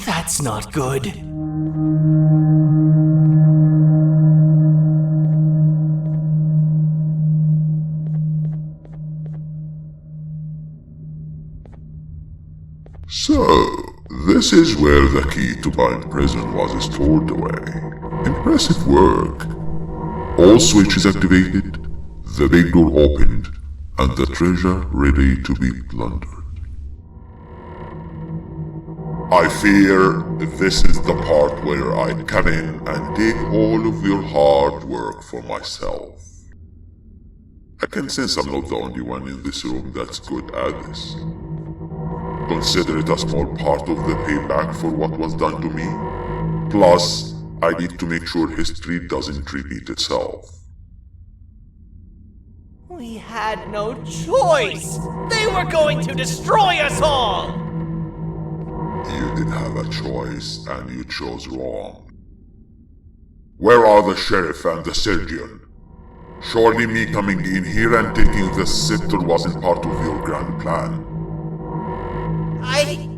That's not good. So, this is where the key to Bind Prison was stored away. Impressive work. All switches activated, the big door opened, and the treasure ready to be plundered. I fear this is the part where I come in and take all of your hard work for myself. I can sense I'm not the only one in this room that's good at this. Consider it a small part of the payback for what was done to me. Plus, I need to make sure history doesn't repeat itself. We had no choice! They were going to destroy us all! You did have a choice, and you chose wrong. Where are the sheriff and the surgeon? Surely me coming in here and taking the scepter wasn't part of your grand plan. I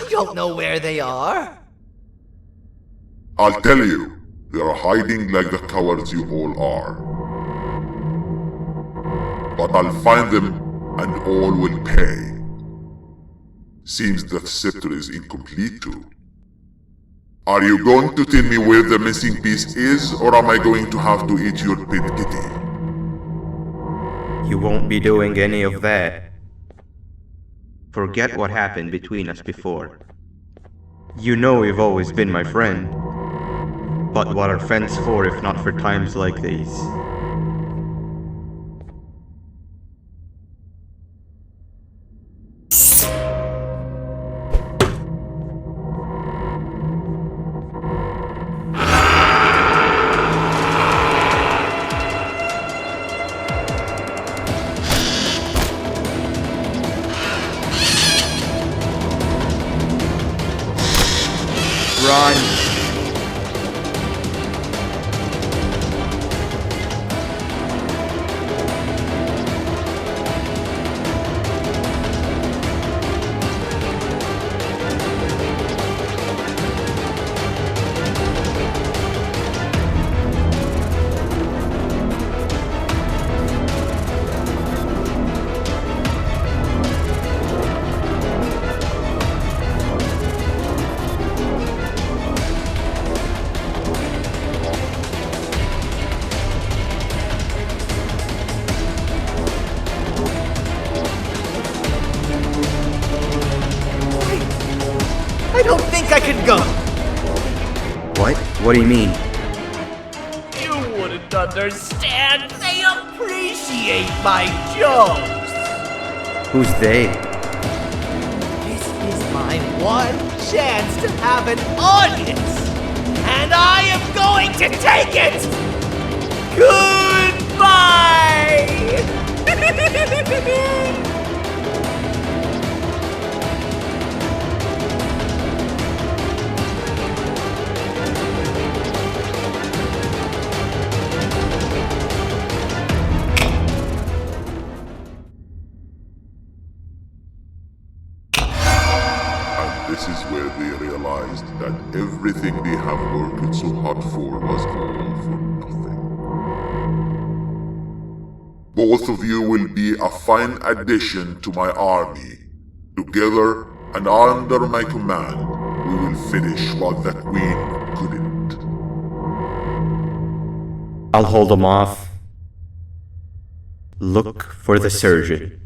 don't know where they are. I'll tell you, they're hiding like the cowards you all are. But I'll find them, and all will pay. Seems the scepter is incomplete too. Are you going to tell me where the missing piece is, or am I going to have to eat your pet kitty? You won't be doing any of that. Forget what happened between us before. You know you've always been my friend. But what are friends for if not for times like these? Run! can go. What? What do you mean? You wouldn't understand. They appreciate my jokes. Who's they? This is my one chance to have an audience. And I am going to take it. Goodbye. This is where they realized that everything they have worked so hard for was all for nothing. Both of you will be a fine addition to my army. Together and under my command, we will finish what the Queen couldn't. I'll hold them off. Look for the surgeon.